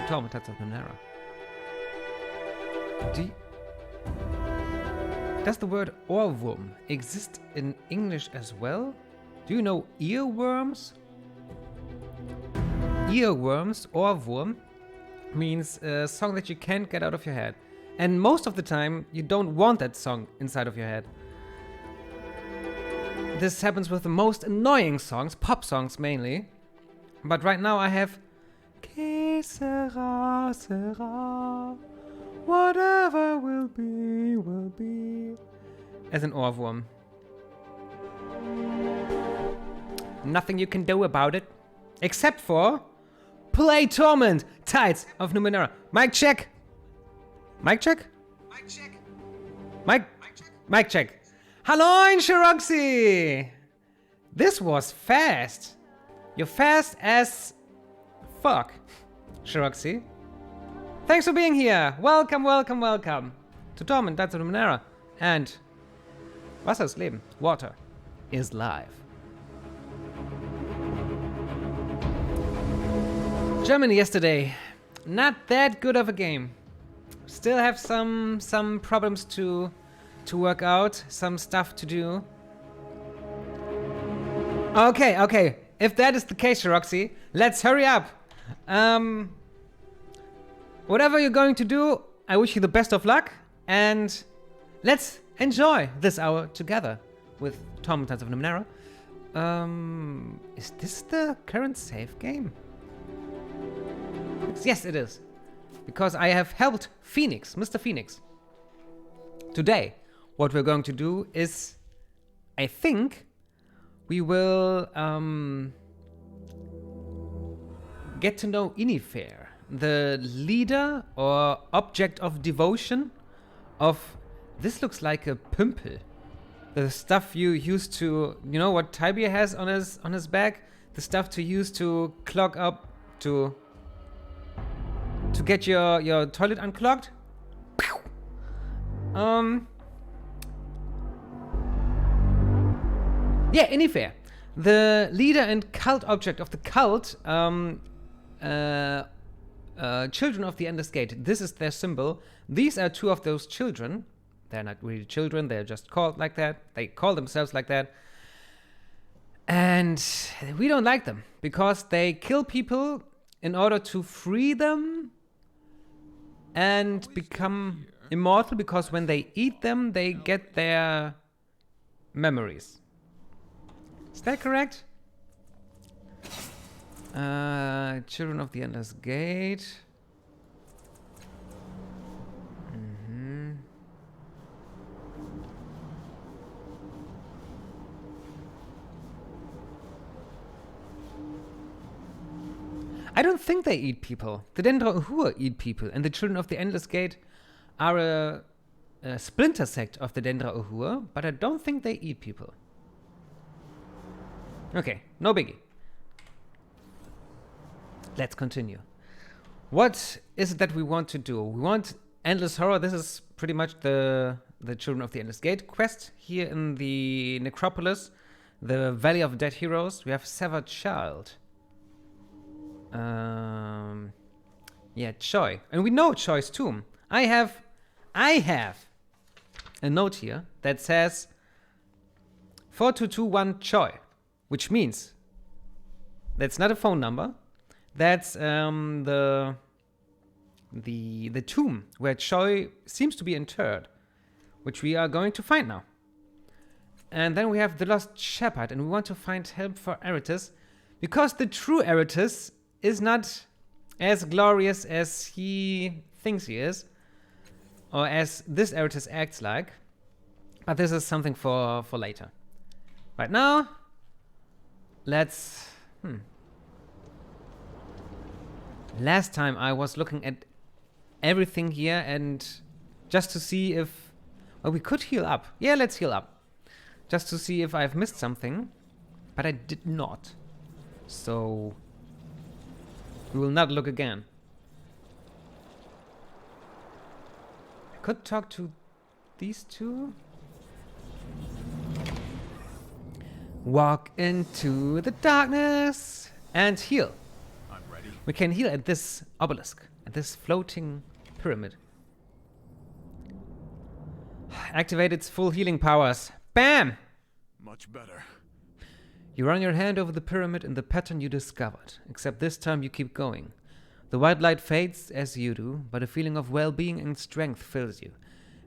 Torment of Numenera. Does the word ohrwurm exist in English as well? Do you know earworms? Earworms, ohrwurm, means a song that you can't get out of your head. And most of the time, you don't want that song inside of your head. This happens with the most annoying songs, pop songs mainly. But right now I have Que sera, sera, whatever will be, as an ohrwurm. Nothing you can do about it, except for play Torment, Tides of Numenera. Mic check. Mic check? Mic check. Mic check. Hello, Shiroxy! This was fast. You're fast as fuck, Shiroxy. Thanks for being here. Welcome to Torment, Tides of Numenera. And Wasser ist Leben. Water is life. Germany yesterday. Not that good of a game. Still have some problems to work out, some stuff to do. Okay. If that is the case, Shiroxy, let's hurry up. Whatever you're going to do, I wish you the best of luck, and let's enjoy this hour together with Torment of Numenera. Is this the current save game? Yes, it is. Because I have helped Phoenix, Mr. Phoenix. Today, what we're going to do is, I think, we will get to know Inifere, the leader or object of devotion of, this looks like a pimple. The stuff you use to, you know what Tybia has on his back? The stuff to use to clog up, to get your toilet unclogged. Yeah, Inifere, the leader and cult object of the cult, Children of the Endless Gate. This is their symbol. These are two of those children. They're not really children, they're just called like that. They call themselves like that. And we don't like them because they kill people in order to free them and become immortal, because when they eat them, they get their memories. Is that correct? Children of the Endless Gate. I don't think they eat people. The Dendra Uhur eat people, and the Children of the Endless Gate are a splinter sect of the Dendra Uhur, but I don't think they eat people. Okay, no biggie. Let's continue. What is it that we want to do? We want Endless Horror. This is pretty much the Children of the Endless Gate quest here in the Necropolis, the Valley of Dead Heroes. We have Severed Child. Yeah, Choi. And we know Choi's tomb. I have a note here that says 4221 Choi, which means that's not a phone number. That's the tomb where Choi seems to be interred, which we are going to find now. And then we have the Lost Shepherd, and we want to find help for Eratus, because the true Eratus is not as glorious as he thinks he is, or as this Eratus acts like. But this is something for later. Right now, let's... Last time I was looking at everything here and just to see if... Well, we could heal up. Yeah, let's heal up. Just to see if I've missed something. But I did not. So... we will not look again. I could talk to these two. Walk into the darkness and heal. I'm ready. We can heal at this obelisk, at this floating pyramid. Activate its full healing powers. Bam! Much better. You run your hand over the pyramid in the pattern you discovered, except this time you keep going. The white light fades as you do, but a feeling of well-being and strength fills you,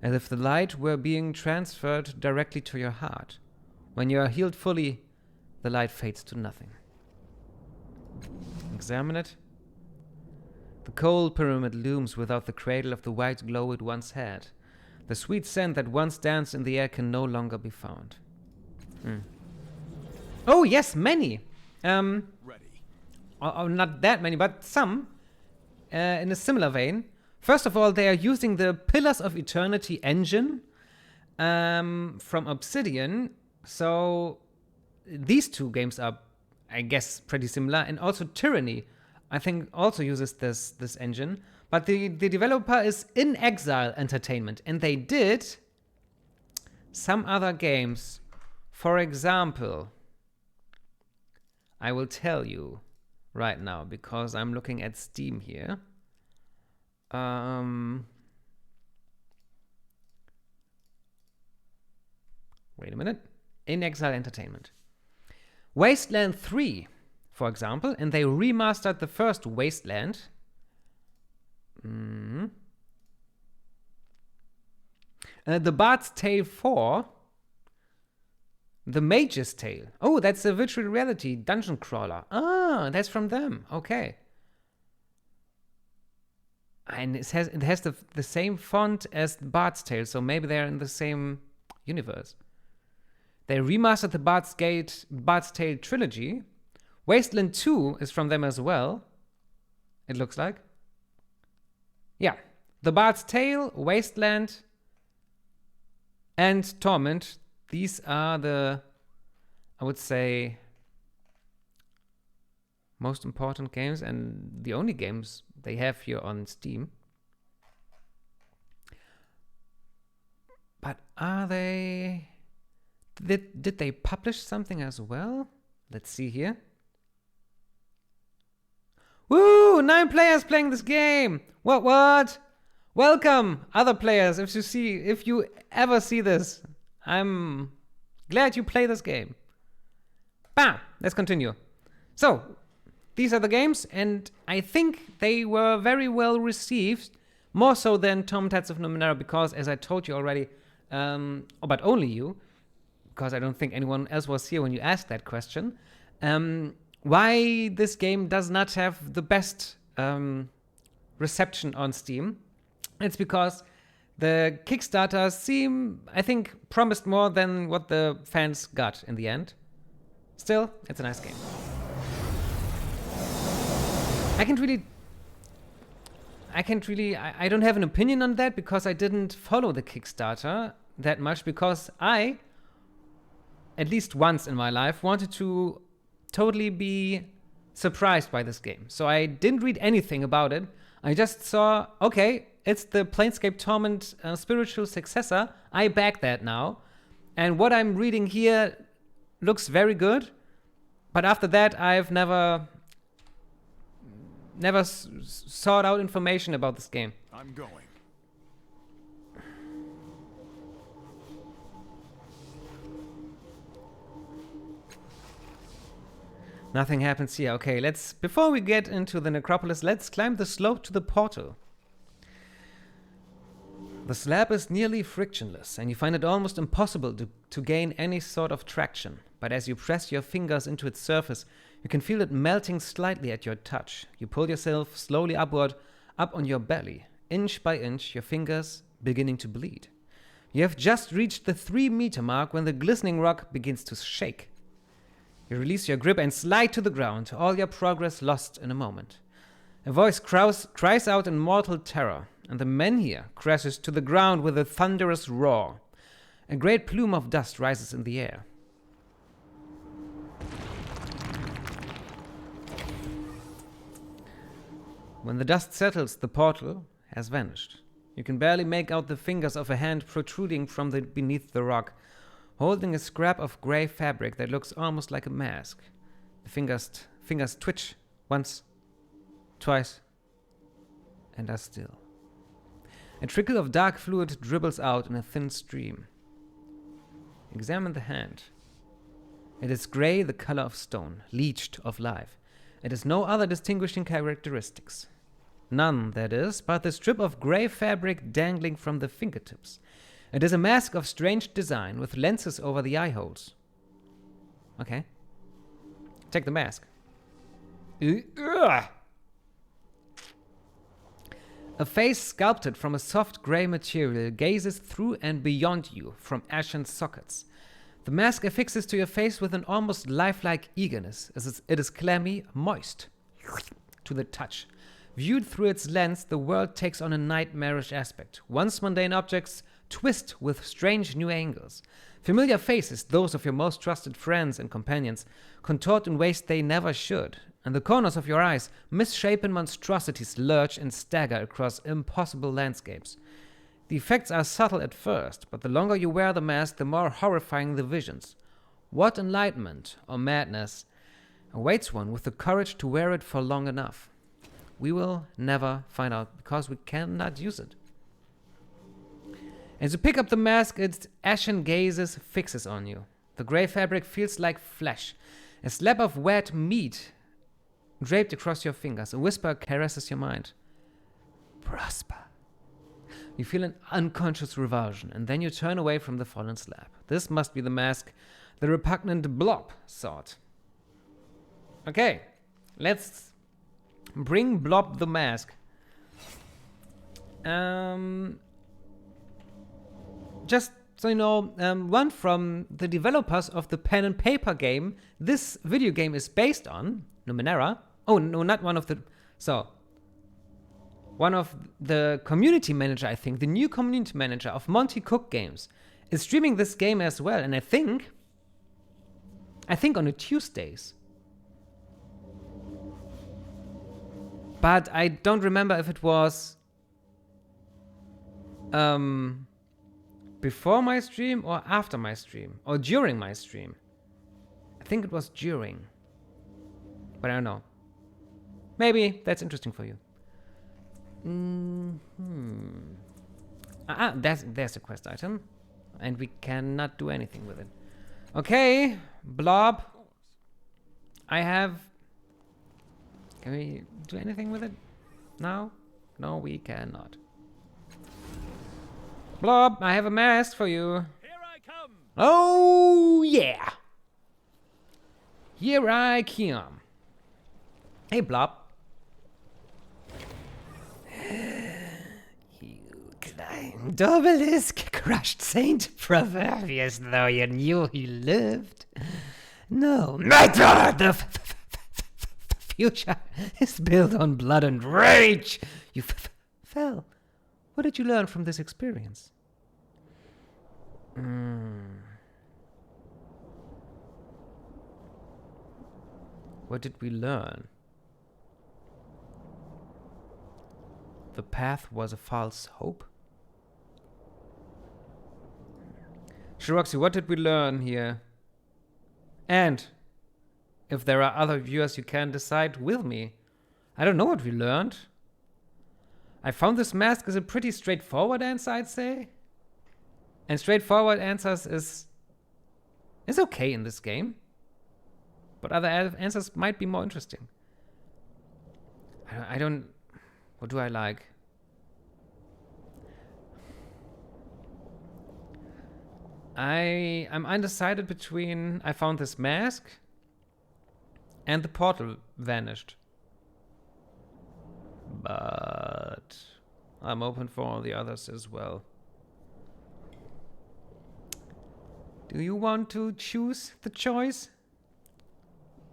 as if the light were being transferred directly to your heart. When you are healed fully, the light fades to nothing. Examine it. The cold pyramid looms without the cradle of the white glow it once had. The sweet scent that once danced in the air can no longer be found. Oh, yes, many. Ready. Oh, not that many, but some. In a similar vein. First of all, they are using the Pillars of Eternity engine from Obsidian. So these two games are, I guess, pretty similar. And also Tyranny, I think, also uses this engine. But the developer is In Exile Entertainment. And they did some other games. For example, I will tell you right now because I'm looking at Steam here. Wait a minute. In Exile Entertainment. Wasteland 3, for example, and they remastered the first Wasteland. The Bard's Tale 4. The Mage's Tale. Oh, that's a virtual reality dungeon crawler. Ah, that's from them. Okay. And it has the same font as Bard's Tale, so maybe they're in the same universe. They remastered the Bard's Tale trilogy. Wasteland 2 is from them as well. It looks like. Yeah. The Bard's Tale, Wasteland, and Torment. These are the, I would say, most important games and the only games they have here on Steam. But are they... Did they publish something as well? Let's see here. Woo! 9 players playing this game! What? Welcome, other players, if you ever see this. I'm glad you play this game. Bam! Let's continue. So, these are the games, and I think they were very well received, more so than Torment of Numenera, because, as I told you already, but only you, because I don't think anyone else was here when you asked that question, why this game does not have the best reception on Steam. It's because the Kickstarter I think, promised more than what the fans got in the end. Still, it's a nice game. I don't have an opinion on that because I didn't follow the Kickstarter that much because I, at least once in my life, wanted to totally be surprised by this game. So I didn't read anything about it. I just saw, okay, it's the Planescape Torment spiritual successor. I back that now. And what I'm reading here looks very good. But after that, I've never sought out information about this game. I'm going. Nothing happens here. Okay, before we get into the necropolis, let's climb the slope to the portal. The slab is nearly frictionless, and you find it almost impossible to gain any sort of traction. But as you press your fingers into its surface, you can feel it melting slightly at your touch. You pull yourself slowly upward, up on your belly, inch by inch, your fingers beginning to bleed. You have just reached the 3-meter mark when the glistening rock begins to shake. You release your grip and slide to the ground, all your progress lost in a moment. A voice cries out in mortal terror, and the menhir crashes to the ground with a thunderous roar. A great plume of dust rises in the air. When the dust settles, the portal has vanished. You can barely make out the fingers of a hand protruding from beneath the rock, holding a scrap of gray fabric that looks almost like a mask. The fingers twitch once, twice, and are still. A trickle of dark fluid dribbles out in a thin stream. Examine the hand. It is grey, the color of stone, leached of life. It has no other distinguishing characteristics. None, that is, but the strip of grey fabric dangling from the fingertips. It is a mask of strange design with lenses over the eye holes. Okay. Take the mask. Ugh. A face sculpted from a soft grey material gazes through and beyond you from ashen sockets. The mask affixes to your face with an almost lifelike eagerness, as it is clammy, moist to the touch. Viewed through its lens, the world takes on a nightmarish aspect. Once mundane objects twist with strange new angles. Familiar faces, those of your most trusted friends and companions, contort in ways they never should. And the corners of your eyes, misshapen monstrosities lurch and stagger across impossible landscapes. The effects are subtle at first, but the longer you wear the mask, the more horrifying the visions. What enlightenment or madness awaits one with the courage to wear it for long enough? We will never find out because we cannot use it. As you pick up the mask, its ashen gaze fixes on you. The grey fabric feels like flesh, a slab of wet meat draped across your fingers. A whisper caresses your mind. Prosper. You feel an unconscious revulsion, and then you turn away from the fallen slab. This must be the mask the repugnant Blob sought. Okay, let's bring Blob the mask. Just so you know, one from the developers of the pen and paper game this video game is based on, Numenera. Oh, no, not one of the... So, one of the community manager, I think, the new community manager of Monty Cook Games is streaming this game as well. And I think on the Tuesdays. But I don't remember if it was before my stream or after my stream or during my stream. I think it was during. But I don't know. Maybe that's interesting for you. There's a quest item. And we cannot do anything with it. Okay, Blob. Can we do anything with it now? No, we cannot. Blob, I have a mask for you. Here I come. Oh, yeah. Here I come. Hey, Blob. You climbed obelisk, crushed saint, proverbious though you knew he lived. No matter, the future is built on blood and rage. You fell. What did you learn from this experience? What did we learn? The path was a false hope? Shiroxy, what did we learn here? And if there are other viewers, you can decide with me. I don't know what we learned. I found this mask is a pretty straightforward answer, I'd say. And straightforward answers is okay in this game. But other answers might be more interesting. I don't... What do I like? I'm undecided between I found this mask and the portal vanished. But I'm open for all the others as well. Do you want to choose the choice?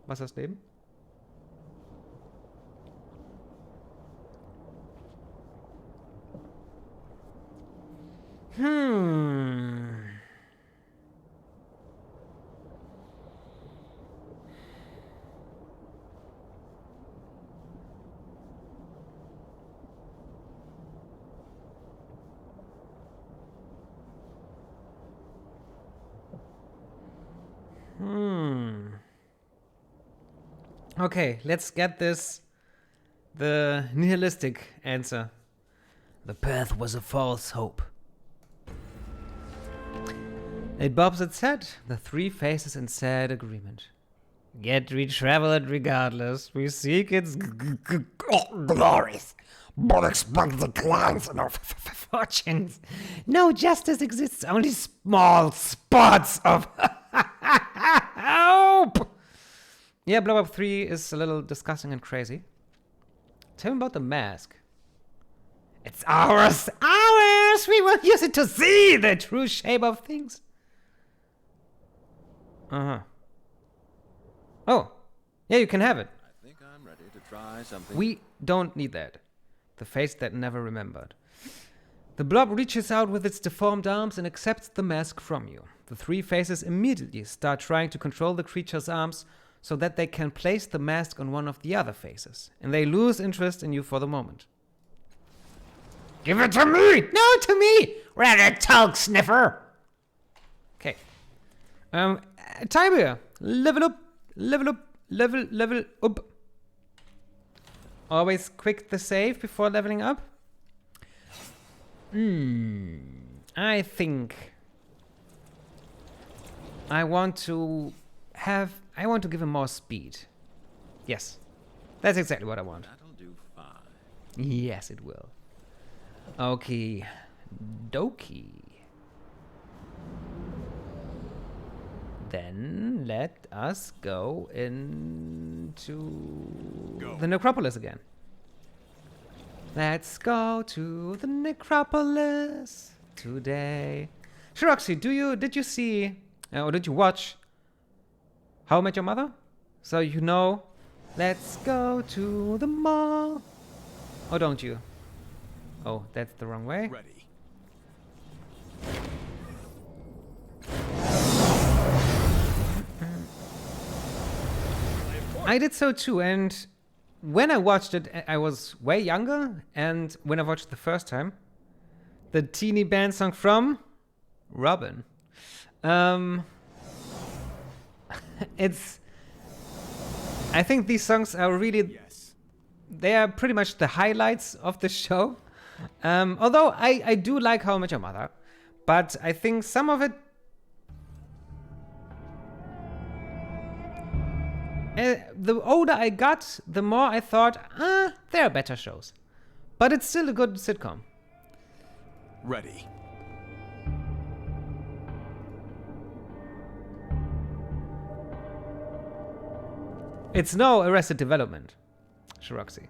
Was das Leben? Okay, let's get this The nihilistic answer. The path was a false hope. It bobs its head, the three faces in sad agreement. Yet we travel it regardless. We seek its glories, but expect declines in our fortunes. No justice exists, only small spots of hope. Yeah, Blob-of-Three is a little disgusting and crazy. Tell me about the mask. It's ours! Ours! We will use it to see the true shape of things. Uh-huh. Oh. Yeah, you can have it. I think I'm ready to try something. We don't need that. The face that never remembered. The blob reaches out with its deformed arms and accepts the mask from you. The three faces immediately start trying to control the creature's arms so that they can place the mask on one of the other faces, and they lose interest in you for the moment. Give it to me! No, to me! Rat talk sniffer! Okay. Timer! Level up! Level up! Level up! Always quick the save before leveling up. I think I want to give him more speed. Yes. That's exactly what I want. That'll do fine. Yes, it will. Okay. Dokie. Then let us go into the necropolis again. Let's go to the necropolis today. Shiroxy, did you see or did you watch How I Met Your Mother? So you know, let's go to the mall. Or don't you? Oh, that's the wrong way. Ready. I did so too, and when I watched it, I was way younger, and when I watched it the first time, the teeny band song from Robin. I think these songs are really, Yes. they are pretty much the highlights of the show. Although I do like How I Met Your Mother, but I think some of it, the older I got, the more I thought, there are better shows. But it's still a good sitcom. Ready. It's no Arrested Development, Shiroxy.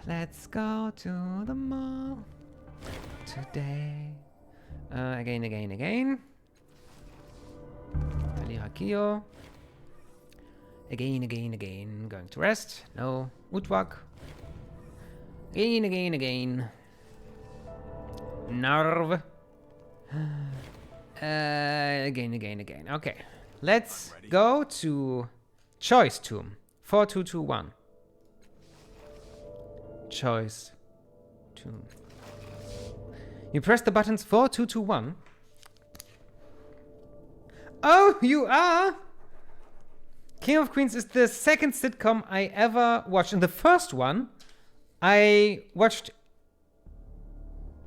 Let's go to the mall today. Again. Alihakio. Again. Going to rest. No. Utwak. Again. Narv. Again. Okay. Let's go to Choi's tomb. 4221. Choi's tomb. You press the buttons 4221. Oh, you are! King of Queens is the second sitcom I ever watched. And the first one, I watched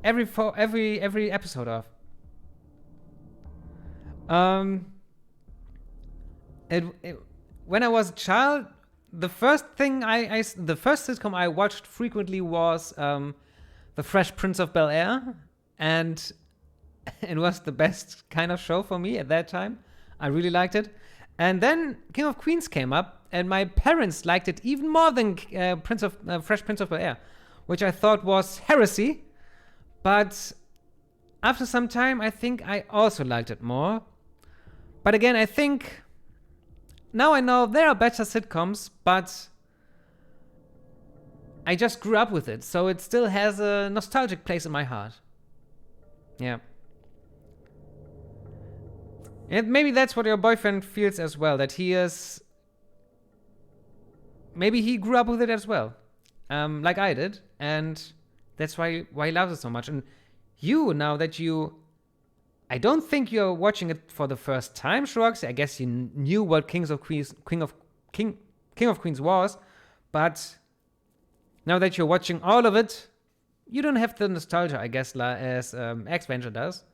every episode of. When I was a child, the first sitcom I watched frequently was The Fresh Prince of Bel-Air, and it was the best kind of show for me at that time. I really liked it. And then King of Queens came up, and my parents liked it even more than Fresh Prince of Bel-Air, which I thought was heresy. But after some time, I think I also liked it more. But again, I think now I know there are better sitcoms, but I just grew up with it, so it still has a nostalgic place in my heart. Yeah. And maybe that's what your boyfriend feels as well, that he is... Maybe he grew up with it as well, like I did, and that's why he loves it so much. And you, now that you... I don't think you're watching it for the first time, Shrugs. I guess you knew what King of Queens was, But now that you're watching all of it, you don't have the nostalgia, I guess, as X-Venture does.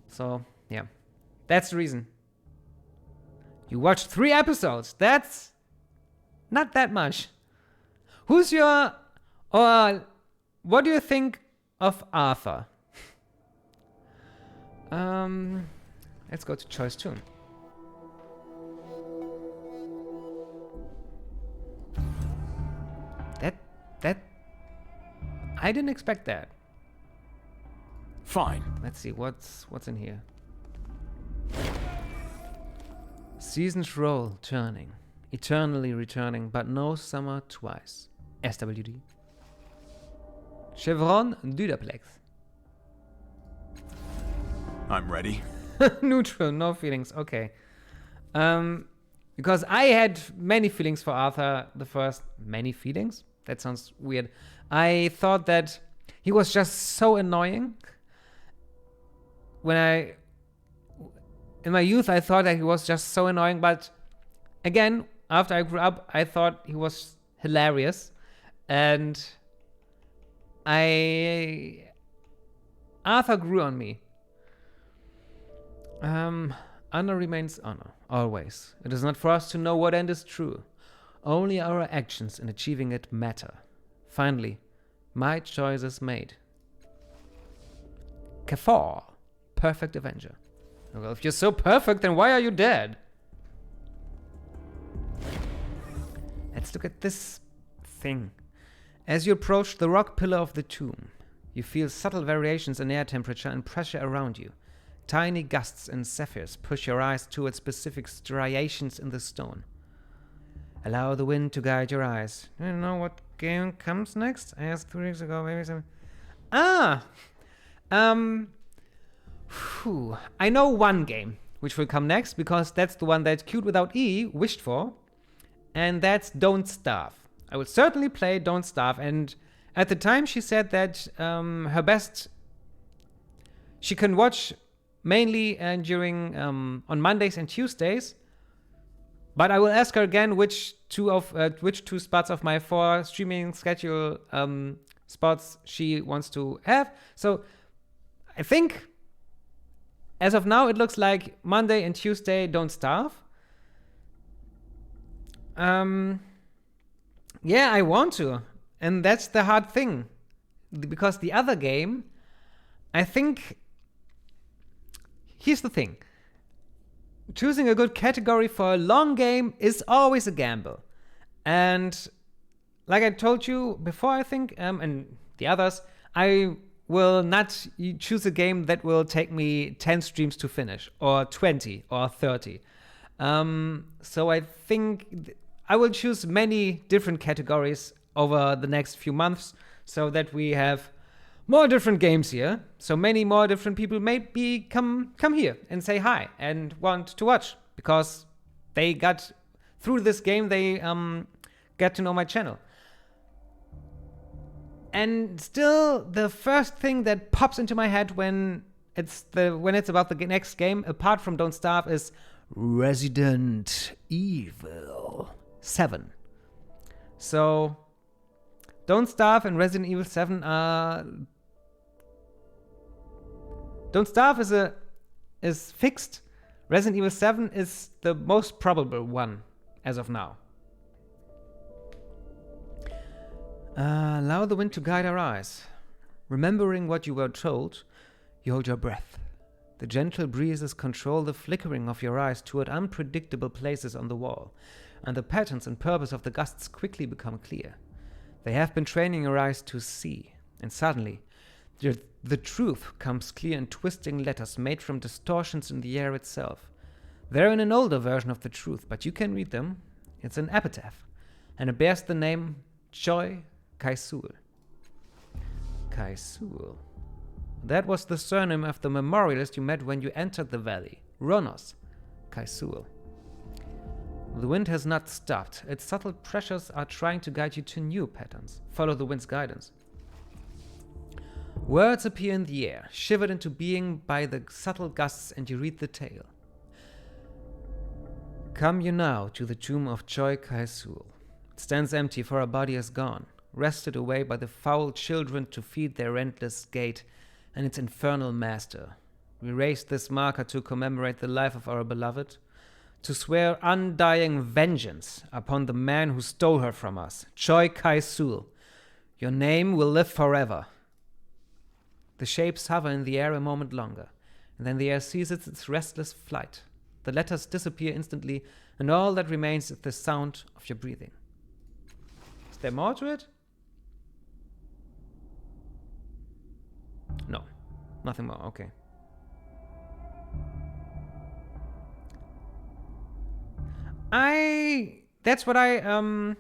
So, yeah. That's the reason. You watched 3 episodes. That's not that much. Who's your... Or what do you think of Arthur? Let's go to Choi's tune. That... I didn't expect that. Fine. Let's see, what's in here? Seasons roll, turning, eternally returning, but no summer twice. SWD. Chevron Dudaplex. I'm ready. Neutral, no feelings. Okay. Because I had many feelings for Arthur. Many feelings? That sounds weird. I thought that he was just so annoying. In my youth, I thought that he was just so annoying. But again, after I grew up, I thought he was hilarious. And Arthur grew on me. Honor remains honor, always. It is not for us to know what end is true. Only our actions in achieving it matter. Finally, my choice is made. Kafar, perfect avenger. Well, if you're so perfect, then why are you dead? Let's look at this thing. As you approach the rock pillar of the tomb, you feel subtle variations in air temperature and pressure around you. Tiny gusts and zephyrs push your eyes towards specific striations in the stone. Allow the wind to guide your eyes. Do you know what game comes next? I asked 3 weeks ago, maybe some... I know one game which will come next, because that's the one that Cute Without E wished for, and that's Don't Starve. I will certainly play Don't Starve, and at the time she said that her best... She can watch mainly during on Mondays and Tuesdays, but I will ask her again which two spots of my 4 streaming schedule spots she wants to have. So I think as of now it looks like Monday and Tuesday Don't Starve. Yeah, I want to, and that's the hard thing, because the other game, I think. Here's the thing. Choosing a good category for a long game is always a gamble. And like I told you before, I think, and the others, I will not choose a game that will take me 10 streams to finish, or 20, or 30. So I think I will choose many different categories over the next few months, so that we have more different games here, so many more different people maybe come here and say hi and want to watch, because they got through this game, they get to know my channel. And still, the first thing that pops into my head when it's about the next game, apart from Don't Starve, is Resident Evil 7. So Don't Starve and Resident Evil 7 are... Don't Starve is fixed. Resident Evil 7 is the most probable one as of now. Allow the wind to guide our eyes. Remembering what you were told, you hold your breath. The gentle breezes control the flickering of your eyes toward unpredictable places on the wall, and the patterns and purpose of the gusts quickly become clear. They have been training your eyes to see, and suddenly, the truth comes clear in twisting letters made from distortions in the air itself. They're in an older version of the truth, but you can read them. It's an epitaph, and it bears the name Choi Cai'sul. Cai'sul. That was the surname of the memorialist you met when you entered the valley. Ronos. Cai'sul. The wind has not stopped. Its subtle pressures are trying to guide you to new patterns. Follow the wind's guidance. Words appear in the air, shivered into being by the subtle gusts, and you read the tale. Come you now to the tomb of Choi Cai'sul. It stands empty, for our body is gone, wrested away by the foul children to feed their endless gate and its infernal master. We raised this marker to commemorate the life of our beloved, to swear undying vengeance upon the man who stole her from us, Choi Cai'sul. Your name will live forever. The shapes hover in the air a moment longer, and then the air ceases its restless flight. The letters disappear instantly, and all that remains is the sound of your breathing. Is there more to it? No. Nothing more, okay. That's what I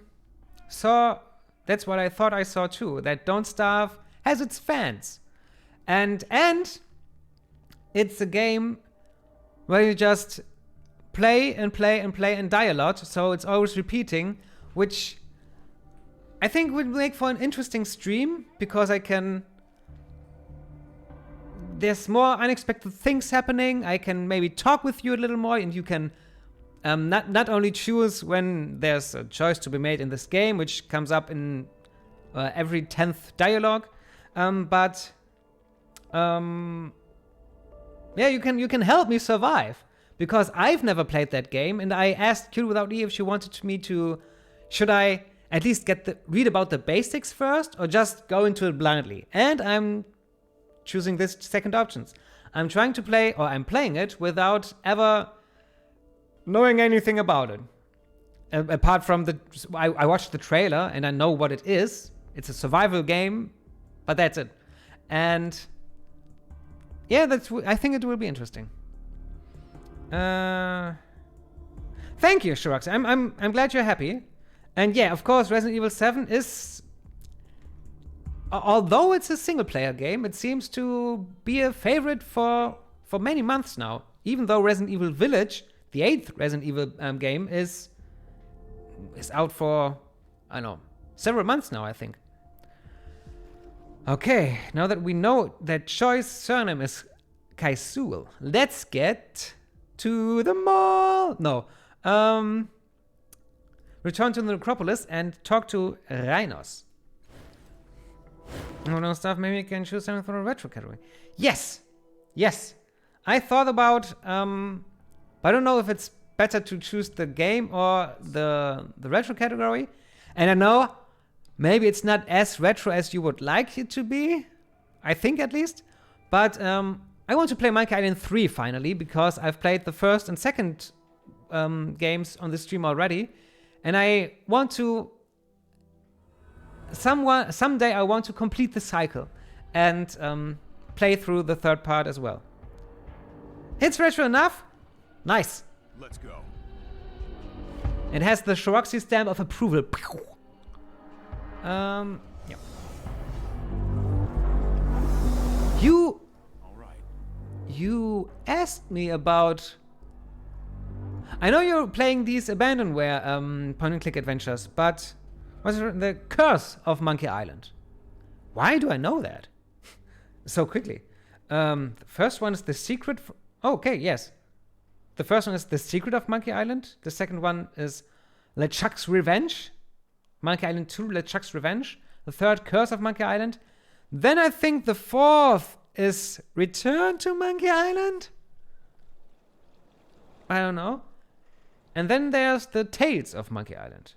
saw. That's what I thought I saw too. That Don't Starve has its fans, and it's a game where you just play and play and play and die a lot. So it's always repeating, which I think would make for an interesting stream because there's more unexpected things happening. I can maybe talk with you a little more, and you can. Not only choose when there's a choice to be made in this game, which comes up in every 10th dialogue, but yeah, you can help me survive because I've never played that game, and I asked Q Without E if she wanted me to. Should I at least read about the basics first, or just go into it blindly? And I'm choosing this second options. I'm trying to play, or I'm playing it without ever knowing anything about it. Apart from I watched the trailer and I know what it is. It's a survival game, but that's it. And yeah, I think it will be interesting. Thank you, Shirax. I'm glad you're happy. And yeah, of course, Resident Evil 7 is, although it's a single player game, it seems to be a favorite for many months now. Even though Resident Evil Village, the 8th Resident Evil game, is out for, I don't know, several months now, I think. Okay, now that we know that Choi's surname is Cai'sul, let's get to the mall. No. Return to the necropolis and talk to Ronos. No stuff, maybe you can choose something for a retro category. Yes! I thought about, I don't know if it's better to choose the game or the retro category. And I know maybe it's not as retro as you would like it to be. I think at least. But I want to play Monkey Island 3 finally because I've played the first and second games on the stream already. And I want to... Someday I want to complete the cycle and play through the third part as well. It's retro enough? Nice. Let's go. It has the Shiroxi stamp of approval. Yeah. All right. You asked me about. I know you're playing these abandonware point-and-click adventures, but what's the Curse of Monkey Island? Why do I know that so quickly? The first one is The Secret. Okay, yes. The first one is The Secret of Monkey Island. The second one is LeChuck's Revenge. Monkey Island 2, LeChuck's Revenge. The third, Curse of Monkey Island. Then I think the fourth is Return to Monkey Island. I don't know. And then there's the Tales of Monkey Island.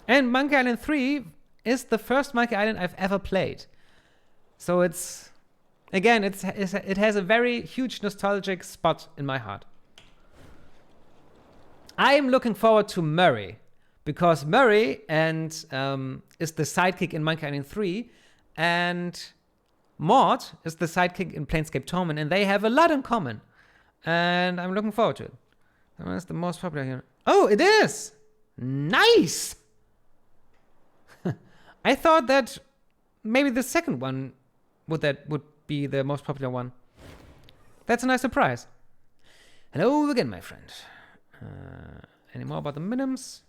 And Monkey Island 3 is the first Monkey Island I've ever played. So it's... Again, it has a very huge nostalgic spot in my heart. I am looking forward to Murray, because Murray is the sidekick in Monkey Island 3, and Maud is the sidekick in Planescape Torment, and they have a lot in common. And I'm looking forward to it. That one is the most popular here. Oh, it is! Nice! I thought that maybe the second one would be the most popular one. That's a nice surprise. Hello again, my friend. Any more about the minims?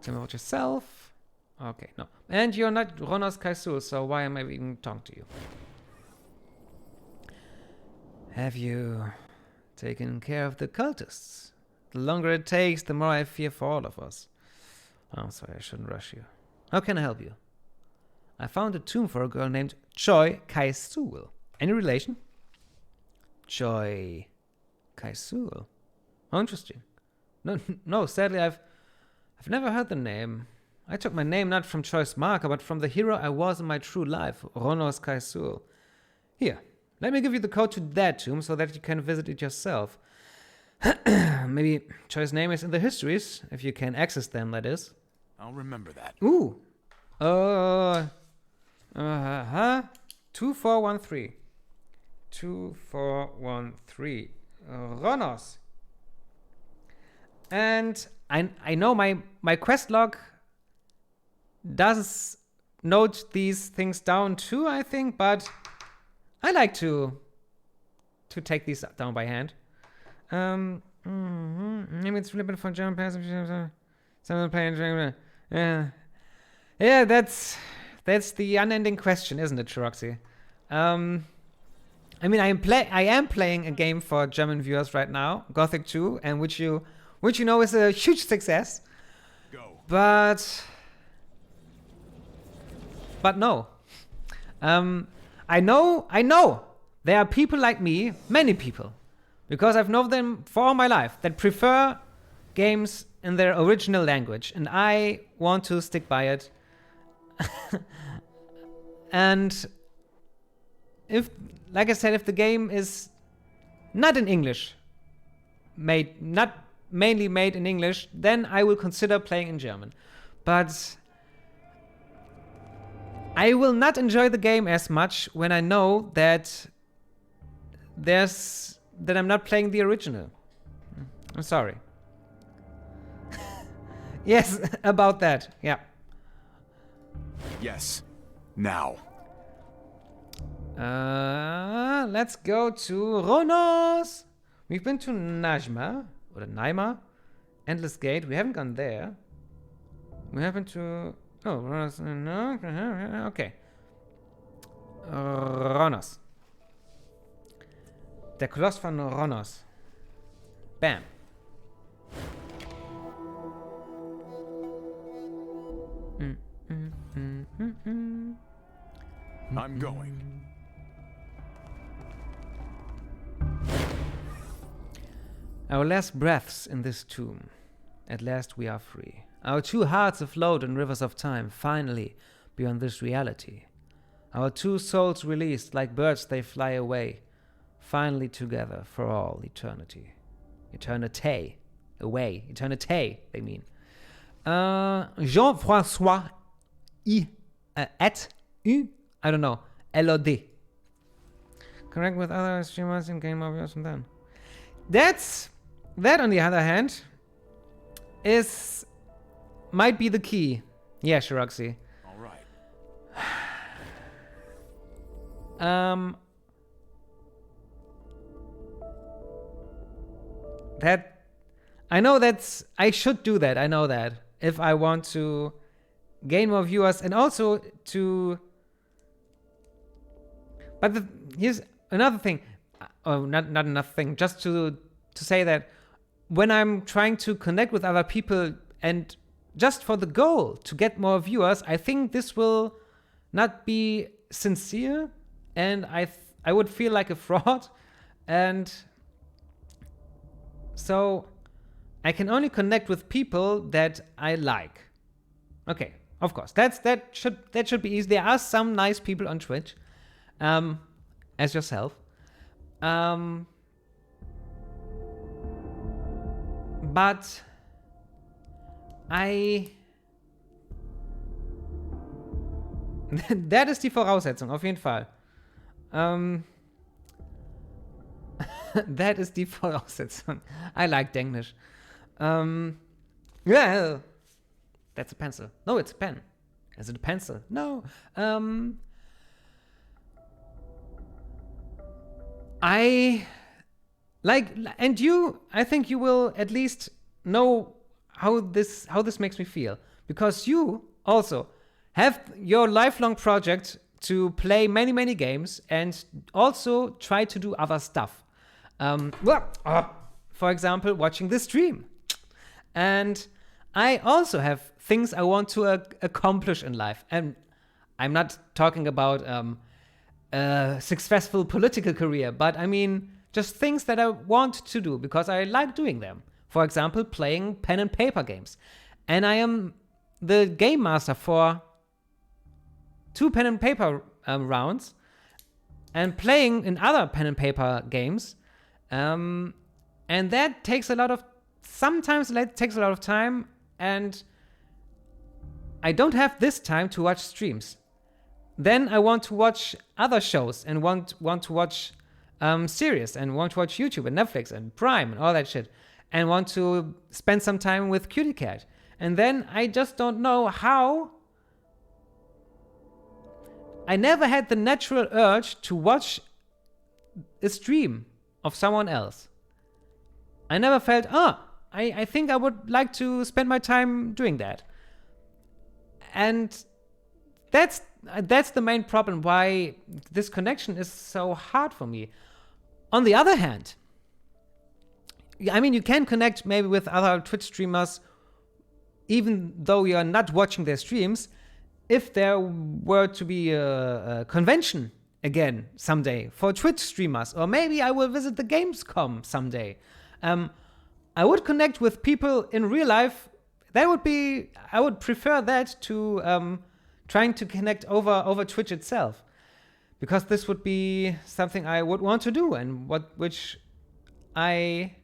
Tell me about yourself. Okay, no. And you're not Ronos Cai'sul, so why am I even talking to you? Have you taken care of the cultists? The longer it takes, the more I fear for all of us. Oh, sorry, I shouldn't rush you. How can I help you? I found a tomb for a girl named Choi Cai'sul. Any relation? Choi Cai'sul. Oh, interesting. No, sadly, I've never heard the name. I took my name not from Choi's marker, but from the hero I was in my true life, Ronos Cai'sul. Here, let me give you the code to that tomb so that you can visit it yourself. Maybe Choi's name is in the histories, if you can access them, that is. I'll remember that. Ooh. 2413. 2413. Ronos. And I know my quest log does note these things down too, I think, but I like to take these down by hand. Maybe it's flipping for German passive. Someone playing. Yeah, that's the unending question, isn't it, Shiroxy? I mean, I am playing a game for German viewers right now, Gothic 2, and which you know is a huge success. Go. But no. I know there are people like me, many people, because I've known them for all my life, that prefer games in their original language, and I want to stick by it. And if, like I said, if the game is not in English, not mainly made in English, then I will consider playing in German. But I will not enjoy the game as much when I know that I'm not playing the original. I'm sorry. Yes, about that. Yeah. Yes. Now. Let's go to Ronos. We've been to Najma or Naima, Endless Gate. We haven't gone there. We haven't to. Oh, Ronos. No. Okay. Ronos. Der Koloss von Ronos. Bam. I'm going. Our last breaths in this tomb. At last we are free. Our two hearts afloat in rivers of time, finally, beyond this reality. Our two souls released, like birds they fly away, finally together for all eternity. Eternité. Away. Eternité, they mean. Jean-François I don't know. LOD. Correct with other streamers in game obvious and then. That on the other hand might be the key. Yeah, Shiroxy. All right. I know I should do that. I know that if I want to gain more viewers and also to. But here's another thing. Oh, not another thing. Just to say that when I'm trying to connect with other people and just for the goal to get more viewers, I think this will not be sincere, and I would feel like a fraud, and so I can only connect with people that I like. Okay, of course, that should be easy. There are some nice people on Twitch, as yourself, but that ist die Voraussetzung, auf jeden Fall. That is die Voraussetzung. I like English. Yeah, that's a pencil. No, it's a pen. Is it a pencil? No. I like, and you. I think you will at least know how this makes me feel, because you also have your lifelong project to play many for example, watching this stream. And I also have things I want to accomplish in life. And I'm not talking about a successful political career, but I mean just things that I want to do because I like doing them. For example, playing pen and paper games. And I am the game master for 2 pen and paper rounds and playing in other pen and paper games. And that takes sometimes it takes a lot of time, and I don't have this time to watch streams. Then I want to watch other shows and want to watch series and want to watch YouTube and Netflix and Prime and all that shit and want to spend some time with Cutie Cat. And then I just don't know how. I never had the natural urge to watch a stream of someone else. I never felt, I think I would like to spend my time doing that. And that's the main problem why this connection is so hard for me. On the other hand, I mean, you can connect maybe with other Twitch streamers even though you're not watching their streams. If there were to be a convention again someday for Twitch streamers, or maybe I will visit the Gamescom someday, I would connect with people in real life. I would prefer that to trying to connect over Twitch itself, because this would be something I would want to do, and I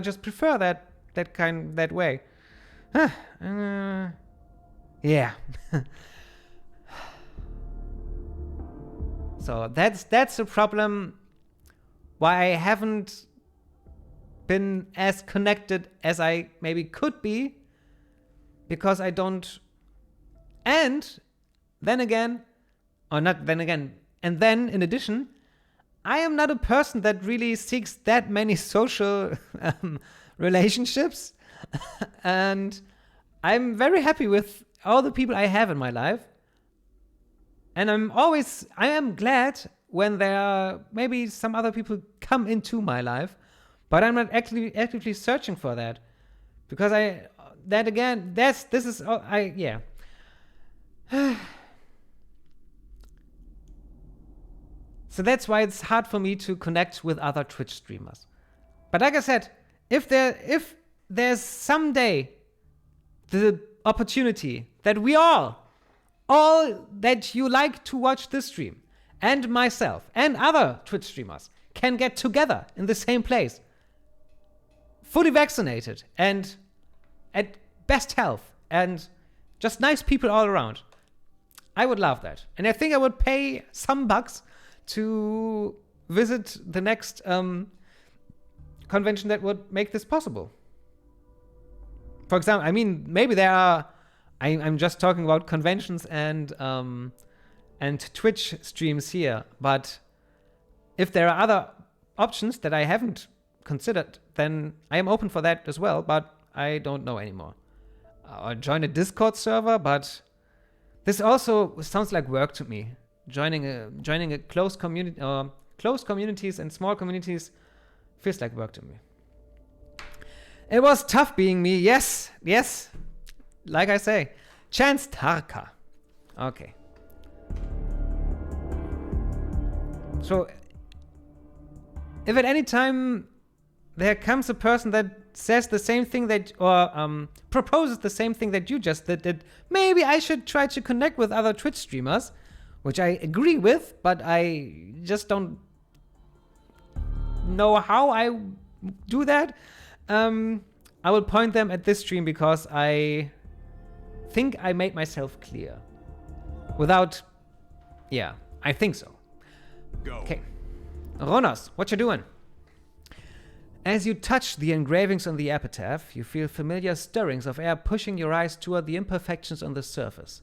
just prefer that way. Yeah. So that's a problem why I haven't been as connected as I maybe could be, because I don't. And then in addition, I am not a person that really seeks that many social relationships. And I'm very happy with all the people I have in my life. And I am glad when there are maybe some other people come into my life, but I'm not actively searching for that, because yeah. So that's why it's hard for me to connect with other Twitch streamers. But like I said, if there's someday the opportunity that we all that you like to watch this stream, and myself and other Twitch streamers can get together in the same place, fully vaccinated and at best health and just nice people all around, I would love that. And I think I would pay some bucks to visit the next convention that would make this possible. For example, I mean, maybe there are. I'm just talking about conventions and Twitch streams here. But if there are other options that I haven't considered, then I am open for that as well. But I don't know anymore. Or join a Discord server, but this also sounds like work to me. Joining a close community, close communities and small communities feels like work to me. It was tough being me. Yes. Like I say, Chance Tarka. Okay. So, if at any time there comes a person that says the same thing or proposes the same thing that you just did, maybe I should try to connect with other Twitch streamers, which I agree with, but I just don't know how I do that. I will point them at this stream because I think I made myself clear. I think so. Go. Okay. Ronos, what you doing? As you touch the engravings on the epitaph, you feel familiar stirrings of air pushing your eyes toward the imperfections on the surface.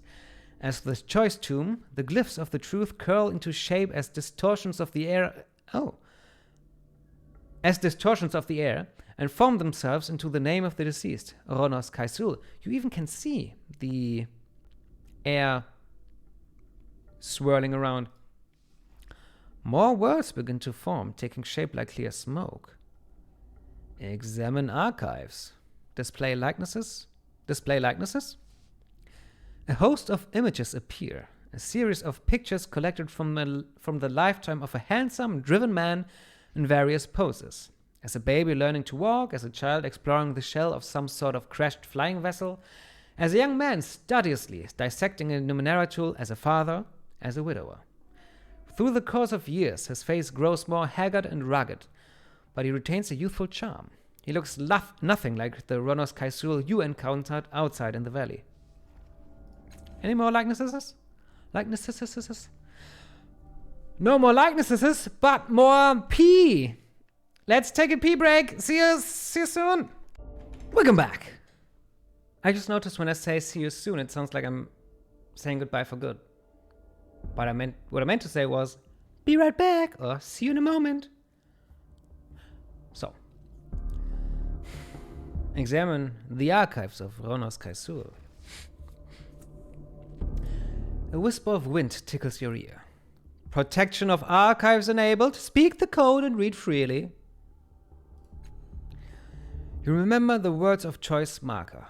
As the Choi's tomb, the glyphs of the truth curl into shape as distortions of the air. As distortions of the air, and form themselves into the name of the deceased, Ronos Cai'sul. You even can see the air swirling around. More words begin to form, taking shape like clear smoke. Examine archives. Display likenesses. Display likenesses. A host of images appear. A series of pictures collected from the lifetime of a handsome, driven man in various poses. As a baby learning to walk, as a child exploring the shell of some sort of crashed flying vessel, as a young man studiously dissecting a Numenera tool, as a father, as a widower. Through the course of years, his face grows more haggard and rugged, but he retains a youthful charm. He looks nothing like the Ronos Cai'sul you encountered outside in the valley. Any more likenesses? Likenesses? No more likenesses, but more pee. Let's take a pee break. See you soon. Welcome back. I just noticed when I say see you soon, it sounds like I'm saying goodbye for good. But what I meant to say was, be right back, or see you in a moment. So, examine the archives of Ronos Cai'sul. A whisper of wind tickles your ear. Protection of archives enabled. Speak the code and read freely. You remember the words of Choi's marker.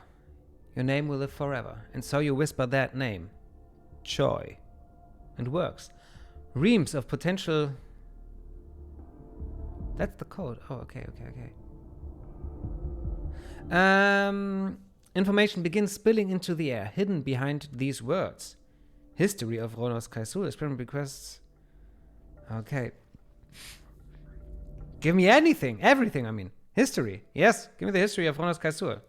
Your name will live forever, and so you whisper that name. Choi. And works. Reams of potential... That's the code. Oh, okay. Information begins spilling into the air, hidden behind these words. History of Ronos Cai'sul. Experiment requests. Okay. Give me anything. Everything, I mean. History. Yes, give me the history of Ronos Cai'sul.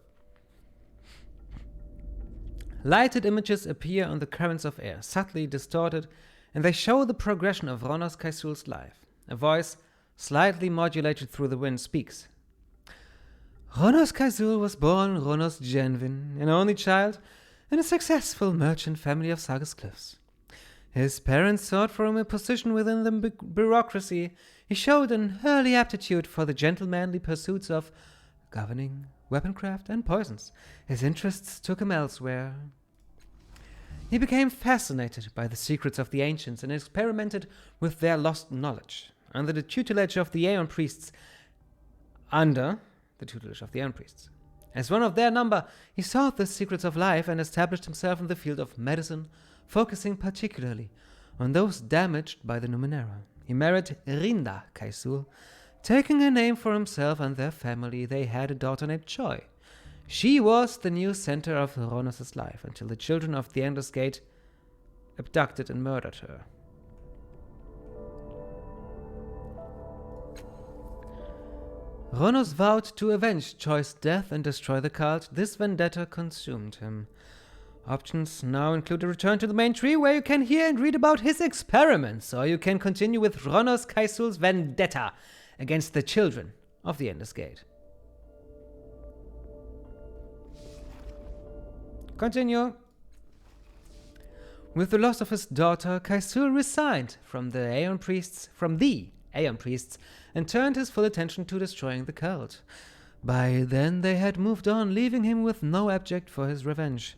Lighted images appear on the currents of air, subtly distorted, and they show the progression of Ronos Cai'sul's life. A voice, slightly modulated through the wind, speaks. Ronos Cai'sul was born Ronos Genvin, an only child, in a successful merchant family of Sargus Cliffs. His parents sought for him a position within the bureaucracy. He showed an early aptitude for the gentlemanly pursuits of governing, weaponcraft, and poisons. His interests took him elsewhere. He became fascinated by the secrets of the ancients and experimented with their lost knowledge. Under the tutelage of the Aeon Priests. As one of their number, he sought the secrets of life and established himself in the field of medicine, focusing particularly on those damaged by the Numenera. He married Rinda Cai'sul. Taking a name for himself and their family, they had a daughter named Choi. She was the new center of Ronos' life until the children of the Endless Gate abducted and murdered her. Ronos vowed to avenge Choi's death and destroy the cult. This vendetta consumed him. Options now include a return to the main tree where you can hear and read about his experiments, or you can continue with Ronos Cai'sul's vendetta against the children of the Endless Gate. Continue. With the loss of his daughter, Cai'sul resigned from the Aeon Priests, and turned his full attention to destroying the cult. By then they had moved on, leaving him with no object for his revenge.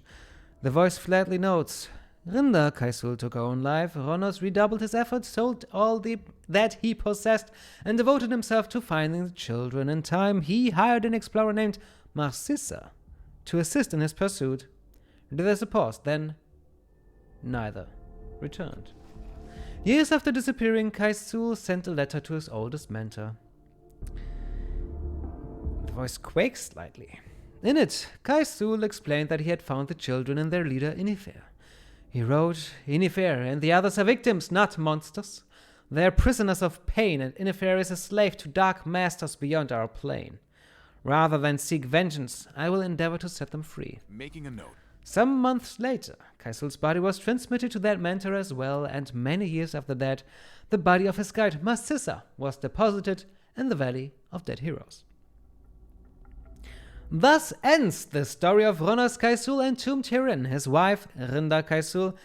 The voice flatly notes, Rinda Cai'sul took her own life. Ronos redoubled his efforts, sold all that he possessed, and devoted himself to finding the children. In time, he hired an explorer named Marcysa to assist in his pursuit. There's a pause, then neither returned. Years after disappearing, Cai'sul sent a letter to his oldest mentor. The voice quakes slightly. In it, Cai'sul explained that he had found the children and their leader, Inifere. He wrote, Inifere and the others are victims, not monsters. They are prisoners of pain, and Inifere is a slave to dark masters beyond our plane. Rather than seek vengeance, I will endeavor to set them free. Making a note. Some months later, Cai'sul's body was transmitted to that mentor as well, and many years after that, the body of his guide, Marcysa, was deposited in the Valley of Dead Heroes. Thus ends the story of Ronos Cai'sul entombed herein. His wife, Rinda Cai'sul,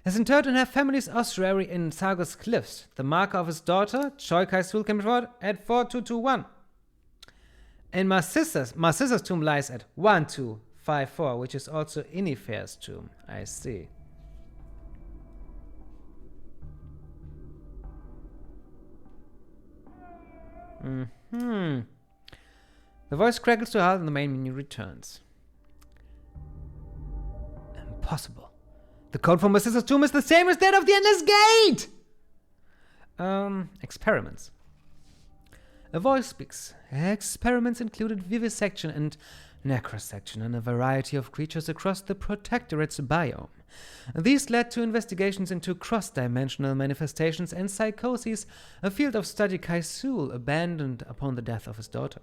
is interred in her family's ossuary in Sargus Cliffs. The marker of his daughter, Choi Cai'sul, came forward at 4221. And Marcysa's tomb lies at 1254, which is also Inifere's tomb. I see. The voice crackles to halt and the main menu returns. Impossible. The code for Marcysa's tomb is the same as that of the Endless Gate! Experiments. A voice speaks. Experiments included vivisection and necrosection on a variety of creatures across the Protectorate's biome. These led to investigations into cross-dimensional manifestations and psychoses, a field of study Cai'sul abandoned upon the death of his daughter.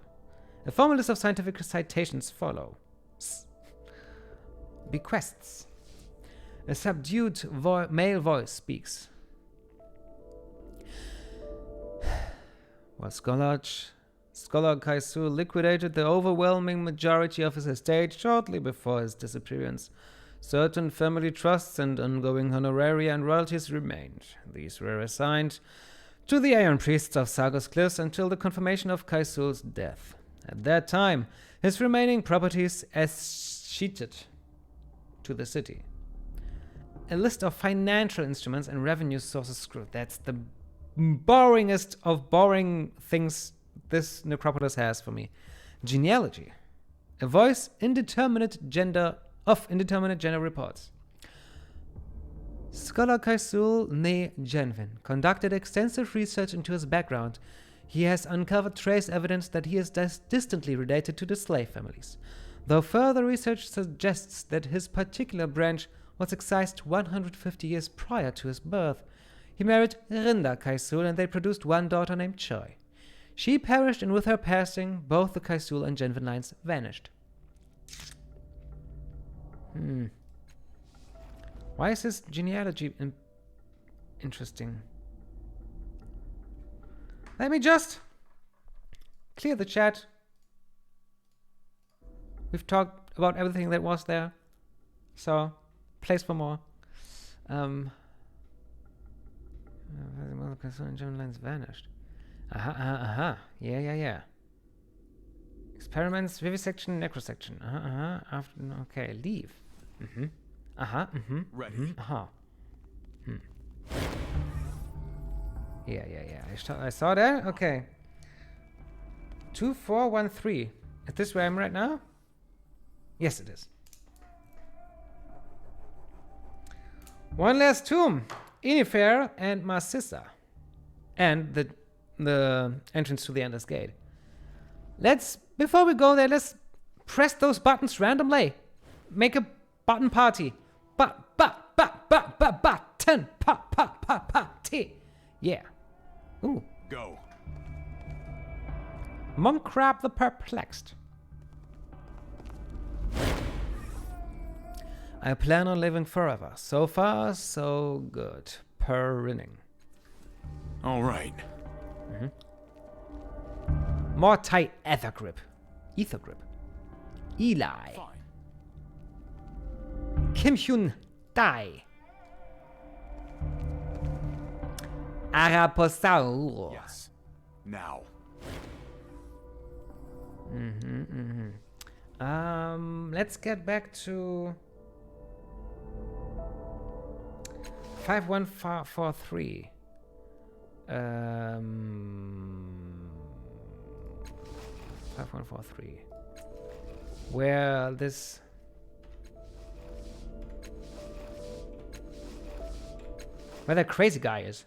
A formal list of scientific citations follow. Bequests. A subdued male voice speaks. While Scholar Cai'sul liquidated the overwhelming majority of his estate shortly before his disappearance, certain family trusts and ongoing honoraria and royalties remained. These were assigned to the Iron Priests of Sargos Cliffs until the confirmation of Cai'sul's death. At that time, his remaining properties escheated to the city. A list of financial instruments and revenue sources. That's the boringest of boring things this necropolis has for me. Genealogy. A voice indeterminate gender reports. Scholar Cai'sul ne Genvin conducted extensive research into his background. He has uncovered trace evidence that he is distantly related to the slave families, though further research suggests that his particular branch was excised 150 years prior to his birth. He married Rinda Cai'sul and they produced one daughter named Choi. She perished, and with her passing, both the Cai'sul and Genvin lines vanished. Why is this genealogy interesting? Let me just clear the chat. We've talked about everything that was there, so place for more. The Cai'sul and Genvin lines vanished. Yeah. Experiments, vivisection, necrosection. After, okay, leave. Ready. Yeah. I saw that. Okay. 2413. Is this where I'm right now? Yes, it is. One last tomb. Inifere and Marcysa. And the entrance to the Endless Gate. Before we go there, let's press those buttons randomly. Make a button party. Button party. Yeah. Ooh. Go. Monk Crab the Perplexed. I plan on living forever. So far, so good. Purrinning. All right. More tight ether grip. Eli. Fine. Kim Hyun Dai. Araposaur. Yes. Now. Let's get back to 5143. 5143. Where this... Where that crazy guy is.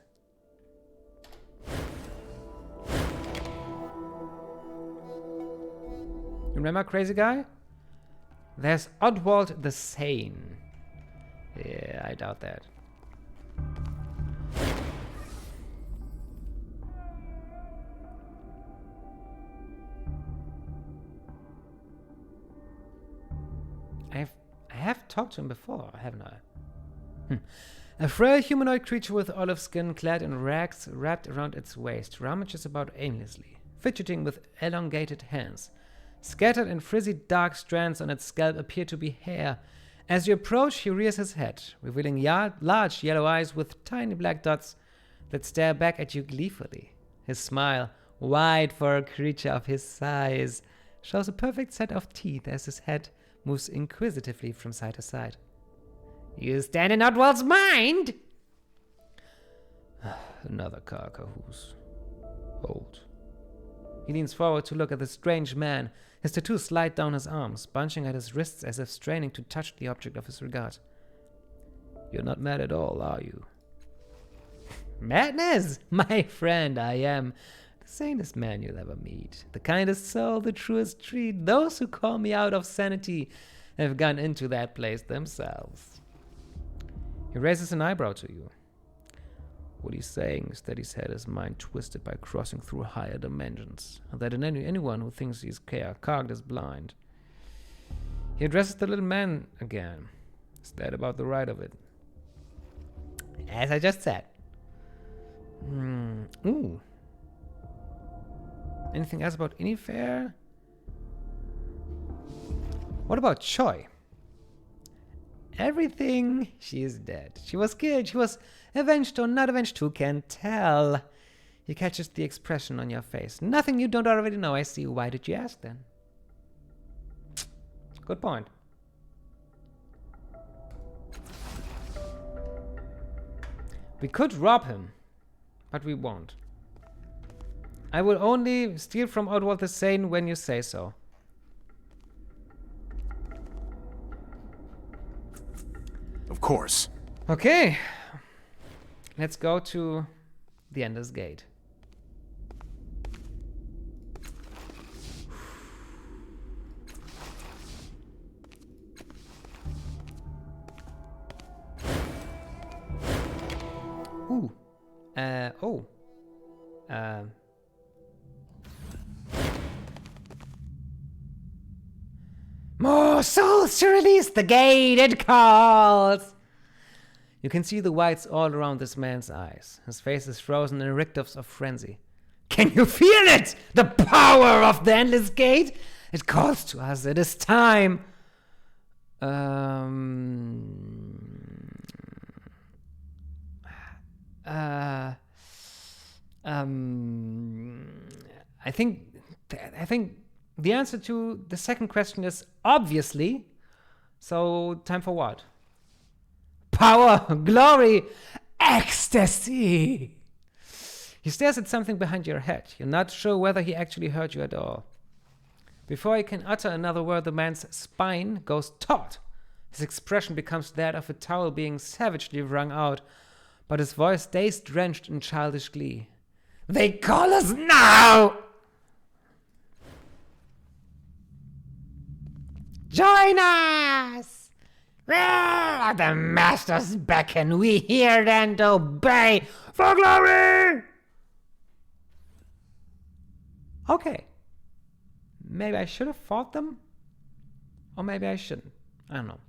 You remember crazy guy? There's Oddwald the Sane. Yeah, I doubt that. I have talked to him before, haven't I? A frail humanoid creature with olive skin clad in rags wrapped around its waist rummages about aimlessly, fidgeting with elongated hands. Scattered and frizzy dark strands on its scalp appear to be hair. As you approach, he rears his head, revealing large yellow eyes with tiny black dots that stare back at you gleefully. His smile, wide for a creature of his size, shows a perfect set of teeth as his head moves inquisitively from side to side. You stand in Oddwald's mind? Another carcass. Old. He leans forward to look at the strange man. His tattoos slide down his arms, bunching at his wrists as if straining to touch the object of his regard. You're not mad at all, are you? Madness? My friend, I am the sanest man you'll ever meet. The kindest soul, the truest treat. Those who call me out of sanity have gone into that place themselves. He raises an eyebrow to you. What he's saying is that he's had his mind twisted by crossing through higher dimensions, and that anyone who thinks he's carved is blind. He addresses the little man again. Is that about the right of it? As I just said. Ooh. Anything else about Inifere? What about Choi? Everything. She is dead. She was killed. She was avenged or not avenged. Who can tell? He catches the expression on your face. Nothing you don't already know. I see. Why did you ask then? Good point. We could rob him, but we won't. I will only steal from Oddwald the Sane when you say so. Of course. Okay. Let's go to the Ender's Gate. Ooh. More souls to release the gate, it calls! You can see the whites all around this man's eyes. His face is frozen in rictus of frenzy. Can you feel it? The power of the endless gate? It calls to us. It is time. I think the answer to the second question is obviously. So, time for what? Power, glory, ecstasy. He stares at something behind your head. You're not sure whether he actually heard you at all. Before he can utter another word, the man's spine goes taut. His expression becomes that of a towel being savagely wrung out, but his voice stays drenched in childish glee. They call us now! Join us! The masters beckon, we hear and obey for glory! Okay. Maybe I should have fought them? Or maybe I shouldn't. I don't know.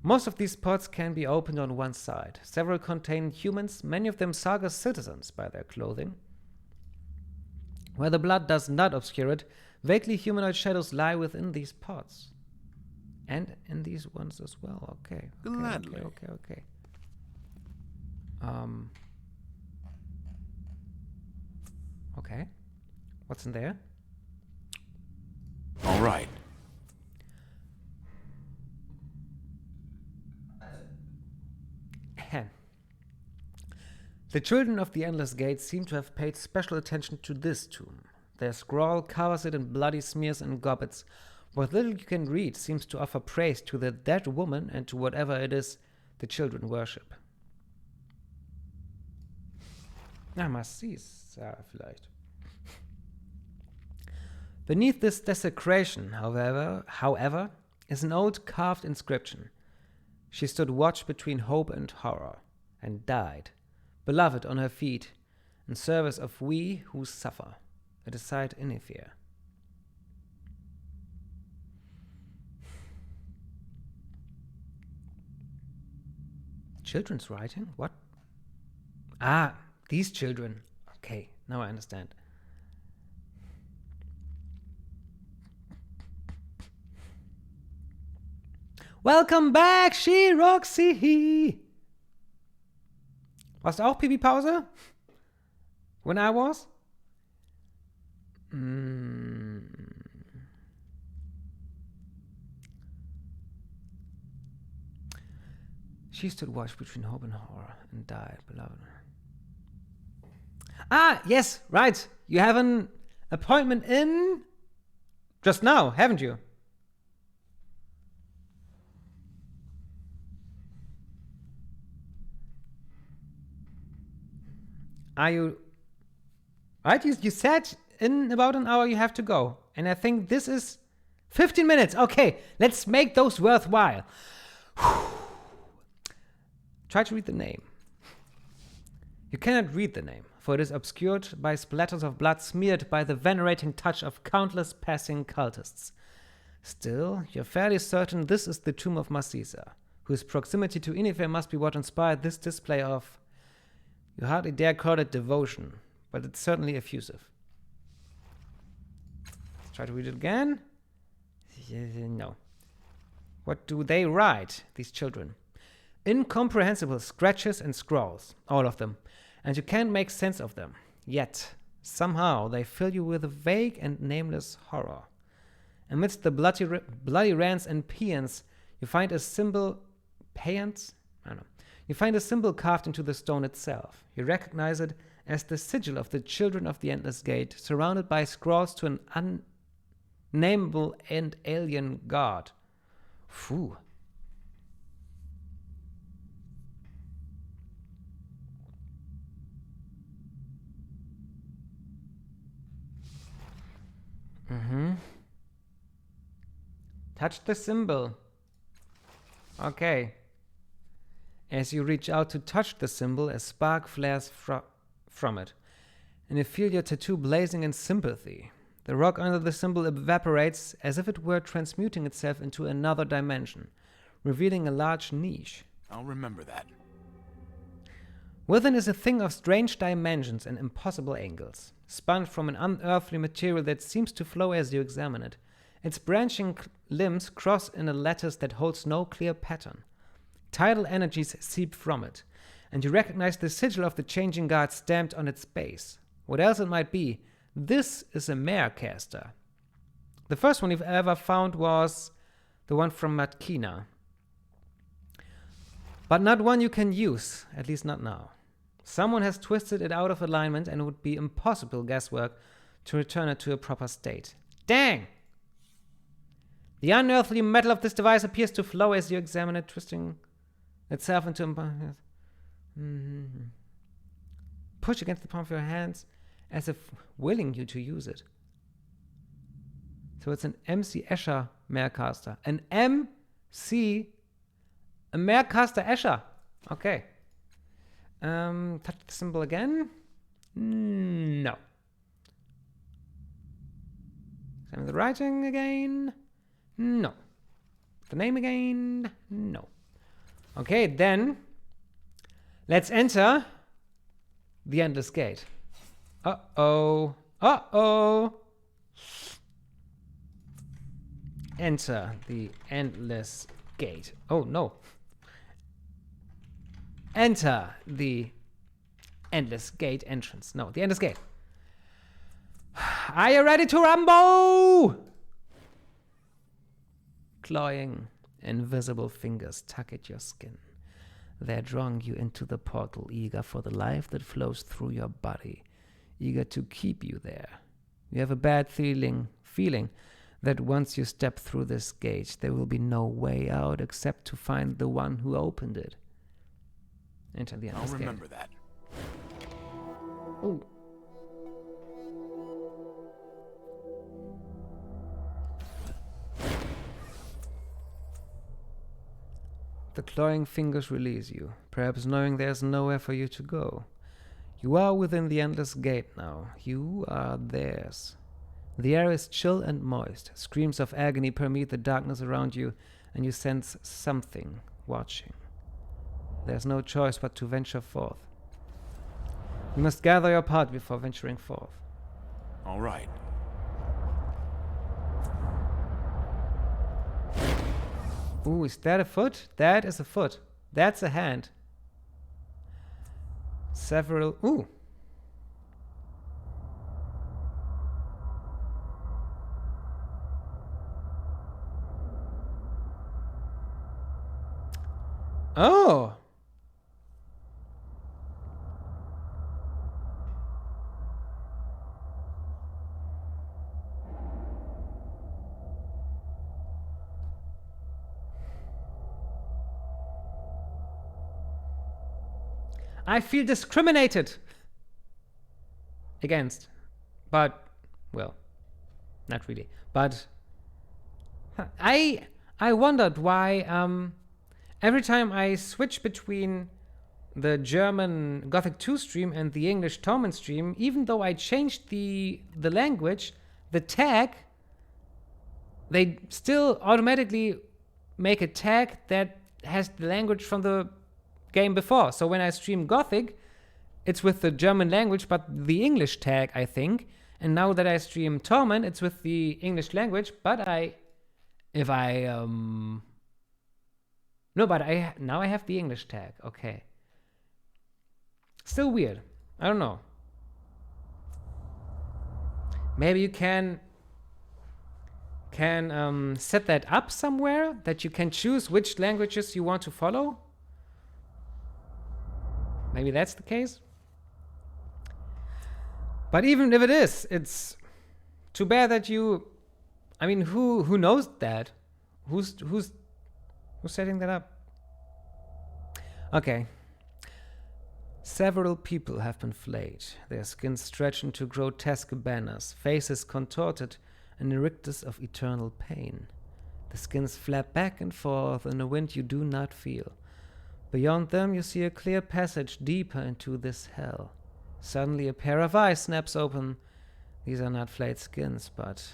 Most of these pods can be opened on one side. Several contain humans, many of them Saga citizens by their clothing. Where the blood does not obscure it, vaguely humanoid shadows lie within these pods. And in these ones as well. Okay. Gladly. Okay. Okay. What's in there? All right. The children of the Endless Gate seem to have paid special attention to this tomb. Their scroll covers it in bloody smears and gobbets. What little you can read seems to offer praise to the dead woman and to whatever it is the children worship. Marcysa, vielleicht. Beneath this desecration, however, is an old carved inscription. She stood watch between hope and horror, and died, beloved on her feet, in service of we who suffer. It is signed Inifere. Children's writing? What? Ah, these children. Okay, now I understand. Welcome back, She-Roxy! Warst du auch Pipi-Pause? When I was? She stood watch between hope and horror and died, beloved. Ah, yes, right. You have an appointment in just now, haven't you? Are you right? You said in about an hour you have to go, and I think this is 15 minutes. Okay, let's make those worthwhile. Try to read the name. You cannot read the name, for it is obscured by splatters of blood smeared by the venerating touch of countless passing cultists. Still, you're fairly certain this is the tomb of Marcysa, whose proximity to Inifere must be what inspired this display of... You hardly dare call it devotion, but it's certainly effusive. Let's try to read it again. No. What do they write, these children? Incomprehensible scratches and scrawls, all of them, and you can't make sense of them. Yet, somehow, they fill you with a vague and nameless horror. Amidst the bloody rants and paeans, you find a symbol... Paeans? I don't know. You find a symbol carved into the stone itself. You recognize it as the sigil of the Children of the Endless Gate, surrounded by scrawls to an unnameable and alien god. Phew. Touch the symbol. Okay. As you reach out to touch the symbol, a spark flares from it, and you feel your tattoo blazing in sympathy. The rock under the symbol evaporates as if it were transmuting itself into another dimension, revealing a large niche. I'll remember that. Within is a thing of strange dimensions and impossible angles, spun from an unearthly material that seems to flow as you examine it. Its branching limbs cross in a lattice that holds no clear pattern. Tidal energies seep from it, and you recognize the sigil of the changing guard stamped on its base. What else it might be, this is a mare caster. The first one you've ever found was the one from Matkina. But not one you can use, at least not now. Someone has twisted it out of alignment, and it would be impossible guesswork to return it to a proper state. Dang! The unearthly metal of this device appears to flow as you examine it, twisting itself into push against the palm of your hands as if willing you to use it. So it's an MC Escher Marecaster. An MC... A Marecaster Escher. Okay. Touch the symbol again? No. Examine the writing again? No. The name again? No. Okay, then let's enter the Endless Gate. Uh-oh. Uh-oh. Enter the Endless Gate. Oh, no. Enter the Endless Gate entrance. No, the Endless Gate. Are you ready to rumble? Clawing, invisible fingers tug at your skin. They're drawing you into the portal, eager for the life that flows through your body, eager to keep you there. You have a bad feeling that once you step through this gate, there will be no way out except to find the one who opened it. Enter the Endless Gate. I'll remember that. Ooh. The clawing fingers release you, perhaps knowing there's nowhere for you to go. You are within the Endless Gate now. You are theirs. The air is chill and moist. Screams of agony permeate the darkness around you, and you sense something watching. There's no choice but to venture forth. You must gather your part before venturing forth. All right. Ooh, is that a foot? That is a foot. That's a hand. Several... Ooh. Oh! I feel discriminated against. But, well, not really. But I wondered why every time I switch between the German Gothic 2 stream and the English Torment stream, even though I changed the language, the tag, they still automatically make a tag that has the language from the game before. So when I stream Gothic, it's with the German language, but the English tag, I think. And now that I stream Torment, it's with the English language, but now I have the English tag. Okay. Still weird. I don't know. Maybe you can set that up somewhere, that you can choose which languages you want to follow. Maybe that's the case. But even if it is, it's too bad that you. I mean, who knows that? Who's setting that up? Okay. Several people have been flayed, their skins stretched into grotesque banners, faces contorted in a rictus of eternal pain. The skins flap back and forth in a wind you do not feel. Beyond them you see a clear passage deeper into this hell. Suddenly a pair of eyes snaps open. These are not flayed skins, but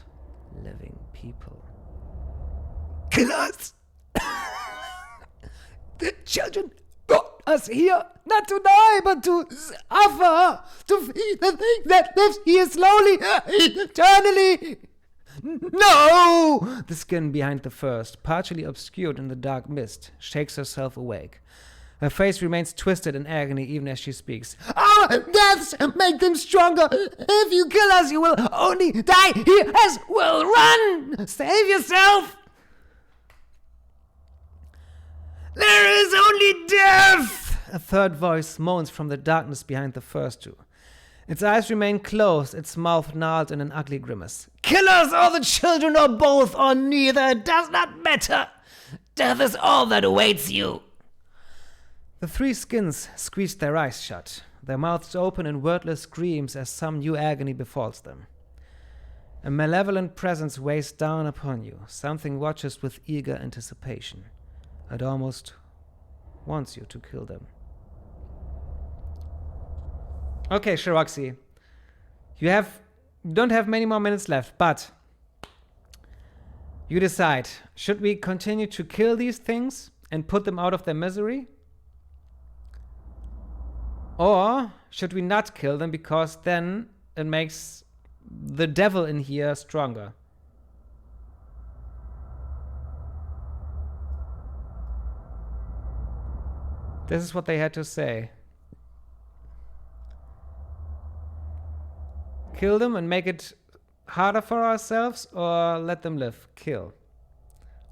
living people. Kill us! The children brought us here, not to die, but to suffer, to feed the thing that lives here slowly, eternally. No! The skin behind the first, partially obscured in the dark mist, shakes herself awake. Her face remains twisted in agony even as she speaks. Our deaths make them stronger. If you kill us, you will only die here as well. Run! Save yourself! There is only death! A third voice moans from the darkness behind the first two. Its eyes remain closed, its mouth gnarled in an ugly grimace. Kill us, or the children, or both, or neither. It does not matter. Death is all that awaits you. The three skins squeeze their eyes shut, their mouths open in wordless screams as some new agony befalls them. A malevolent presence weighs down upon you. Something watches with eager anticipation. It almost wants you to kill them. Okay, Shiroxy. You don't have many more minutes left, but you decide. Should we continue to kill these things and put them out of their misery? Or should we not kill them because then it makes the devil in here stronger? This is what they had to say. Kill them and make it harder for ourselves, or let them live? Kill.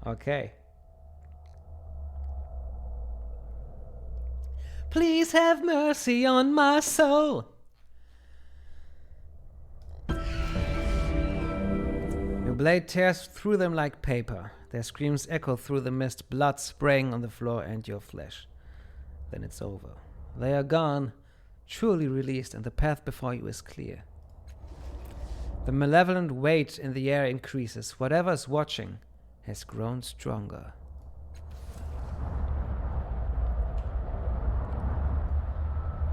Okay. Please have mercy on my soul. Your blade tears through them like paper. Their screams echo through the mist, blood spraying on the floor and your flesh. Then it's over. They are gone, truly released, and the path before you is clear. The malevolent weight in the air increases. Whatever is watching has grown stronger.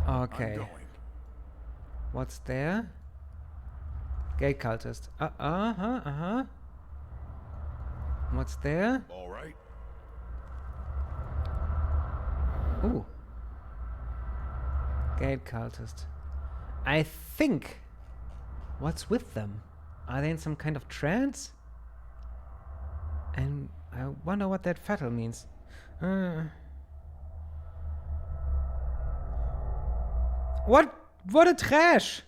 Okay. What's there? Gate cultist. What's there? All right. Ooh. Gate cultist. I think. What's with them? Are they in some kind of trance? And I wonder what that fatal means. What a trash!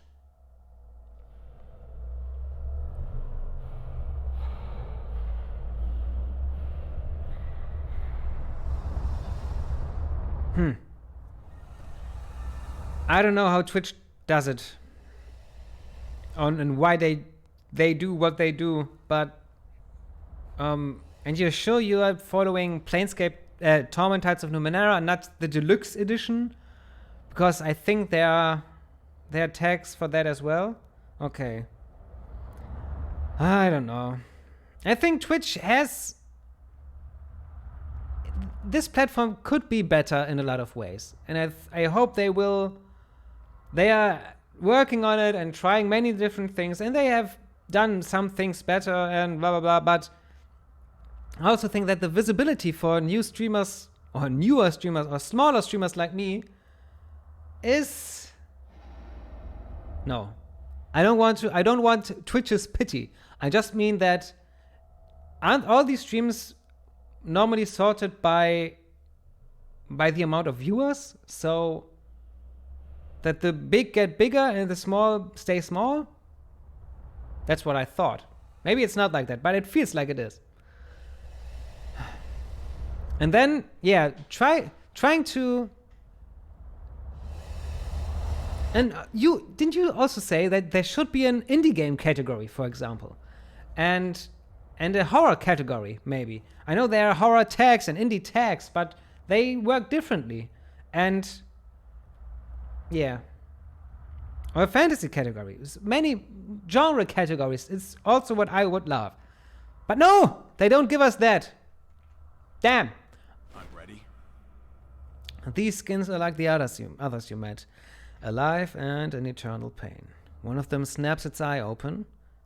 I don't know how Twitch does it. And why they do what they do, but and you're sure you are following Planescape Torment Tides of Numenera and not the deluxe edition? Because I think there are tags for that as well. Okay. I don't know. I think Twitch has... This platform could be better in a lot of ways. And I hope they will... They are working on it and trying many different things. And they have done some things better and blah, blah, blah. But I also think that the visibility for new streamers or newer streamers or smaller streamers like me is... No. I don't want Twitch's pity. I just mean that aren't all these streams normally sorted by the amount of viewers? So that the big get bigger and the small stay small? That's what I thought. Maybe it's not like that, but it feels like it is. And then, yeah, trying to... And didn't you also say that there should be an indie game category, for example, and a horror category, maybe? I know there are horror tags and indie tags, but they work differently. And yeah, or a fantasy category, many genre categories. It's also what I would love, but no, they don't give us that. Damn. I'm ready. These skins are like the others you met. Alive and in eternal pain. One of them snaps its eyes open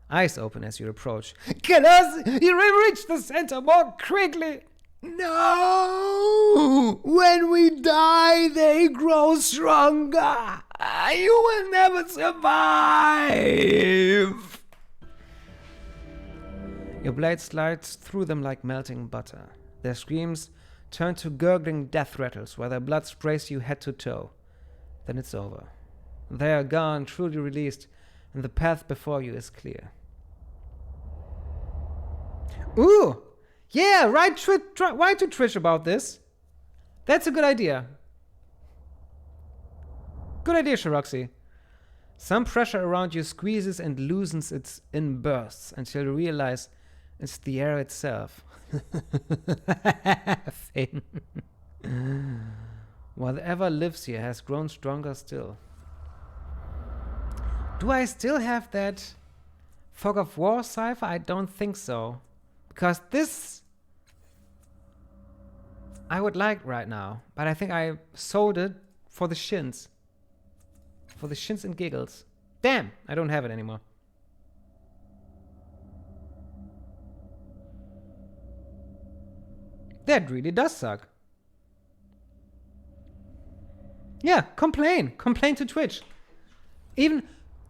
as you approach. Kill us! You reach the center more quickly! No! When we die, they grow stronger! You will never survive! Your blade slides through them like melting butter. Their screams turn to gurgling death rattles while their blood sprays you head to toe. Then it's over. They are gone, truly released, and the path before you is clear. Ooh! Yeah, write to Twitch about this. That's a good idea. Good idea, Shiroxy. Some pressure around you squeezes and loosens it in bursts until you realize it's the air itself. Finn. Whatever lives here has grown stronger still. Do I still have that Fog of War cipher? I don't think so. Because this I would like right now. But I think I sold it for the shins. For the shins and giggles. Damn, I don't have it anymore. That really does suck. Yeah, complain. Complain to Twitch. Even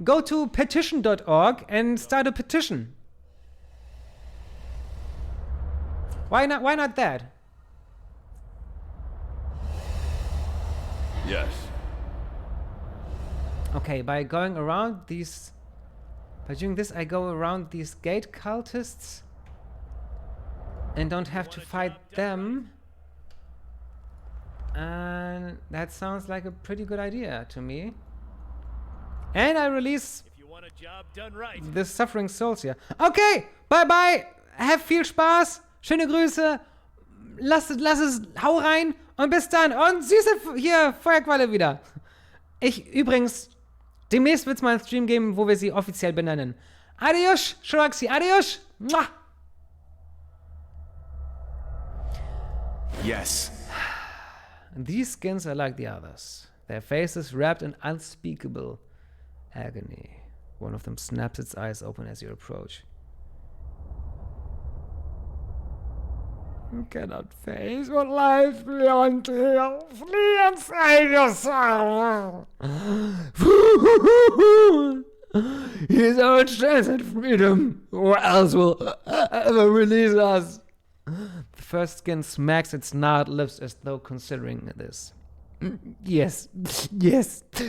go to petition.org and start a petition. Why not that? Yes. Okay, by doing this, I go around these gate cultists and don't have to fight them. And that sounds like a pretty good idea to me. And I release the Suffering Souls hier. Okay, bye bye. Have viel Spaß. Schöne Grüße. Lass es, hau rein. Und bis dann. Und süße hier Feuerqualle wieder. Übrigens, demnächst wird es mal einen Stream geben, wo wir sie offiziell benennen. Adios, Shiraxi. Adios. Mwah. Yes. These skins are like the others. Their faces wrapped in unspeakable agony. One of them snaps its eyes open as you approach. You cannot face what lies beyond here. Flee and save yourself. Here's our chance at freedom. Who else will ever release us? The first skin smacks its gnarled lips as though considering this. Yes,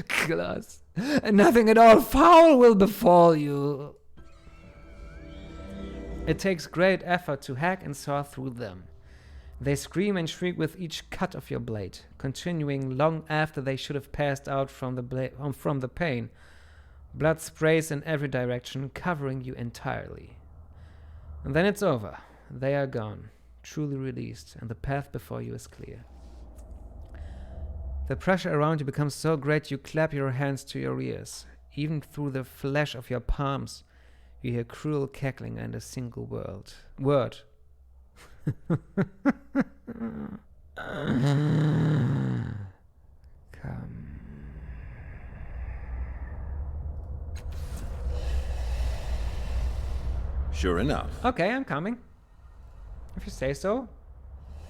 kill us. And nothing at all foul will befall you. It takes great effort to hack and saw through them. They scream and shriek with each cut of your blade, continuing long after they should have passed out from the pain. Blood sprays in every direction, covering you entirely. And then it's over. They are gone, truly released, and the path before you is clear. The pressure around you becomes so great you clap your hands to your ears. Even through the flesh of your palms, you hear cruel cackling and a single word. Come. Sure enough. Okay, I'm coming. If you say so.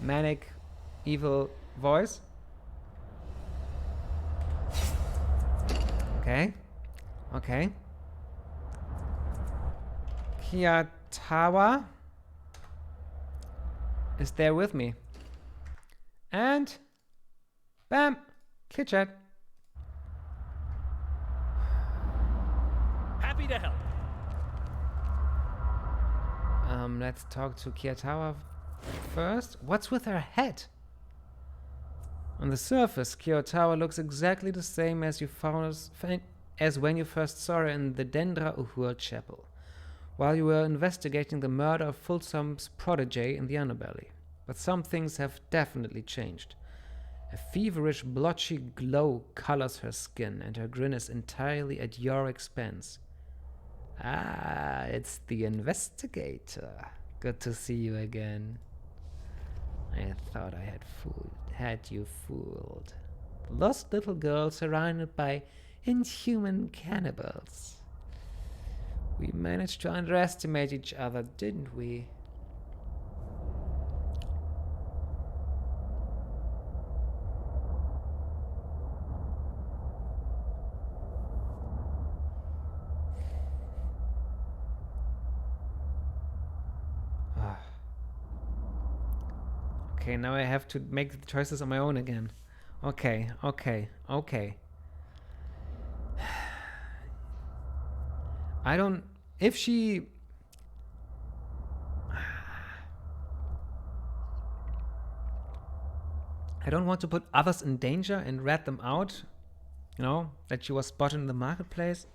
Manic, evil voice. Okay. Okay. Kiyatawa is there with me. And bam! Kit chat. Happy to help. Let's talk to Kiyatawa first. What's with her head? On the surface, Kiyatawa looks exactly the same as as when you first saw her in the Dendra Uhur chapel, while you were investigating the murder of Fulsom's protege in the underbelly. But some things have definitely changed. A feverish, blotchy glow colors her skin, and her grin is entirely at your expense. Ah, it's the investigator. Good to see you again. I thought I had you fooled. Lost little girl surrounded by inhuman cannibals. We managed to underestimate each other, didn't we? Okay, now I have to make the choices on my own again. Okay. I don't... If she... I don't want to put others in danger and rat them out. You know, that she was spotted in the marketplace.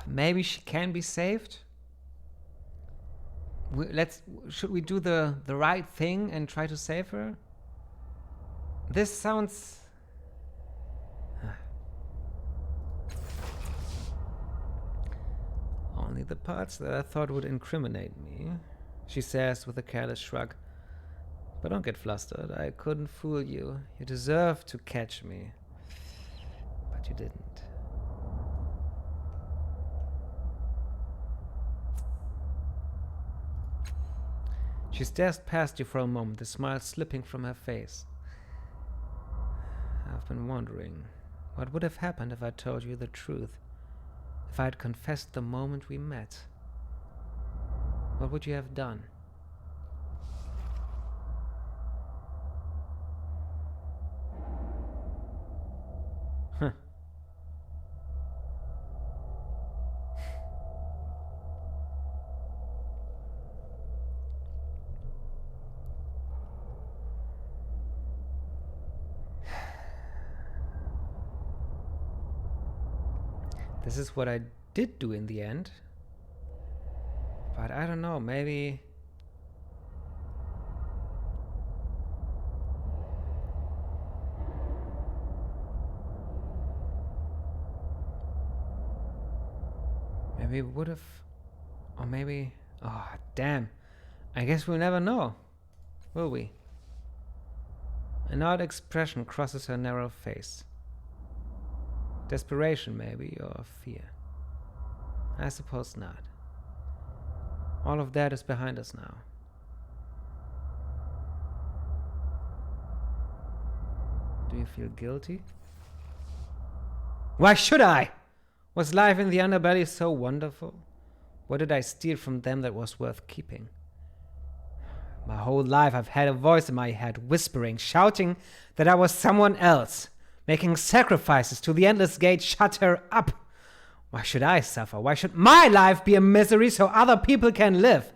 Maybe she can be saved. Should we do the right thing and try to save her? This sounds... Only the parts that I thought would incriminate me, she says with a careless shrug. But don't get flustered. I couldn't fool you. You deserved to catch me. But you didn't. She stares past you for a moment, the smile slipping from her face. I've been wondering, what would have happened if I told you the truth? If I had confessed the moment we met? What would you have done? Huh. This is what I did do in the end. But I don't know, maybe... Maybe we would have... Or maybe... Oh, damn. I guess we'll never know. Will we? An odd expression crosses her narrow face. Desperation, maybe, or fear. I suppose not. All of that is behind us now. Do you feel guilty? Why should I? Was life in the underbelly so wonderful? What did I steal from them that was worth keeping? My whole life I've had a voice in my head, whispering, shouting that I was someone else. Making sacrifices to the endless gate shut her up. Why should I suffer? Why should my life be a misery so other people can live?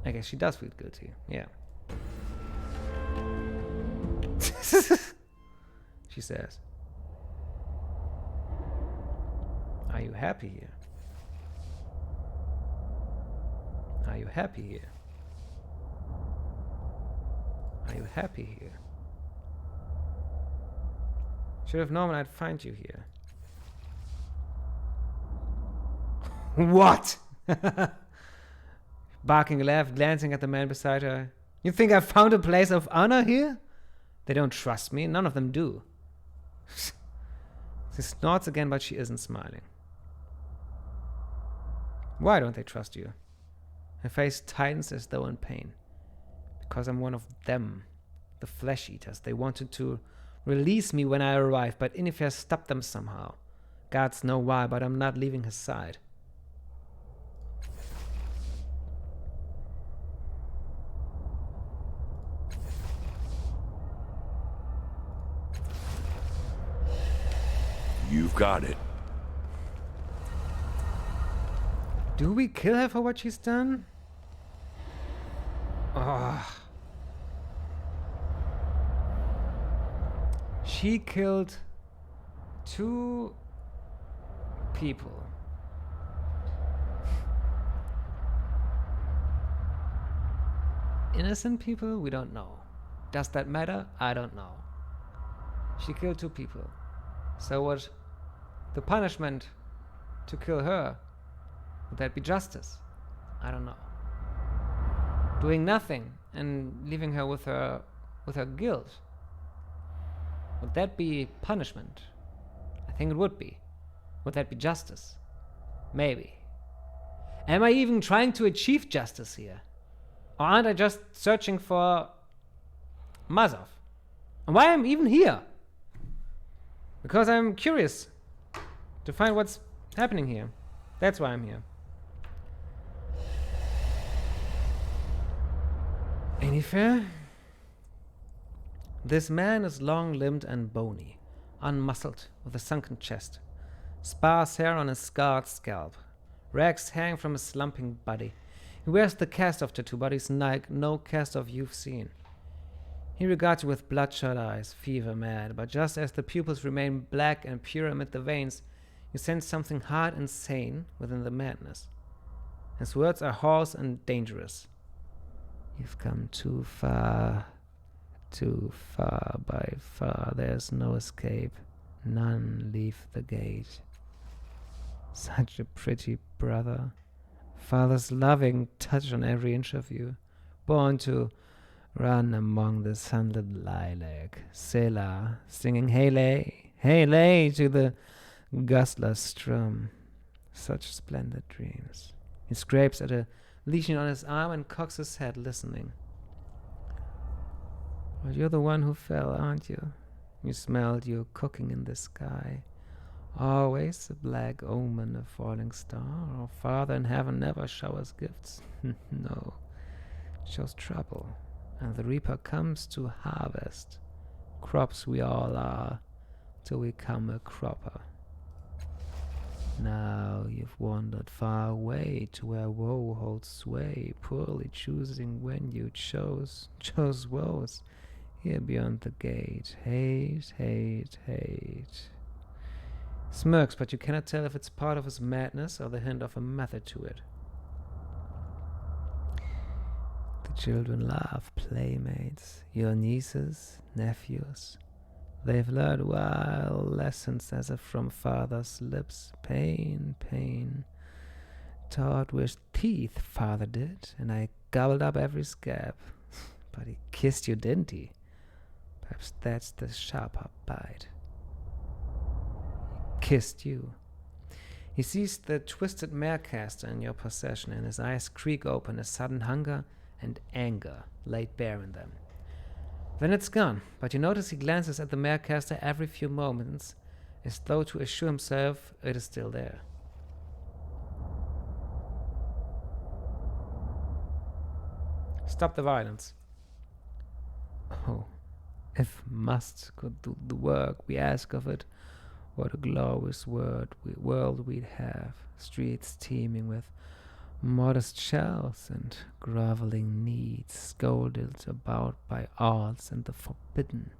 I guess she does feel guilty, yeah. She says. Are you happy here? Are you happy here? Are you happy here? Should have known I'd find you here. What? Barking a laugh, glancing at the man beside her. You think I found a place of honor here? They don't trust me. None of them do. She snorts again, but she isn't smiling. Why don't they trust you? Her face tightens as though in pain. Because I'm one of them. The flesh eaters. They wanted to release me when I arrived, but Inifere stopped them somehow. Gods know why, but I'm not leaving his side. You've got it. Do we kill her for what she's done? Ah. She killed 2 people. Innocent people? We don't know. Does that matter? I don't know. She killed 2 people. So what? The punishment to kill her, would that be justice? I don't know. Doing nothing and leaving her with her guilt, would that be punishment? I think it would be. Would that be justice? Maybe. Am I even trying to achieve justice here? Or aren't I just searching for Mazov? And why am I even here? Because I'm curious to find what's happening here. That's why I'm here. Inifere? This man is long-limbed and bony, unmuscled, with a sunken chest, sparse hair on his scarred scalp. Rags hang from his slumping body. He wears the cast-off tattoo, but he's like no cast-off you've seen. He regards you with bloodshot eyes, fever-mad, but just as the pupils remain black and pure amid the veins, you sense something hard and sane within the madness. His words are hoarse and dangerous. You've come too far by far. There's no escape. None leave the gate. Such a pretty brother. Father's loving touch on every inch of you. Born to run among the sunlit lilac. Selah, singing Hele to the gustler strum. Such splendid dreams. He scrapes at a lesion on his arm and cocks his head, listening. But you're the one who fell, aren't you? You smelled your cooking in the sky. Always a black omen, a falling star. Our Father in heaven never showers gifts. No, shows trouble. And the reaper comes to harvest. Crops we all are, till we come a cropper. Now you've wandered far away to where woe holds sway, poorly choosing when you chose woes. Here beyond the gate, hate. Smirks, but you cannot tell if it's part of his madness or the hint of a method to it. The children laugh, playmates, your nieces, nephews. They've learned wild lessons as if from father's lips. Pain. Taught with teeth, father did, and I gobbled up every scab. But he kissed you, didn't he? Perhaps that's the sharper bite. He kissed you. He sees the twisted marecaster in your possession, and his eyes creak open, a sudden hunger and anger laid bare in them. Then it's gone, but you notice he glances at the marecaster every few moments, as though to assure himself it is still there. Stop the violence. Oh, if must could do the work we ask of it, what a glorious world we'd have. Streets teeming with modest shells and groveling needs, scolded about by arts and the forbidden,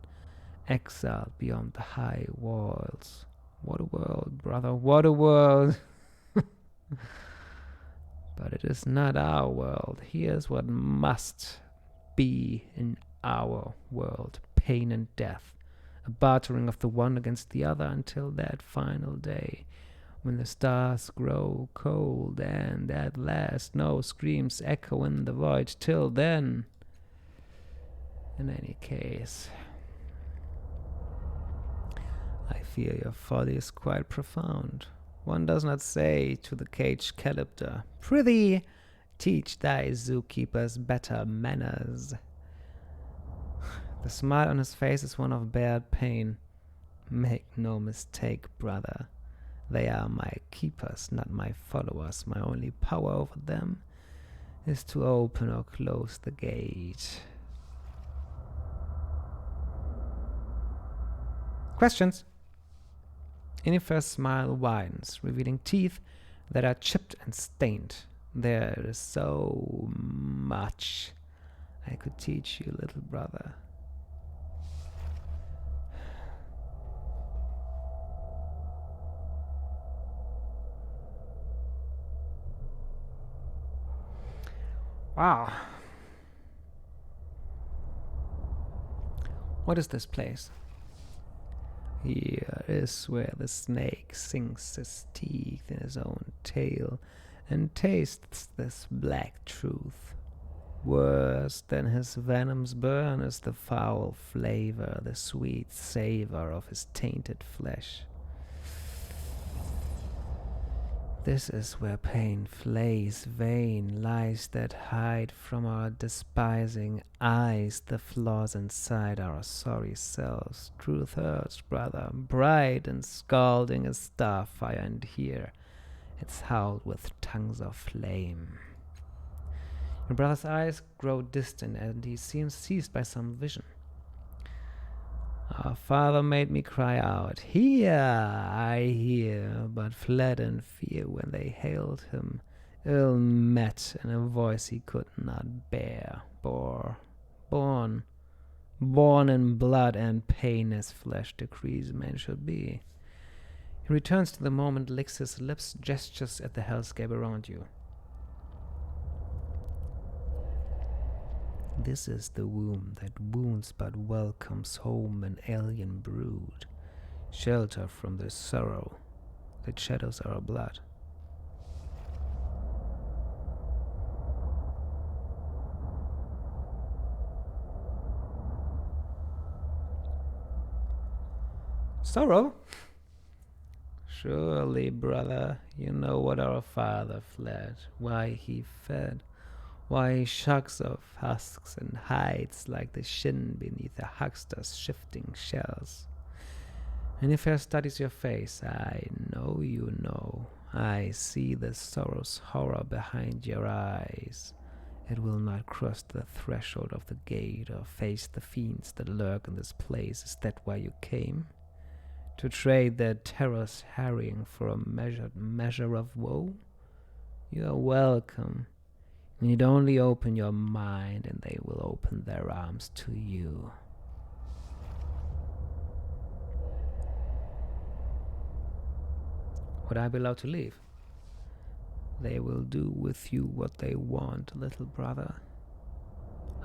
exiled beyond the high walls. What a world, brother, what a world! But But it is not our world. Here's what must be in our world. Pain and death. A bartering of the one against the other until that final day, when the stars grow cold and at last no screams echo in the void. Till then, in any case, I fear your folly is quite profound. One does not say to the caged Calypter, "Prithee, teach thy zookeepers better manners." The smile on his face is one of bared pain. Make no mistake, brother. They are my keepers, not my followers. My only power over them is to open or close the gate. Questions? Inifere's smile widens, revealing teeth that are chipped and stained. There is so much I could teach you, little brother. Wow. What is this place? Here is where the snake sinks his teeth in his own tail and tastes this black truth. Worse than his venom's burn is the foul flavor, the sweet savor of his tainted flesh. This is where pain flays, vain lies that hide from our despising eyes the flaws inside our sorry selves. Truth hurts, brother, bright and scalding as starfire, and here it's howled with tongues of flame. Your brother's eyes grow distant, and he seems seized by some vision. Our father made me cry out, "Here, I hear," but fled in fear when they hailed him, ill-met in a voice he could not bear. Born in blood and pain as flesh decrees man should be. He returns to the moment, licks his lips, gestures at the hellscape around you. This is the womb that wounds but welcomes home an alien brood, shelter from the sorrow that shadows our blood. Sorrow? Surely, brother, you know what our father fled, why he fed. Why he shucks off husks and hides like the shin beneath a huckster's shifting shells. Inifere studies your face. I know you know. I see the sorrow's horror behind your eyes. It will not cross the threshold of the gate or face the fiends that lurk in this place. Is that why you came? To trade their terrors harrying for a measured measure of woe? You are welcome. You need only open your mind, and they will open their arms to you. Would I be allowed to leave? They will do with you what they want, little brother.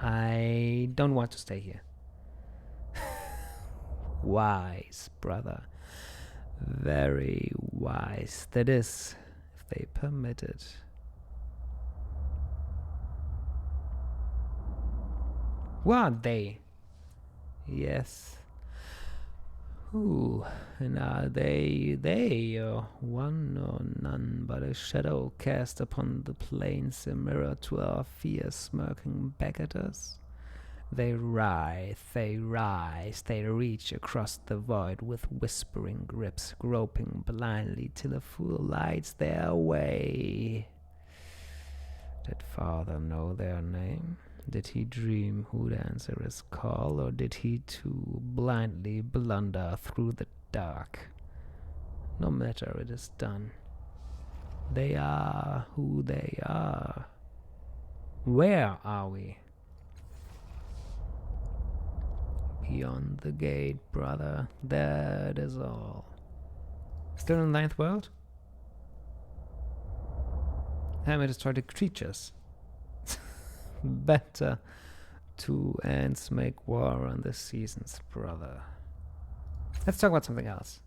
I don't want to stay here. Wise, brother. Very wise. That is, if they permit it. Who are they? Yes. Who? And are they or one or none but a shadow cast upon the plains, a mirror to our fear smirking back at us? They writhe, they rise, they reach across the void with whispering grips, groping blindly till a fool lights their way. Did father know their name? Did he dream who'd answer his call, or did he too blindly blunder through the dark? No matter, it is done. They are who they are. Where are we? Beyond the gate, brother. That is all. Still in the ninth world? Hammer destroy the creatures. Better two ants make war on the seasons, brother. Let's talk about something else.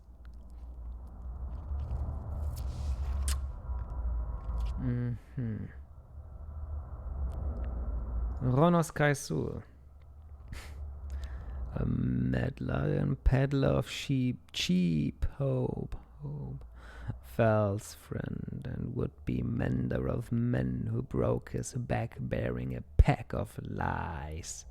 Ronos Cai'sul. A meddler and peddler of sheep, cheap hope. False friend and would-be mender of men who broke his back bearing a pack of lies.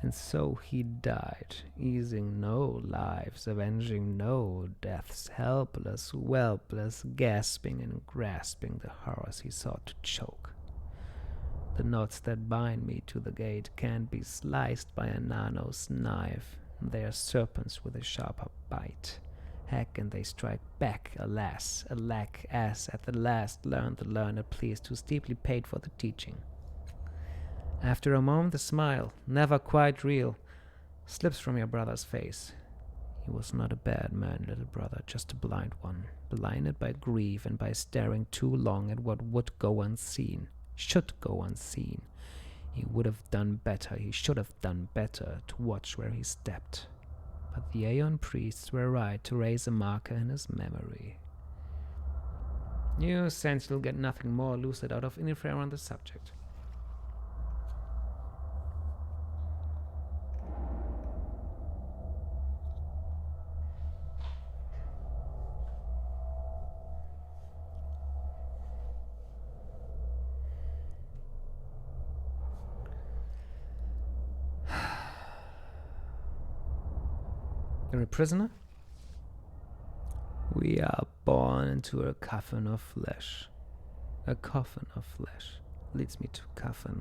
And so he died, easing no lives, avenging no deaths, helpless, whelpless, gasping and grasping the horrors he sought to choke. The knots that bind me to the gate can't be sliced by a nano's knife. They are serpents with a sharper bite. Hack and they strike back, alas, alack, as at the last learned the learned pleased who steeply paid for the teaching. After a moment the smile, never quite real, slips from your brother's face. He was not a bad man, little brother, just a blind one, blinded by grief and by staring too long at what would go unseen, should go unseen. He would have done better, he should have done better to watch where he stepped. But the Aeon priests were right to raise a marker in his memory. You sense you'll get nothing more lucid out of Inifere on the subject. You're a prisoner? We are born into a coffin of flesh. A coffin of flesh leads me to coffin.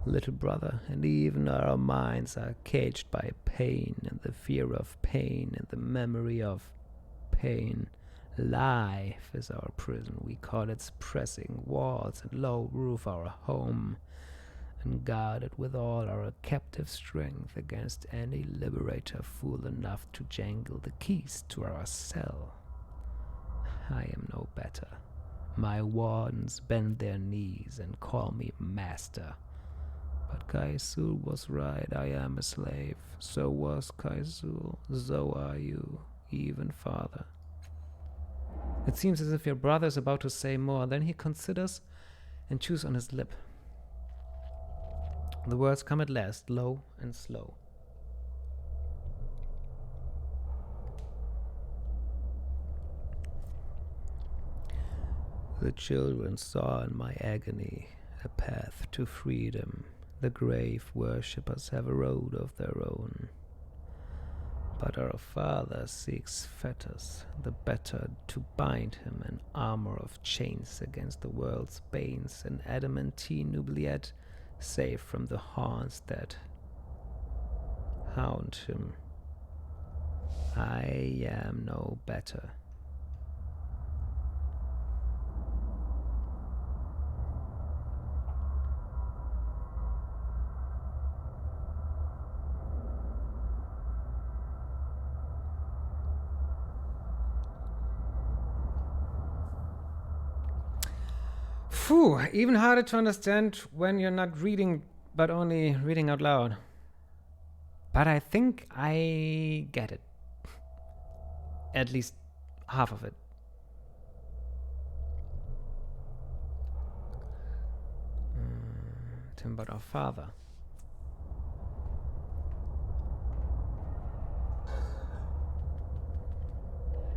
Little brother, and even our minds are caged by pain and the fear of pain and the memory of pain. Life is our prison. We call its pressing walls and low roof our home, and guard it with all our captive strength against any liberator fool enough to jangle the keys to our cell. I am no better. My wardens bend their knees and call me master. But Cai'sul was right, I am a slave. So was Cai'sul, so are you, even father. It seems as if your brother is about to say more, then he considers and chews on his lip. The words come at last, low and slow. The children saw in my agony a path to freedom. The grave worshippers have a road of their own. But our father seeks fetters, the better to bind him in armor of chains against the world's banes, an adamantine oubliette, safe from the haunts that hound him. I am no better. Phew, even harder to understand when you're not reading, but only reading out loud. But I think I get it. At least half of it. Tell me about our father.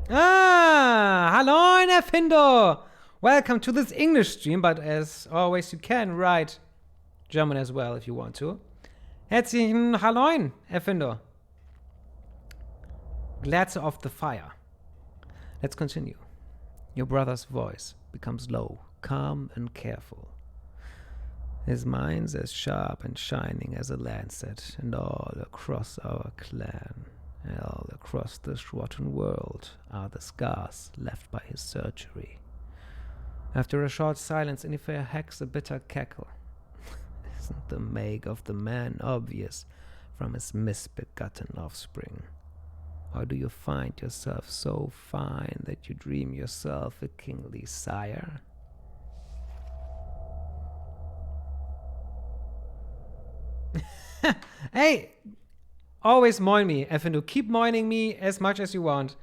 Ah, hallo, Erfinder! Welcome to this English stream, but as always, you can write German as well if you want to. Herzlichen Halloin, Erfinder. Glatze of the fire. Let's continue. Your brother's voice becomes low, calm, and careful. His mind's as sharp and shining as a lancet, and all across our clan, all across this rotten world, are the scars left by his surgery. After a short silence, Inifere hacks a bitter cackle. Isn't the make of the man obvious from his misbegotten offspring? Or do you find yourself so fine that you dream yourself a kingly sire? Hey, always moin me, Effendo. Keep moining me as much as you want.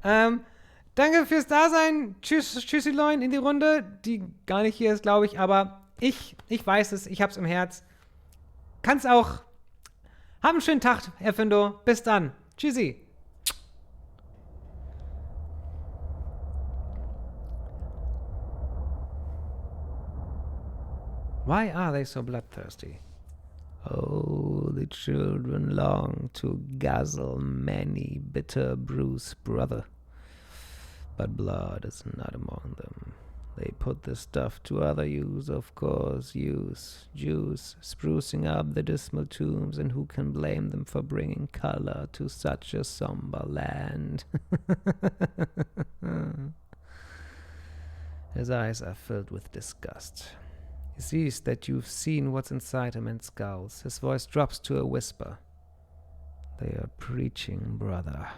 Danke fürs Dasein. Tschüss, tschüssi Leun in die Runde, die gar nicht hier ist, glaube ich, aber ich weiß es, ich hab's im Herz. Kann's auch. Hab einen schönen Tag, Effendo. Bis dann. Tschüssi. Why are they so bloodthirsty? Oh, the children long to guzzle many bitter brews, brother. But blood is not among them. They put the stuff to other use, of course, juice, sprucing up the dismal tombs, and who can blame them for bringing color to such a somber land? His eyes are filled with disgust. He sees that you've seen what's inside him and scowls. His voice drops to a whisper. They are preaching, brother.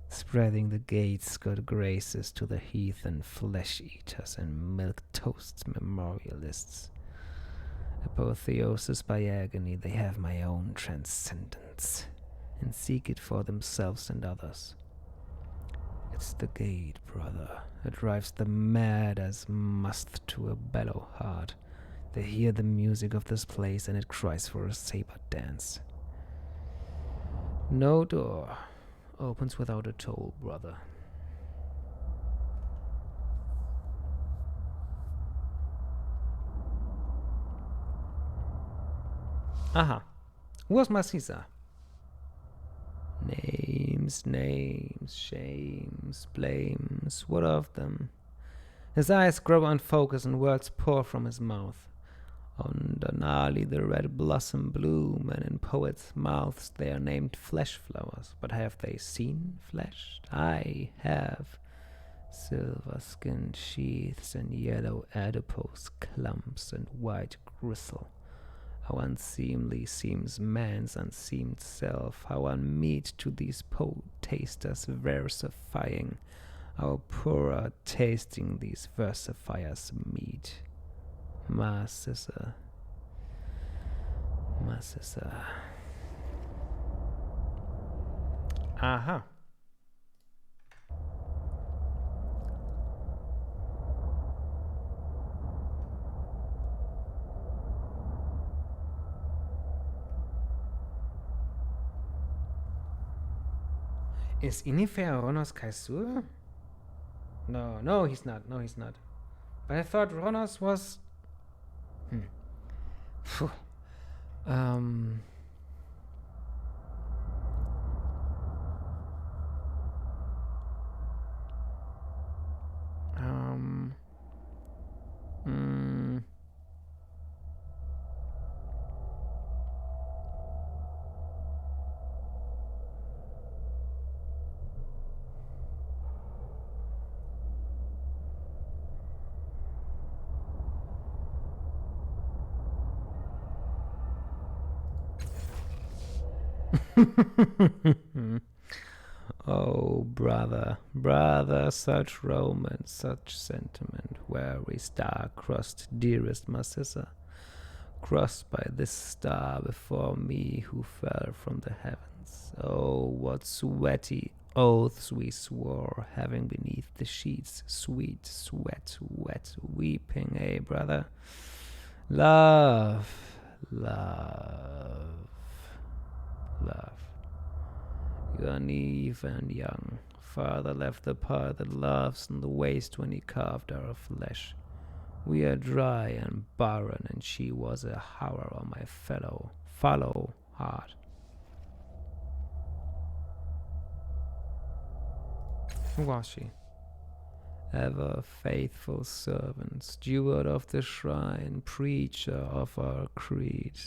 Spreading the gates good graces to the heathen flesh-eaters and milk-toast memorialists. Apotheosis by agony, they have my own transcendence, and seek it for themselves and others. It's the gate, brother. It drives them mad as must to a bellow heart. They hear the music of this place, and it cries for a saber dance. No door opens without a toll, brother. Aha. Where's Marcysa? Names, shames, blames, what of them? His eyes grow unfocused and words pour from his mouth. On Donali the red blossom bloom, and in poets' mouths they are named flesh flowers. But have they seen flesh? I have. Silver-skinned sheaths and yellow adipose clumps and white gristle. How unseemly seems man's unseamed self, how unmeet to these poetasters versifying, how poorer tasting these versifiers meet. Marcysa. Aha. Is Inifere Ronos Cai'sul? No, he's not. But I thought Ronos was... Phew. Mm. Oh, brother, such romance, such sentiment, weary star-crossed, dearest Marcysa, crossed by this star before me who fell from the heavens. Oh, what sweaty oaths we swore, having beneath the sheets sweet sweat, wet weeping, eh, brother? Love. You are naive and young. Father left the part that loves in the waste when he carved our flesh. We are dry and barren, and she was a horror on my fallow heart. Who was she? Ever faithful servant, steward of the shrine, preacher of our creed.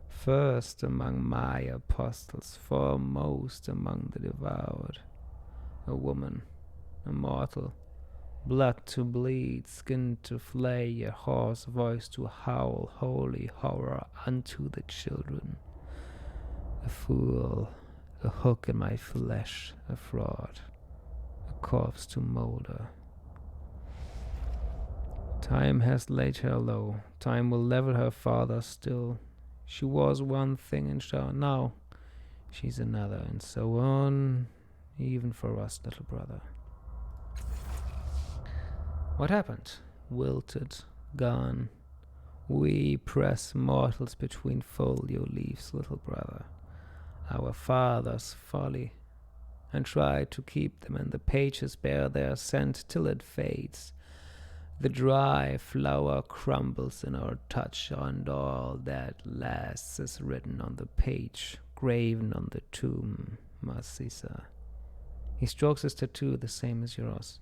First among my apostles, foremost among the devoured. A woman, a mortal, blood to bleed, skin to flay, a hoarse voice to howl, holy horror unto the children. A fool, a hook in my flesh, a fraud, a corpse to molder. Time has laid her low. Time will level her father still. She was one thing and now she's another, and so on, even for us, little brother. What happened? Wilted, gone. We press mortals between folio leaves, little brother. Our father's folly, and try to keep them, and the pages bear their scent till it fades. The dry flower crumbles in our touch, and all that lasts is written on the page, graven on the tomb, Marcysa. He strokes his tattoo the same as yours.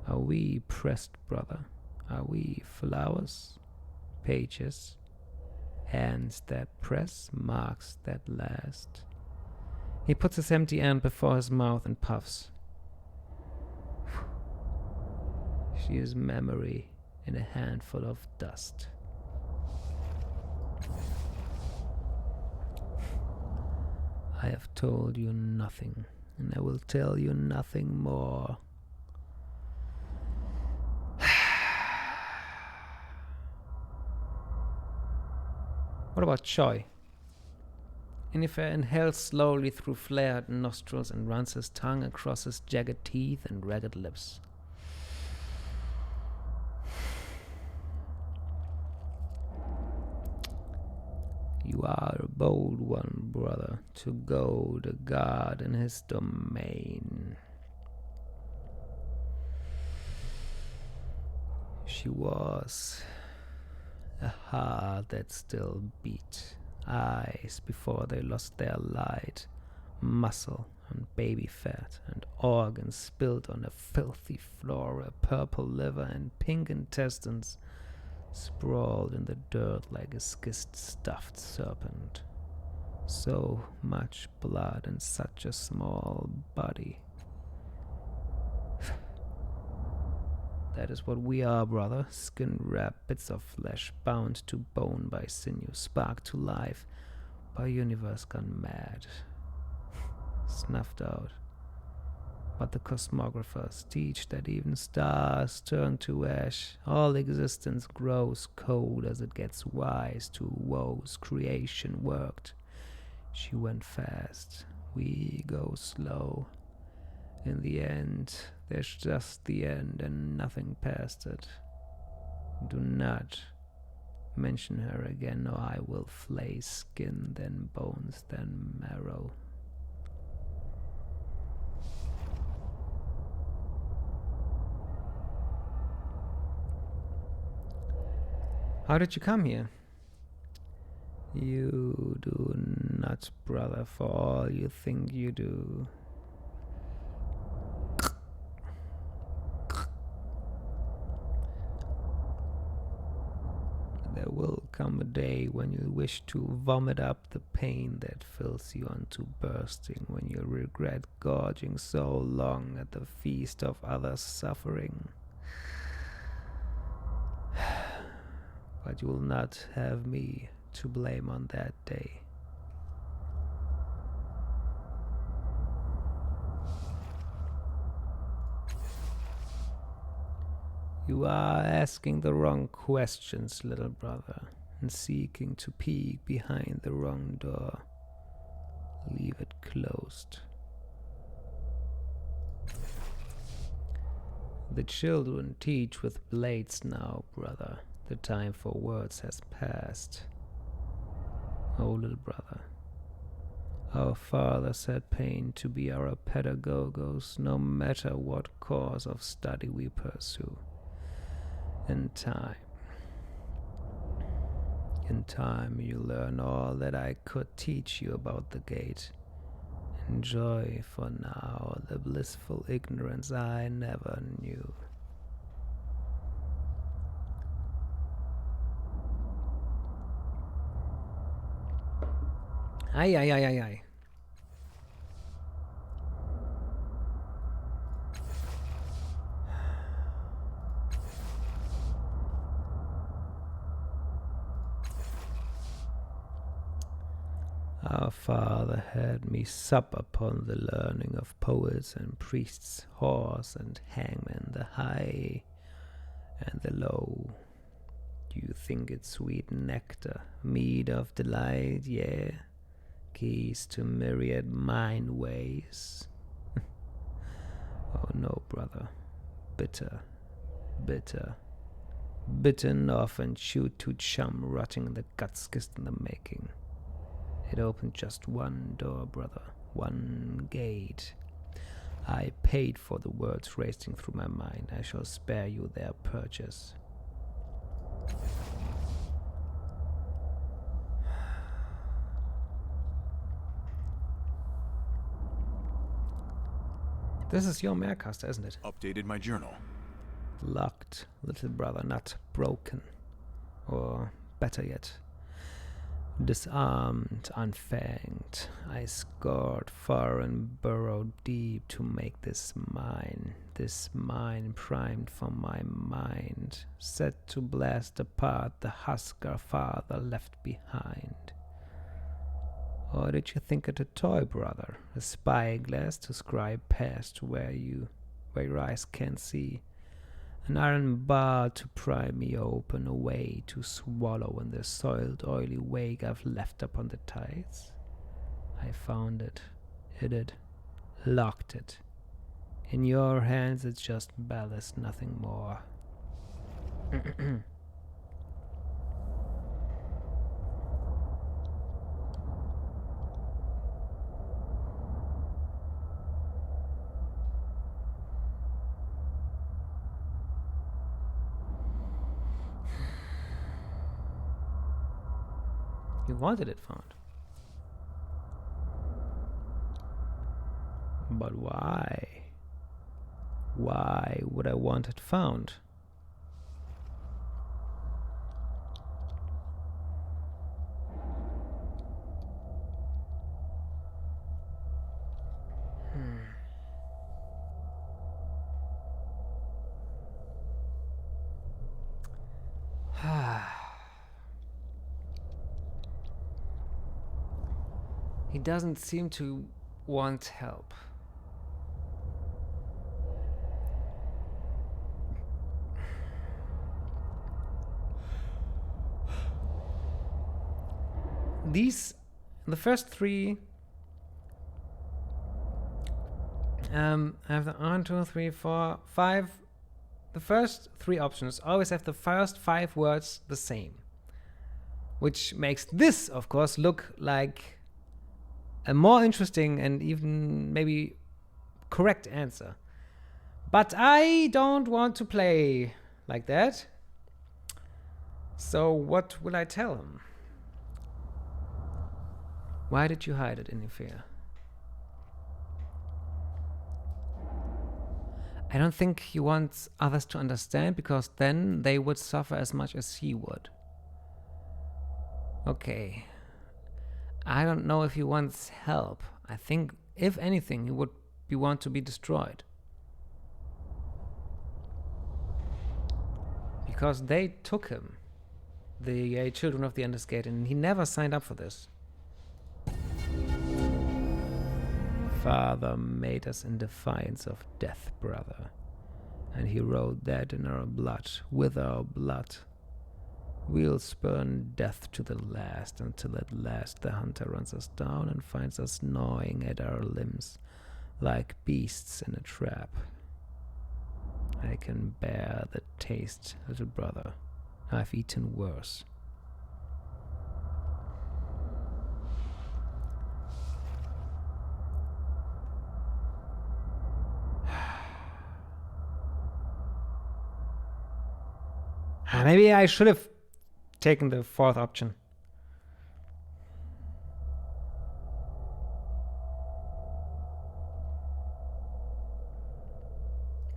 Are we pressed, brother? Are we flowers, pages, hands that press, marks that last? He puts his empty hand before his mouth and puffs. She is memory in a handful of dust. I have told you nothing, and I will tell you nothing more. What about Choi? Inifere inhales slowly through flared nostrils and runs his tongue across his jagged teeth and ragged lips. You are a bold one, brother, to go the god in his domain. She was a heart that still beat, eyes before they lost their light, muscle and baby fat, and organs spilled on a filthy floor, a purple liver and pink intestines sprawled in the dirt like a schist-stuffed serpent. So much blood in such a small body. That is what we are, brother. Skin-wrapped bits of flesh, bound to bone by sinew, sparked to life by a universe gone mad. Snuffed out. But the cosmographers teach that even stars turn to ash. All existence grows cold as it gets wise to woes creation worked. She went fast, we go slow. In the end, there's just the end and nothing past it. Do not mention her again, or I will flay skin, then bones, then marrow. How did you come here? You do not, brother, for all you think you do. There will come a day when you wish to vomit up the pain that fills you unto bursting, when you regret gorging so long at the feast of others' suffering. But you will not have me to blame on that day. You are asking the wrong questions, little brother, and seeking to peek behind the wrong door. Leave it closed. The children teach with blades now, brother. The time for words has passed. Oh, little brother, our fathers had pain to be our pedagogos, no matter what course of study we pursue. In time you learn all that I could teach you about the gate. Enjoy for now the blissful ignorance I never knew. Aye. Our father had me sup upon the learning of poets and priests, whores and hangmen, the high And the low. Do you think it's sweet nectar, mead of delight, yeah? Keys to myriad mind ways. Oh no, brother. Bitter, bitter, bitten off and chewed to chum, rotting in the guts, kissed in the making. It opened just one door, brother, one gate. I paid for the words racing through my mind. I shall spare you their purchase. This is your Marecaster, isn't it? Updated my journal. Locked, little brother, not broken. Or better yet, disarmed, unfanged. I scored far and burrowed deep to make this mine primed from my mind, set to blast apart the husk our father left behind. Or did you think it a toy, brother? A spyglass to scribe past where your eyes can see? An iron bar to pry me open, a way to swallow in the soiled, oily wake I've left upon the tides? I found it, hid it, locked it. In your hands it's just ballast, nothing more. You wanted it found. But why? Why would I want it found? He doesn't seem to want help. The first three, I have the 1, 2, 3, 4, 5. The first three options always have the first 5 words the same, which makes this, of course, look like a more interesting and even maybe correct answer. But I don't want to play like that. So what will I tell him? Why did you hide it, Inifere? I don't think he wants others to understand, because then they would suffer as much as he would. Okay. I don't know if he wants help. I think, if anything, he would want to be destroyed. Because they took him, the children of the Endless Gate, and he never signed up for this. Father made us in defiance of death, brother. And he wrote that in our blood, with our blood. We'll spurn death to the last, until at last the hunter runs us down and finds us gnawing at our limbs, like beasts in a trap. I can bear the taste, little brother. I've eaten worse. Maybe I should have taken the 4th option.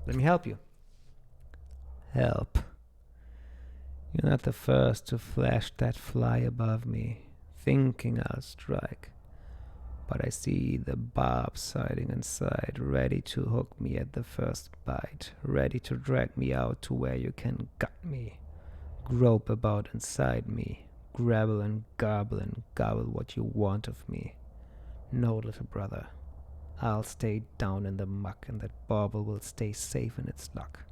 Let me help you. Help. You're not the first to flash that fly above me, thinking I'll strike. But I see the barbs hiding inside, ready to hook me at the first bite, ready to drag me out to where you can gut me. Grope about inside me, grabble and gobble what you want of me. No, little brother, I'll stay down in the muck, and that bauble will stay safe in its luck.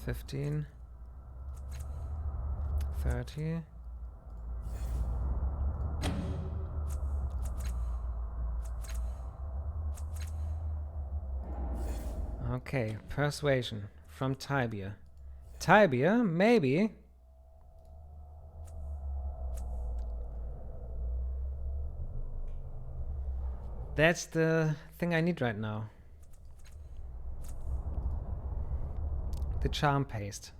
15. 30. Okay, persuasion from Tibia. Tibia, maybe. That's the thing I need right now. The charm paste.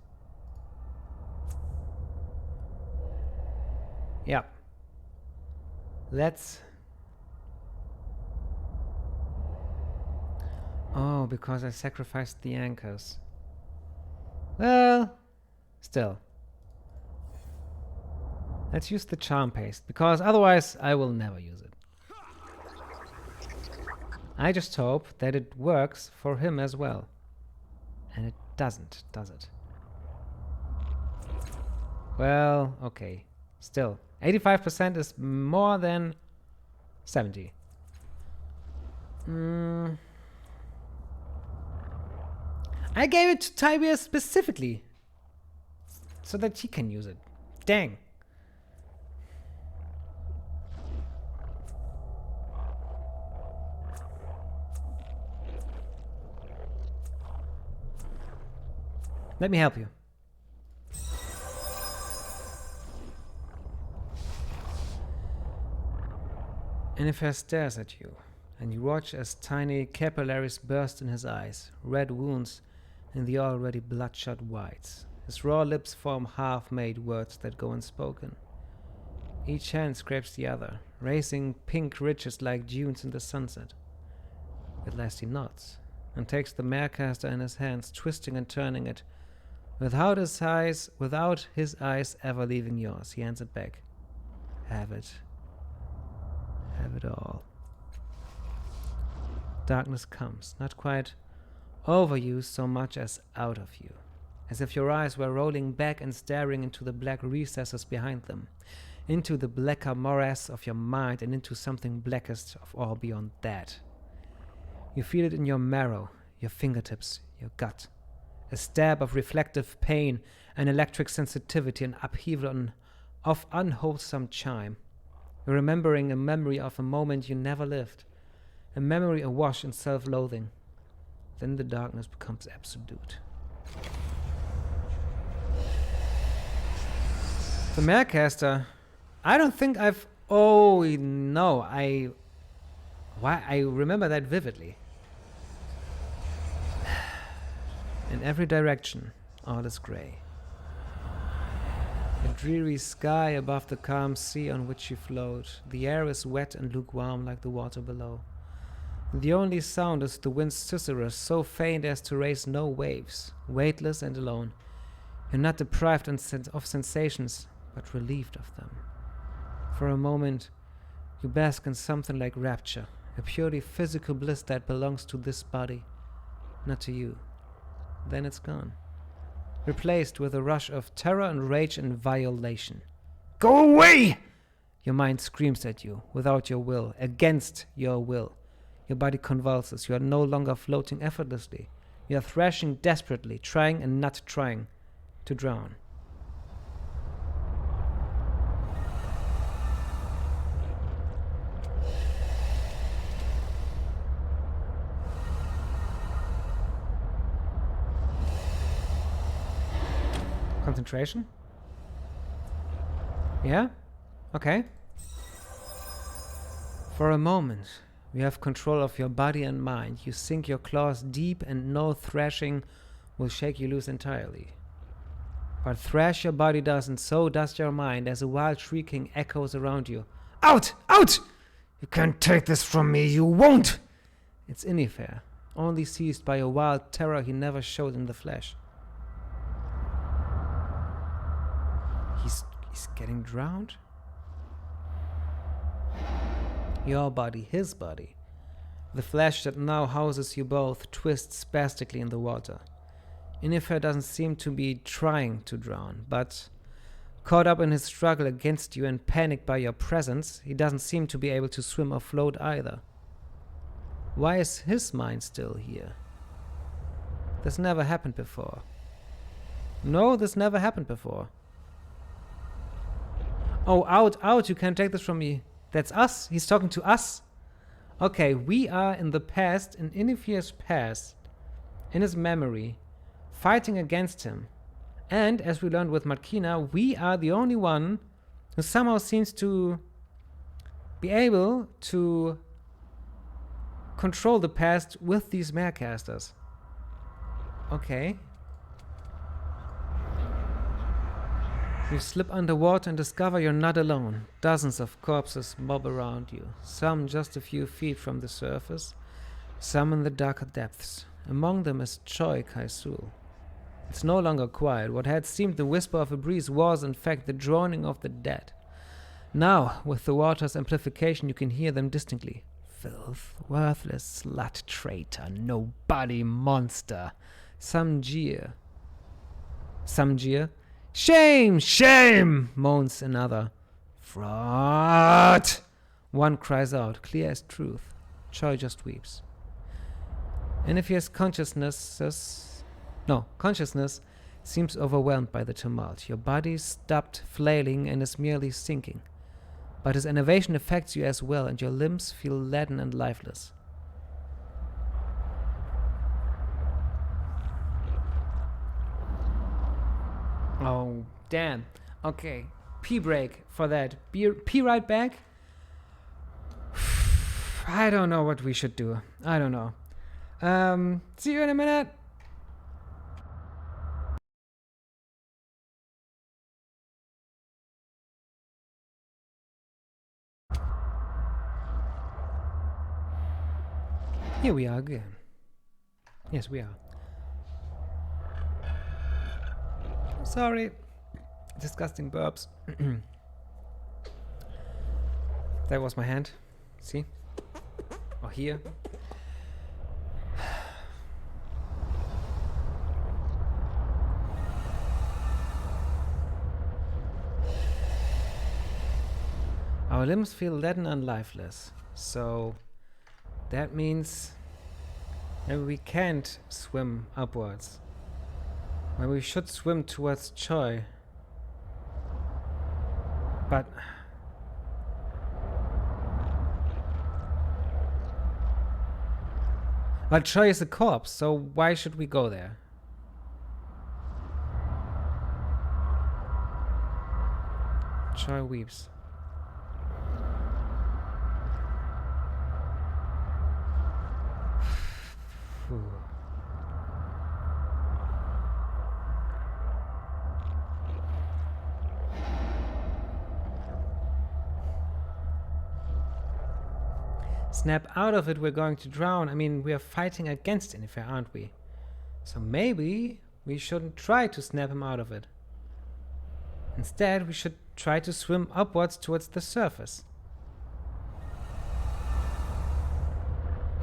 Yeah. Let's... Oh, because I sacrificed the anchors. Well, still. Let's use the charm paste, because otherwise I will never use it. I just hope that it works for him as well. And it doesn't, does it? Well, okay. Still, 85% is more than 70. I gave it to Tibia specifically so that he can use it. Dang. Let me help you. Inifere stares at you, and you watch as tiny capillaries burst in his eyes, red wounds in the already bloodshot whites. His raw lips form half-made words that go unspoken. Each hand scrapes the other, raising pink ridges like dunes in the sunset. At last he nods, and takes the marecaster in his hands, twisting and turning it. Without his eyes ever leaving yours, he hands it back. Have it. Have it all. Darkness comes, not quite over you so much as out of you, as if your eyes were rolling back and staring into the black recesses behind them, into the blacker morass of your mind and into something blackest of all beyond that. You feel it in your marrow, your fingertips, your gut. A stab of reflective pain, an electric sensitivity, an upheaval of unwholesome chime. You're remembering a memory of a moment you never lived, a memory awash in self-loathing. Then the darkness becomes absolute. The Marecaster, I don't think I've... Oh, no, I remember that vividly. In every direction, all is grey. A dreary sky above the calm sea on which you float. The air is wet and lukewarm like the water below. The only sound is the wind's susurrus, so faint as to raise no waves, weightless and alone. You're not deprived of sensations, but relieved of them. For a moment, you bask in something like rapture, a purely physical bliss that belongs to this body, not to you. Then it's gone, replaced with a rush of terror and rage and violation. Go away! Your mind screams at you, without your will, against your will. Your body convulses. You are no longer floating effortlessly. You are thrashing desperately, trying and not trying to drown. Concentration? Yeah? Okay. For a moment, you have control of your body and mind. You sink your claws deep and no thrashing will shake you loose entirely. But thrash your body does, and so does your mind, as a wild shrieking echoes around you. Out! Out! You can't take this from me, you won't! It's Inifere, only seized by a wild terror he never showed in the flesh. He's getting drowned? Your body, his body. The flesh that now houses you both twists spastically in the water. Inifere doesn't seem to be trying to drown, but caught up in his struggle against you and panicked by your presence, he doesn't seem to be able to swim or float either. Why is his mind still here? This never happened before. No, this never happened before. Oh, out, you can't take this from me. That's us. He's talking to us. Okay, we are in the past, in Inifere's past, in his memory, fighting against him. And, as we learned with Markina, we are the only one who somehow seems to be able to control the past with these marecasters. Okay. You slip underwater and discover you're not alone. Dozens of corpses mob around you, some just a few feet from the surface, some in the darker depths. Among them is Choi Cai'sul. It's no longer quiet. What had seemed the whisper of a breeze was, in fact, the droning of the dead. Now, with the water's amplification, you can hear them distinctly. Filth, worthless slut, traitor, nobody, monster. Some jeer. Shame, shame, moans another. Fraud! One cries out, clear as truth. Choi just weeps. Inifere's consciousness seems overwhelmed by the tumult. Your body stopped flailing and is merely sinking. But his innovation affects you as well, and your limbs feel leaden and lifeless. Oh, damn. Okay. Pee break for that. Pee right back? I don't know what we should do. I don't know. See you in a minute. Here we are again. Yes, we are. Sorry. Disgusting burps. That was my hand. See? Or here. Our limbs feel leaden and lifeless. So that means maybe we can't swim upwards. Maybe we should swim towards Choi. But Choi is a corpse, so why should we go there? Choi weeps. Snap out of it, we're going to drown. I mean, we are fighting against Inifere, aren't we? So maybe we shouldn't try to snap him out of it. Instead, we should try to swim upwards towards the surface.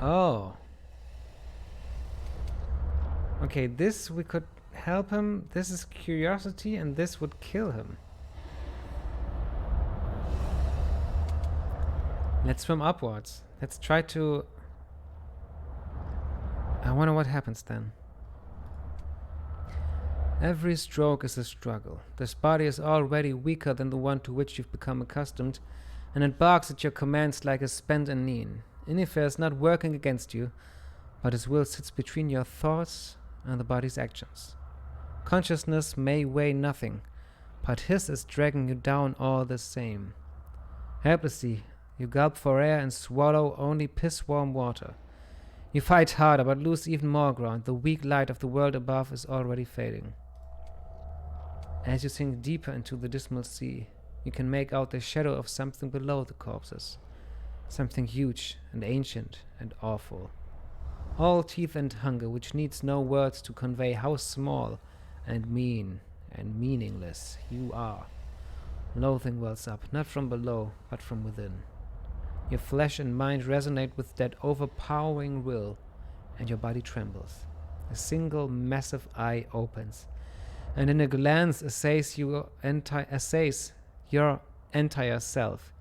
Oh. Okay, this we could help him. This is curiosity, and this would kill him. Let's swim upwards. Let's try to... I wonder what happens then. Every stroke is a struggle. This body is already weaker than the one to which you've become accustomed, and it barks at your commands like a spent Anine. Inifere is not working against you, but his will sits between your thoughts and the body's actions. Consciousness may weigh nothing, but his is dragging you down all the same. Helplessly, you gulp for air and swallow only piss-warm water. You fight harder, but lose even more ground. The weak light of the world above is already fading. As you sink deeper into the dismal sea, you can make out the shadow of something below the corpses. Something huge and ancient and awful. All teeth and hunger, which needs no words to convey how small and mean and meaningless you are. Loathing wells up, not from below, but from within. Your flesh and mind resonate with that overpowering will, and your body trembles. A single massive eye opens, and in a glance assays your entire self.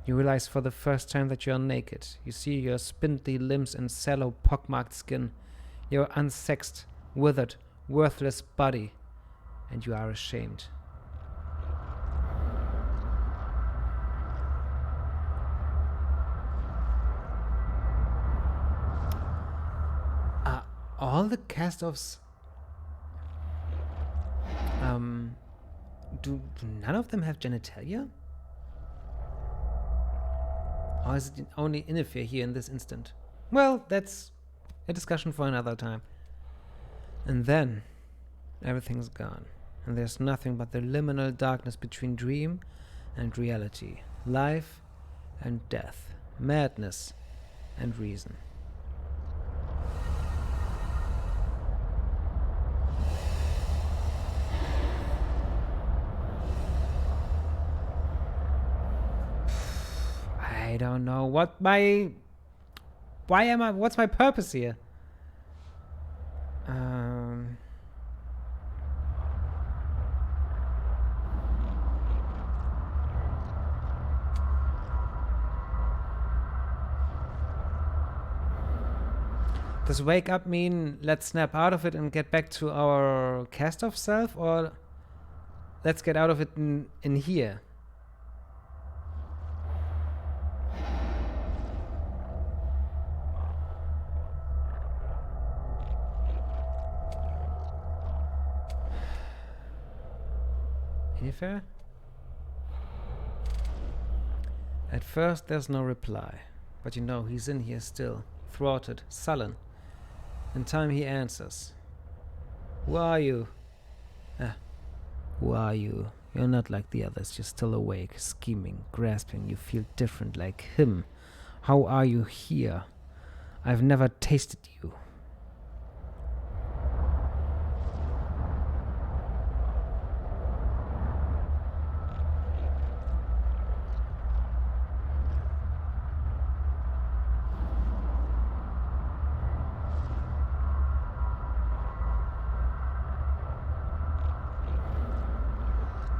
You realize for the first time that you are naked. You see your spindly limbs and sallow, pockmarked skin, your unsexed, withered, worthless body. and you are ashamed. All the cast-offs... Do none of them have genitalia? Or is it only Inifere here in this instant? Well, that's a discussion for another time. And then everything's gone. And there's nothing but the liminal darkness between dream and reality. Life and death. Madness and reason. I don't know what's my purpose here? Does wake up mean let's snap out of it and get back to our cast-off self, or let's get out of it in here? Inifere? At first there's no reply, but you know he's in here still, thwarted, sullen. In time he answers. Who are you? Who are you? You're not like the others, you're still awake, scheming, grasping, you feel different like him. How are you here? I've never tasted you.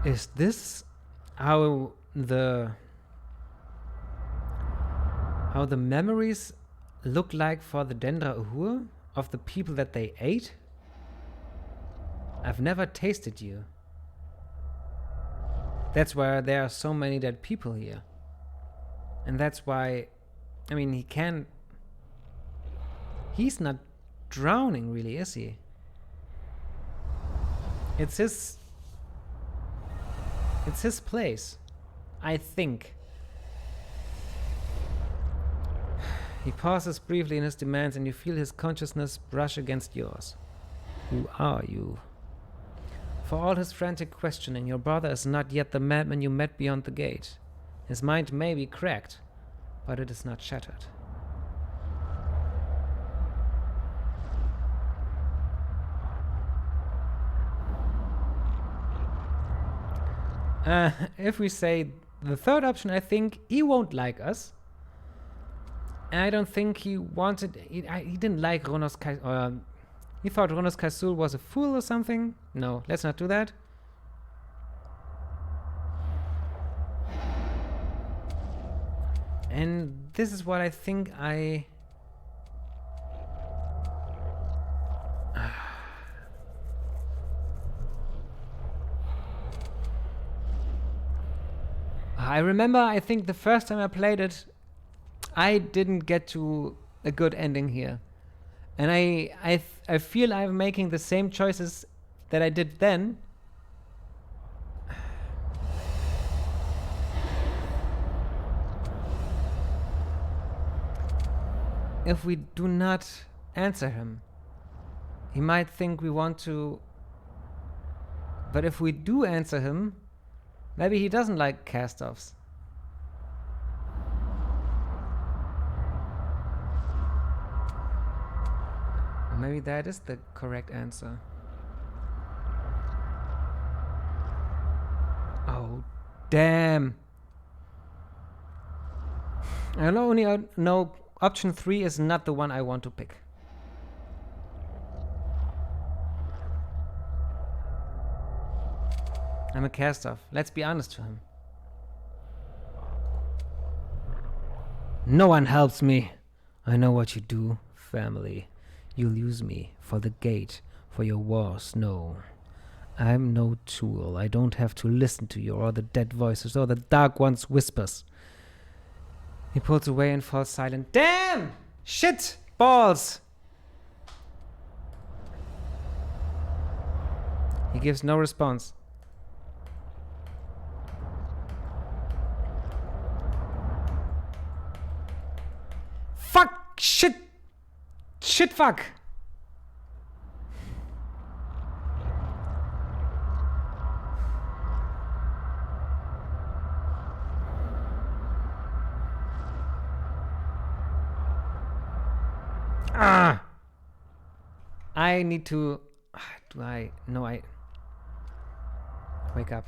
Is this how the memories look like for the Dendra Uhur of the people that they ate? I've never tasted you. That's why there are so many dead people here. And that's why, I mean, he's not drowning really, is he? It's his place, I think. He pauses briefly in his demands and you feel his consciousness brush against yours. Who are you? For all his frantic questioning, your brother is not yet the madman you met beyond the gate. His mind may be cracked, but it is not shattered. If we say the third option, I think he won't like us. And I don't think he wanted... He didn't like Ronos Cai'sul. He thought Ronos Cai'sul was a fool or something. No, let's not do that. And this is what I think I remember, I think the first time I played it, I didn't get to a good ending here. And I feel I'm making the same choices that I did then. If we do not answer him, he might think we want to... But if we do answer him, maybe he doesn't like cast-offs. Or maybe that is the correct answer. Oh, damn. I only know option 3 is not the one I want to pick. I'm a cast-off. Let's be honest to him. No one helps me. I know what you do, family. You'll use me for the gate, for your wars. No, I'm no tool. I don't have to listen to you or the dead voices or the Dark One's whispers. He pulls away and falls silent. Damn! Shit! Balls! He gives no response. Fuck! Shit! Shit, fuck! Ah! I need to... Do I... No, I... Wake up.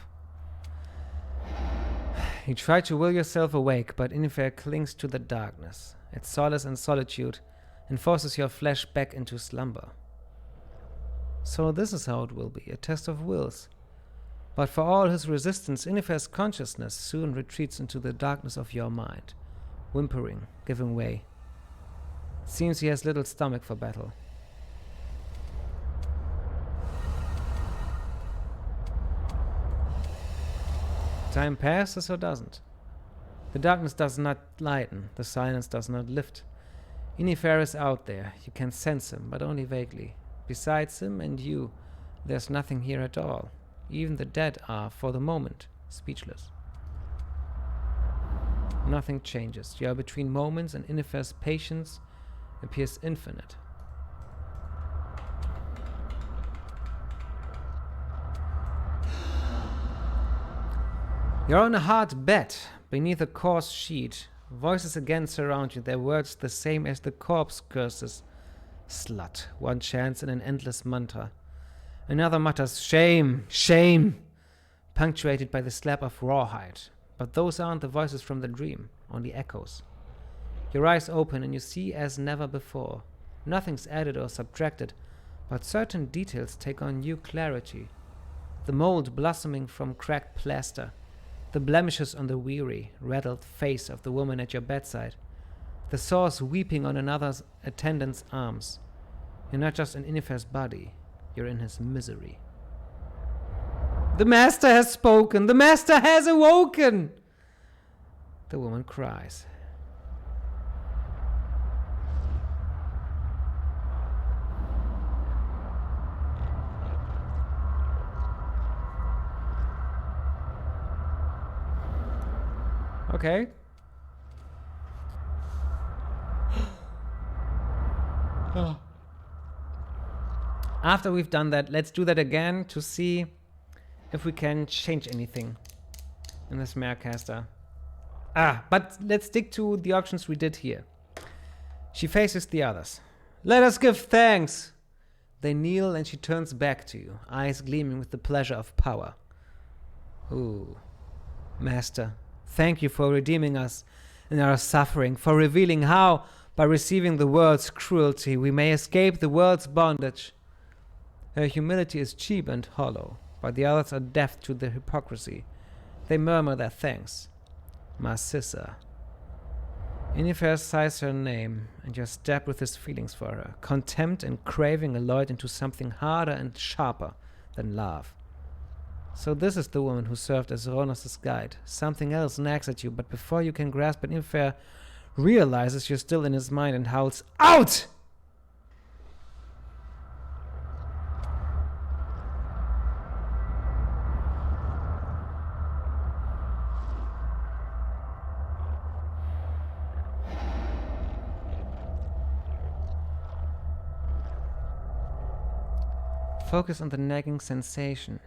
You try to will yourself awake, but Inifere clings to the darkness. Its solace and solitude, and forces your flesh back into slumber. So this is how it will be, a test of wills. But for all his resistance, Inifere's consciousness soon retreats into the darkness of your mind, whimpering, giving way. It seems he has little stomach for battle. Time passes or doesn't. The darkness does not lighten, the silence does not lift. Inifere is out there, you can sense him, but only vaguely. Besides him and you, there's nothing here at all. Even the dead are, for the moment, speechless. Nothing changes. You are between moments and Inifere's patience appears infinite. You're on a hard bed, beneath a coarse sheet. Voices again surround you, their words the same as the corpse curses. Slut, one chants in an endless mantra. Another mutters, shame, shame, punctuated by the slap of rawhide. But those aren't the voices from the dream, only echoes. Your eyes open and you see as never before. Nothing's added or subtracted, but certain details take on new clarity. The mold blossoming from cracked plaster. The blemishes on the weary, raddled face of the woman at your bedside. The sores weeping on another attendant's arms. You're not just in Inifere's body, you're in his misery. The Master has spoken! The Master has awoken! The woman cries. Okay. After we've done that, let's do that again to see if we can change anything in this Marecaster. But let's stick to the options we did here. She faces the others. Let us give thanks! They kneel and she turns back to you, eyes gleaming with the pleasure of power. Ooh. Master, thank you for redeeming us in our suffering, for revealing how, by receiving the world's cruelty, we may escape the world's bondage. Her humility is cheap and hollow, but the others are deaf to the hypocrisy. They murmur their thanks. Marcysa. Inifere sighs her name, and you're stabbed with his feelings for her. Contempt and craving alloyed into something harder and sharper than love. So this is the woman who served as Ronos' guide. Something else nags at you, but before you can grasp it, Inifere realizes you're still in his mind and howls, out! Focus on the nagging sensation.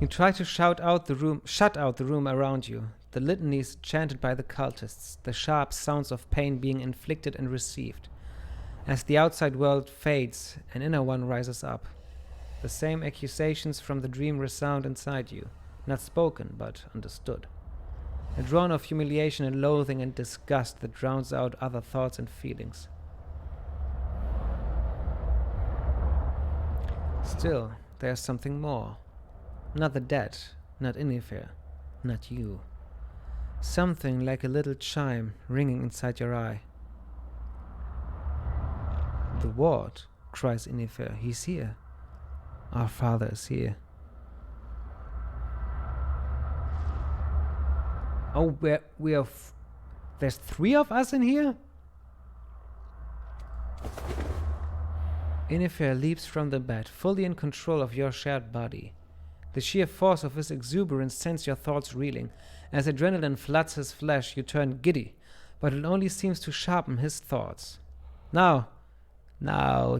You try to shut out the room around you, the litanies chanted by the cultists, the sharp sounds of pain being inflicted and received. As the outside world fades, an inner one rises up. The same accusations from the dream resound inside you, not spoken, but understood. A drone of humiliation and loathing and disgust that drowns out other thoughts and feelings. Still, there's something more. Not the dead, not Inifere, not you. Something like a little chime ringing inside your eye. The ward, cries Inifere. He's here. Our father is here. Oh, there's 3 of us in here? Inifere leaps from the bed, fully in control of your shared body. The sheer force of his exuberance sends your thoughts reeling. As adrenaline floods his flesh, you turn giddy, but it only seems to sharpen his thoughts. Now,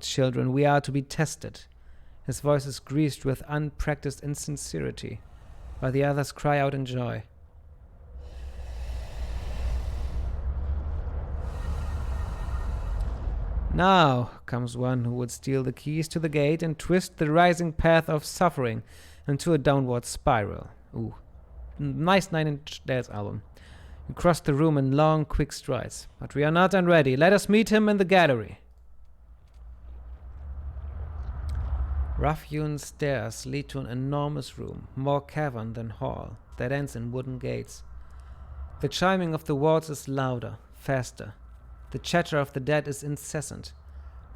children, we are to be tested. His voice is greased with unpracticed insincerity, while the others cry out in joy. Now comes one who would steal the keys to the gate and twist the rising path of suffering into a downward spiral. Ooh, nice 9-inch Nails album. You cross the room in long, quick strides. But we are not unready. Let us meet him in the gallery. Rough-hewn stairs lead to an enormous room, more cavern than hall, that ends in wooden gates. The chiming of the walls is louder, faster. The chatter of the dead is incessant.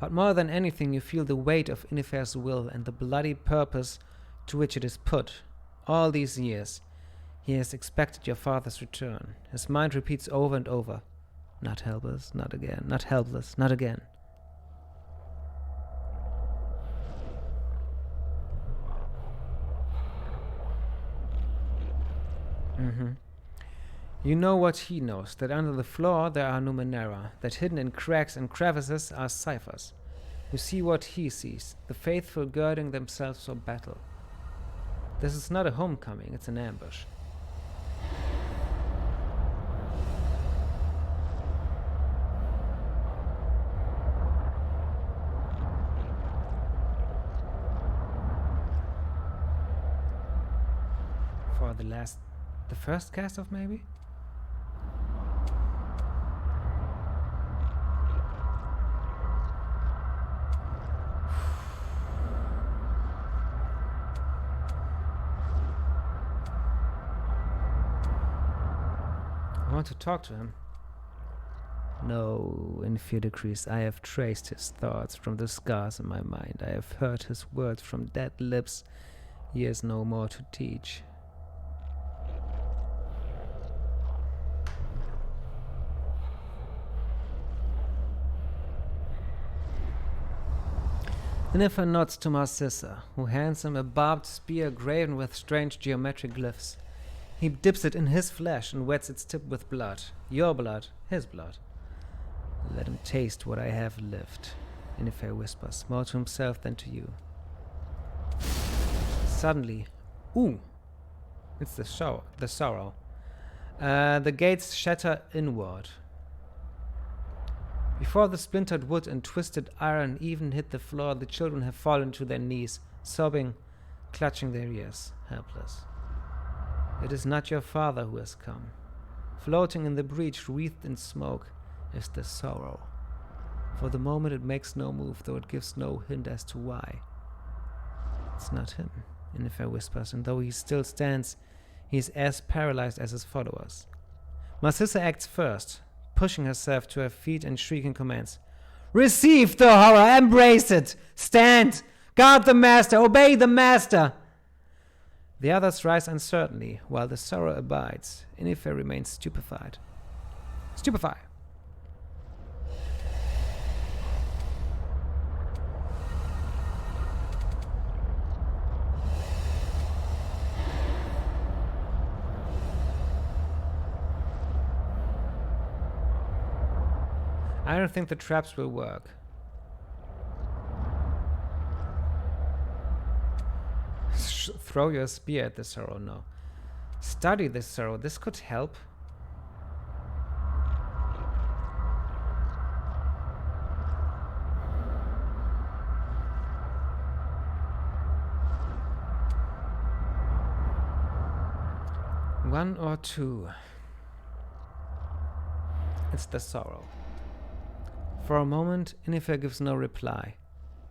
But more than anything, you feel the weight of Inifere's will and the bloody purpose to which it is put. All these years, he has expected your father's return. His mind repeats over and over, "Not helpless, not again, not helpless, not again." You know what he knows, that under the floor there are Numenera, that hidden in cracks and crevices are ciphers. You see what he sees, the faithful girding themselves for battle. This is not a homecoming, it's an ambush. For the first cast of maybe? I want to talk to him. No, Inifere decrees, I have traced his thoughts from the scars in my mind. I have heard his words from dead lips. He has no more to teach. Inifere nods to Marcysa, who hands him a barbed spear graven with strange geometric glyphs. He dips it in his flesh and wets its tip with blood. Your blood, his blood. Let him taste what I have lived, Inifere whispers, more to himself than to you. Suddenly, it's the sorrow. The gates shatter inward. Before the splintered wood and twisted iron even hit the floor, the children have fallen to their knees, sobbing, clutching their ears, helpless. It is not your father who has come. Floating in the breach, wreathed in smoke, is the sorrow. For the moment it makes no move, though it gives no hint as to why. It's not him, Inifere whispers, and though he still stands, he is as paralyzed as his followers. Marcysa acts first, pushing herself to her feet and shrieking commands. Receive the horror! Embrace it! Stand! Guard the master! Obey the master! The others rise uncertainly, while the sorrow abides. Inifere remains stupefied. Stupefy! I don't think the traps will work. Throw your spear at the sorrow, no. Study this sorrow, this could help. One or two. It's the sorrow. For a moment, Inifere gives no reply.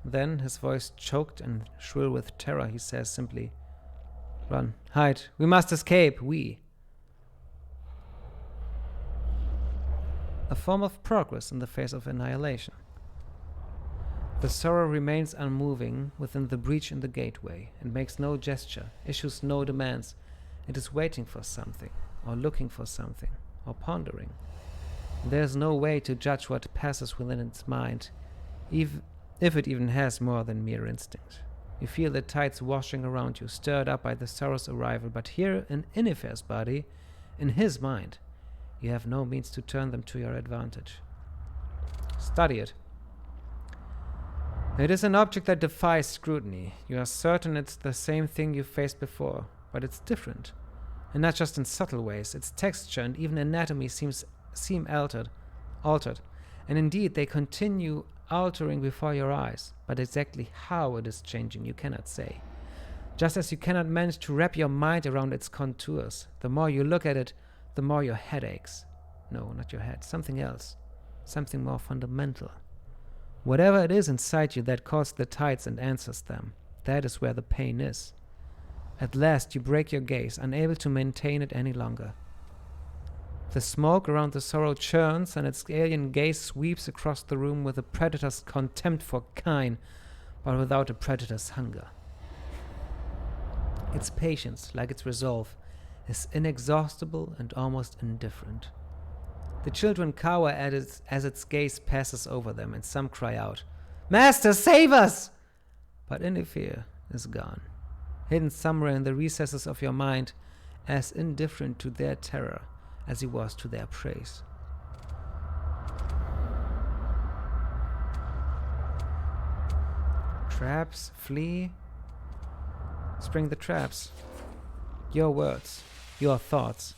Then, his voice choked and shrill with terror, he says simply, Run, hide, we must escape, we. A form of progress in the face of annihilation. The sorrow remains unmoving within the breach in the gateway, and makes no gesture, issues no demands. It is waiting for something, or looking for something, or pondering. There is no way to judge what passes within its mind, if it even has more than mere instinct. You feel the tides washing around you, stirred up by the sorrow's arrival, but here in Inifere's body, in his mind, you have no means to turn them to your advantage. Study it. It is an object that defies scrutiny. You are certain it's the same thing you faced before, but it's different. And not just in subtle ways. Its texture and even anatomy seem altered. And indeed, they continue altering before your eyes. But exactly how it is changing, you cannot say. Just as you cannot manage to wrap your mind around its contours. The more you look at it, the more your head aches. No, not your head. Something else. Something more fundamental. Whatever it is inside you that caused the tides and answers them, that is where the pain is. At last you break your gaze, unable to maintain it any longer. The smoke around the sorrow churns, and its alien gaze sweeps across the room with a predator's contempt for kine, but without a predator's hunger. Its patience, like its resolve, is inexhaustible and almost indifferent. The children cower at it as its gaze passes over them, and some cry out, "Master, save us!" But Inifere is gone, hidden somewhere in the recesses of your mind, as indifferent to their terror as he was to their praise. Traps, flee, spring the traps. Your words, your thoughts,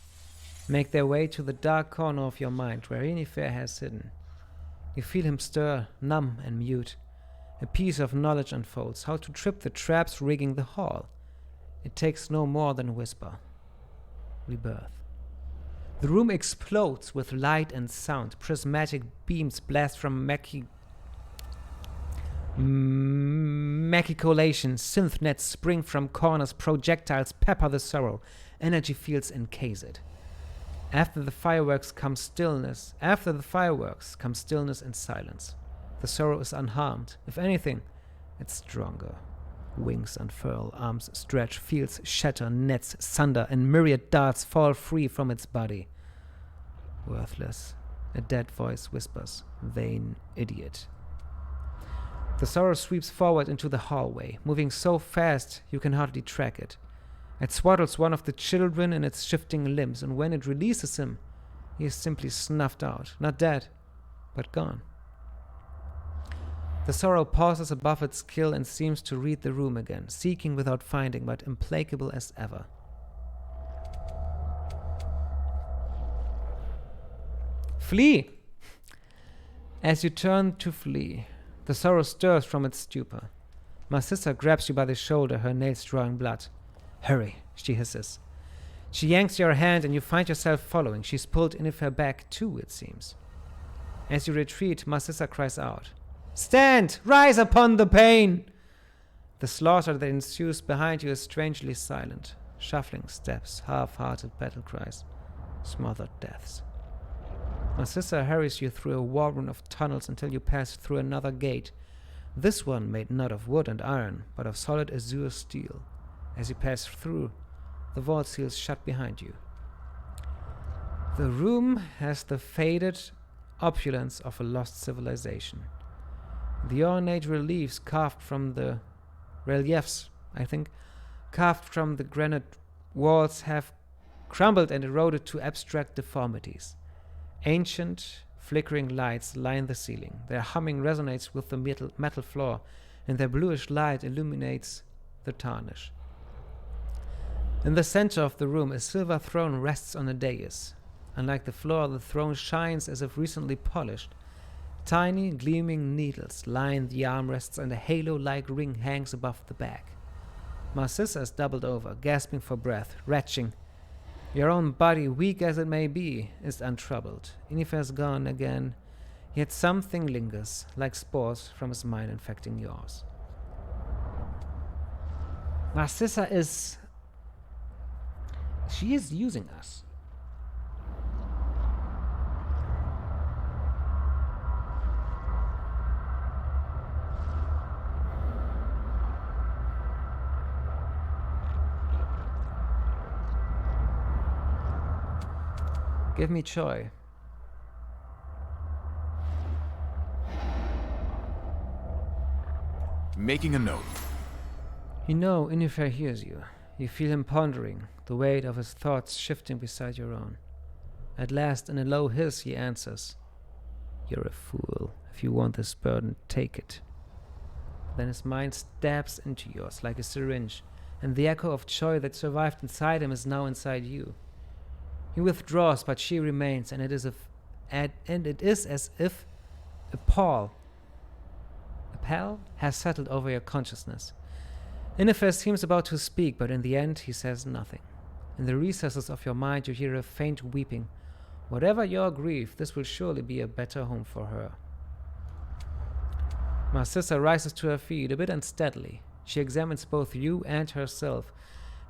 make their way to the dark corner of your mind where Inifere has hidden. You feel him stir, numb and mute. A piece of knowledge unfolds, how to trip the traps rigging the hall. It takes no more than a whisper. Rebirth. The room explodes with light and sound. Prismatic beams blast from machicolations. Synth nets spring from corners. Projectiles pepper the sorrow. Energy fields encase it. After the fireworks comes stillness and silence. The sorrow is unharmed. If anything, it's stronger. Wings unfurl, arms stretch, fields shatter, nets sunder, and myriad darts fall free from its body. Worthless. A dead voice whispers, "Vain idiot." The sorrow sweeps forward into the hallway, moving so fast you can hardly track it. It swaddles one of the children in its shifting limbs, and when it releases him, he is simply snuffed out, not dead, but gone. The sorrow pauses above its kill and seems to read the room again, seeking without finding, but implacable as ever. Flee! As you turn to flee, the sorrow stirs from its stupor. Marcysa grabs you by the shoulder, her nails drawing blood. "Hurry," she hisses. She yanks your hand and you find yourself following. She's pulled Inifere back too, it seems. As you retreat, Marcysa cries out, "Stand! Rise upon the pain!" The slaughter that ensues behind you is strangely silent. Shuffling steps, half-hearted battle cries, smothered deaths. Marcysa hurries you through a whirlwind of tunnels until you pass through another gate, this one made not of wood and iron, but of solid azure steel. As you pass through, the vault seals shut behind you. The room has the faded opulence of a lost civilization. The ornate reliefs carved from the granite walls have crumbled and eroded to abstract deformities. Ancient, flickering lights line the ceiling. Their humming resonates with the metal floor, and their bluish light illuminates the tarnish. In the center of the room, a silver throne rests on a dais. Unlike the floor, the throne shines as if recently polished. Tiny, gleaming needles line the armrests, and a halo-like ring hangs above the back. Marcysa is doubled over, gasping for breath, retching. Your own body, weak as it may be, is untroubled. Inifere's gone again, yet something lingers, like spores from his mind infecting yours. Marcysa is... she is using us. Give me Choi. Making a note. You know Inifere hears you. You feel him pondering, the weight of his thoughts shifting beside your own. At last, in a low hiss, he answers, "You're a fool. If you want this burden, take it." Then his mind stabs into yours like a syringe, and the echo of Choi that survived inside him is now inside you. He withdraws, but she remains, and it is as if a pall has settled over your consciousness. Inifere seems about to speak, but in the end he says nothing. In the recesses of your mind you hear a faint weeping. Whatever your grief, this will surely be a better home for her. Marcysa rises to her feet, a bit unsteadily. She examines both you and herself,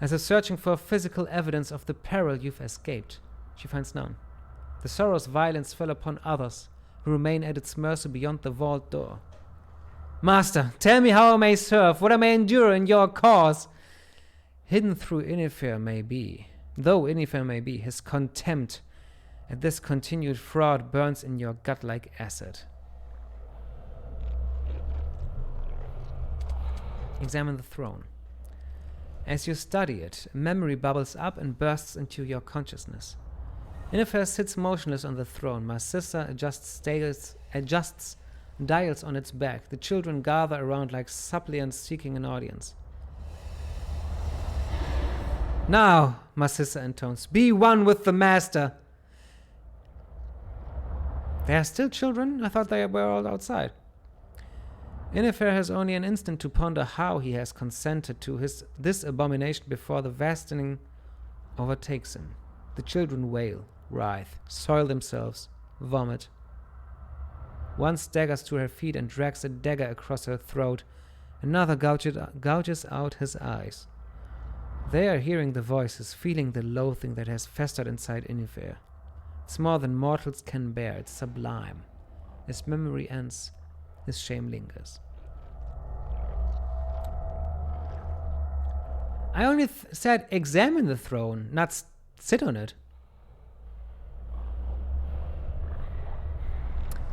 as if searching for physical evidence of the peril you've escaped. She finds none. The sorrow's violence fell upon others, who remain at its mercy beyond the vault door. "Master, tell me how I may serve, what I may endure in your cause." Hidden through Inifere may be, his contempt at this continued fraud burns in your gut like acid. Examine the throne. As you study it, memory bubbles up and bursts into your consciousness. Inifere sits motionless on the throne. Marcysa adjusts dials on its back. The children gather around like suppliants seeking an audience. "Now," Marcysa intones, "be one with the master." They are still children? I thought they were all outside. Inifere has only an instant to ponder how he has consented to this abomination before the vastening overtakes him. The children wail, writhe, soil themselves, vomit. One staggers to her feet and drags a dagger across her throat. Another gouges out his eyes. They are hearing the voices, feeling the loathing that has festered inside Inifere. It's more than mortals can bear. It's sublime. As memory ends, his shame lingers. I only said examine the throne, not sit on it.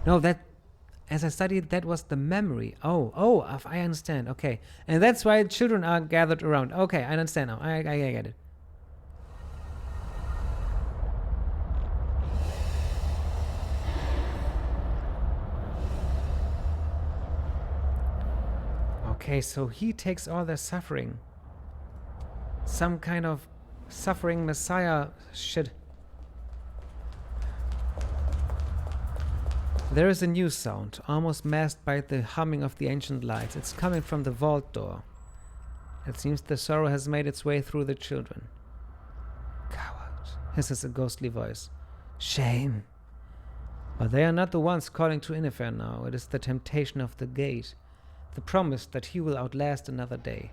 No, that, as I studied, that was the memory. Oh, I understand. Okay. And that's why children are gathered around. Okay, I understand now. I get it. Okay, so he takes all their suffering. Some kind of suffering messiah shit. There is a new sound, almost masked by the humming of the ancient lights. It's coming from the vault door. It seems the sorrow has made its way through the children. "Coward," hisses a ghostly voice. "Shame." But they are not the ones calling to Inifere now. It is the temptation of the gate, the promise that he will outlast another day.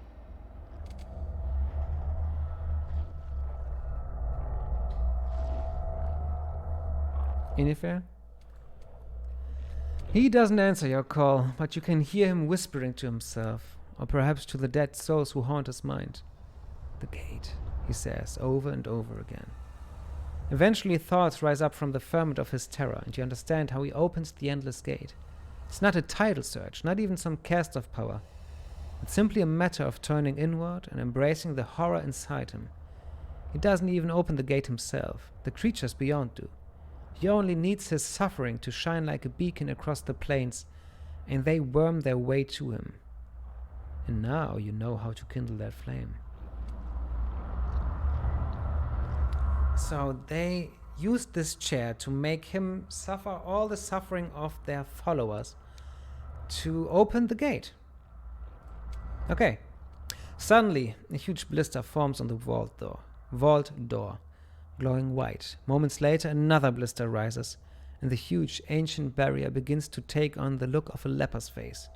Inifere? He doesn't answer your call, but you can hear him whispering to himself, or perhaps to the dead souls who haunt his mind. "The gate," he says over and over again. Eventually thoughts rise up from the ferment of his terror, and you understand how he opens the endless gate. It's not a title search, not even some cast of power. It's simply a matter of turning inward and embracing the horror inside him. He doesn't even open the gate himself. The creatures beyond do. He only needs his suffering to shine like a beacon across the plains, and they worm their way to him. And now you know how to kindle that flame. So they used this chair to make him suffer all the suffering of their followers to open the gate. Okay. Suddenly, a huge blister forms on the vault door, glowing white. Moments later, another blister rises, and the huge ancient barrier begins to take on the look of a leper's face.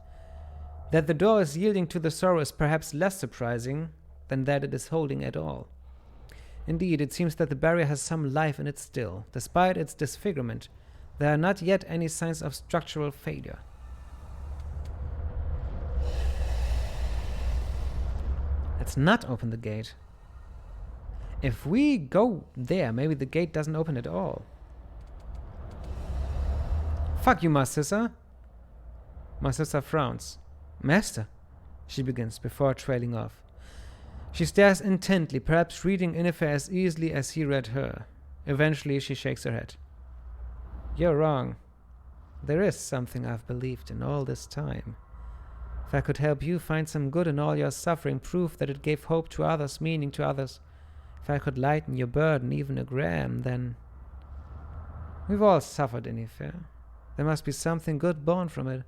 That the door is yielding to the sorrow is perhaps less surprising than that it is holding at all. Indeed, it seems that the barrier has some life in it still. Despite its disfigurement, there are not yet any signs of structural failure. Let's not open the gate. If we go there, maybe the gate doesn't open at all. Fuck you, Marcysa. Marcysa frowns. Master, she begins before trailing off. She stares intently, perhaps reading Inifere as easily as he read her. Eventually, she shakes her head. You're wrong. There is something I've believed in all this time. If I could help you find some good in all your suffering, proof that it gave hope to others, meaning to others, if I could lighten your burden even a gram, then... We've all suffered, Inifere. There must be something good born from it,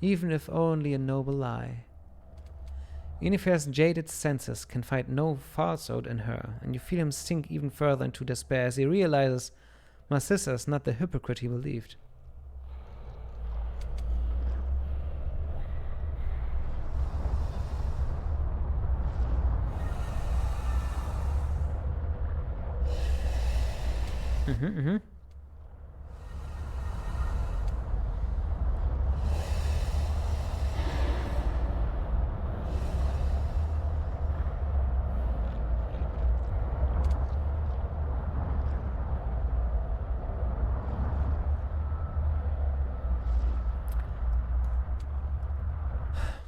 even if only a noble lie. Inifere's jaded senses can find no falsehood in her, and you feel him sink even further into despair as he realizes Marcysa is not the hypocrite he believed.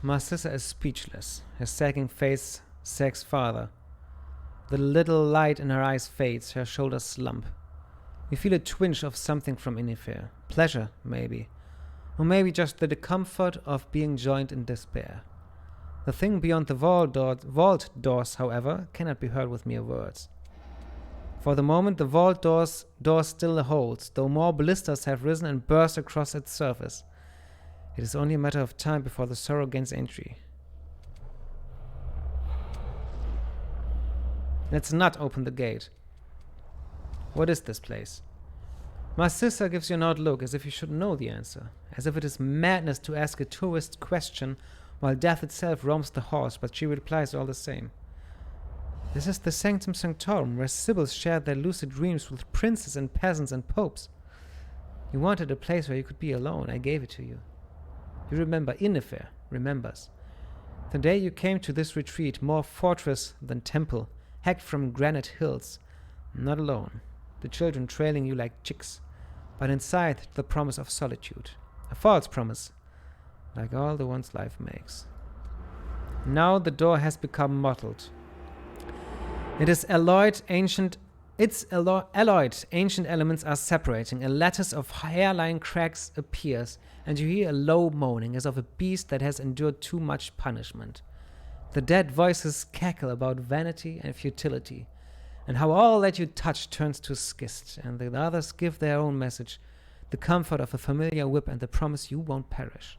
Marcysa is speechless, her sagging face sags farther. The little light in her eyes fades, her shoulders slump. You feel a twinge of something from Inifere. Pleasure, maybe. Or maybe just the discomfort of being joined in despair. The thing beyond the vault doors, however, cannot be heard with mere words. For the moment, the vault door still holds, though more blisters have risen and burst across its surface. It is only a matter of time before the sorrow gains entry. Let's not open the gate. What is this place? Marcysa gives you an odd look, as if you should know the answer, as if it is madness to ask a tourist question while death itself roams the halls, but she replies all the same. This is the Sanctum Sanctorum, where sibyls shared their lucid dreams with princes and peasants and popes. You wanted a place where you could be alone. I gave it to you. You remember, Inifere remembers. The day you came to this retreat, more fortress than temple, hacked from granite hills, not alone, the children trailing you like chicks, but inside the promise of solitude, a false promise, like all the ones life makes. Now the door has become mottled. Its alloyed ancient elements are separating. A lattice of hairline cracks appears, and you hear a low moaning as of a beast that has endured too much punishment. The dead voices cackle about vanity and futility, and how all that you touch turns to schist, and the others give their own message, the comfort of a familiar whip and the promise you won't perish.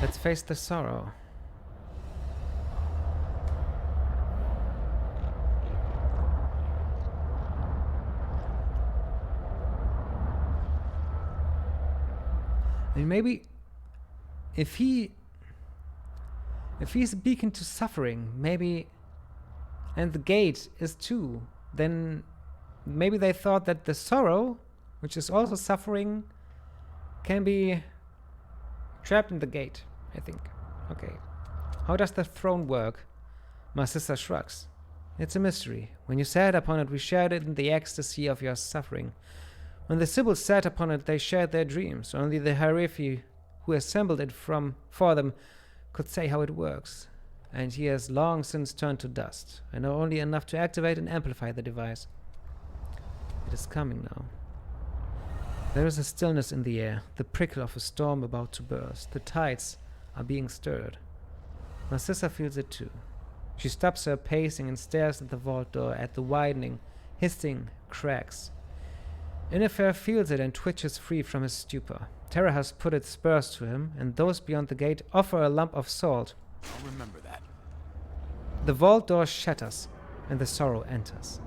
Let's face the sorrow. I mean, maybe if he's a beacon to suffering, maybe, and the gate is too, then maybe they thought that the sorrow, which is also suffering, can be trapped in the gate, I think. Okay. How does the throne work? Marcysa shrugs. It's a mystery. When you sat upon it, we shared it in the ecstasy of your suffering. When the Sibyls sat upon it, they shared their dreams. Only the Harifi who assembled it for them could say how it works. And he has long since turned to dust. I know only enough to activate and amplify the device. It is coming now. There is a stillness in the air, the prickle of a storm about to burst. The tides are being stirred. Marcysa feels it too. She stops her pacing and stares at the vault door, at the widening, hissing cracks. Inifere feels it and twitches free from his stupor. Terror has put its spurs to him, and those beyond the gate offer a lump of salt. I'll remember that. The vault door shatters, and the sorrow enters.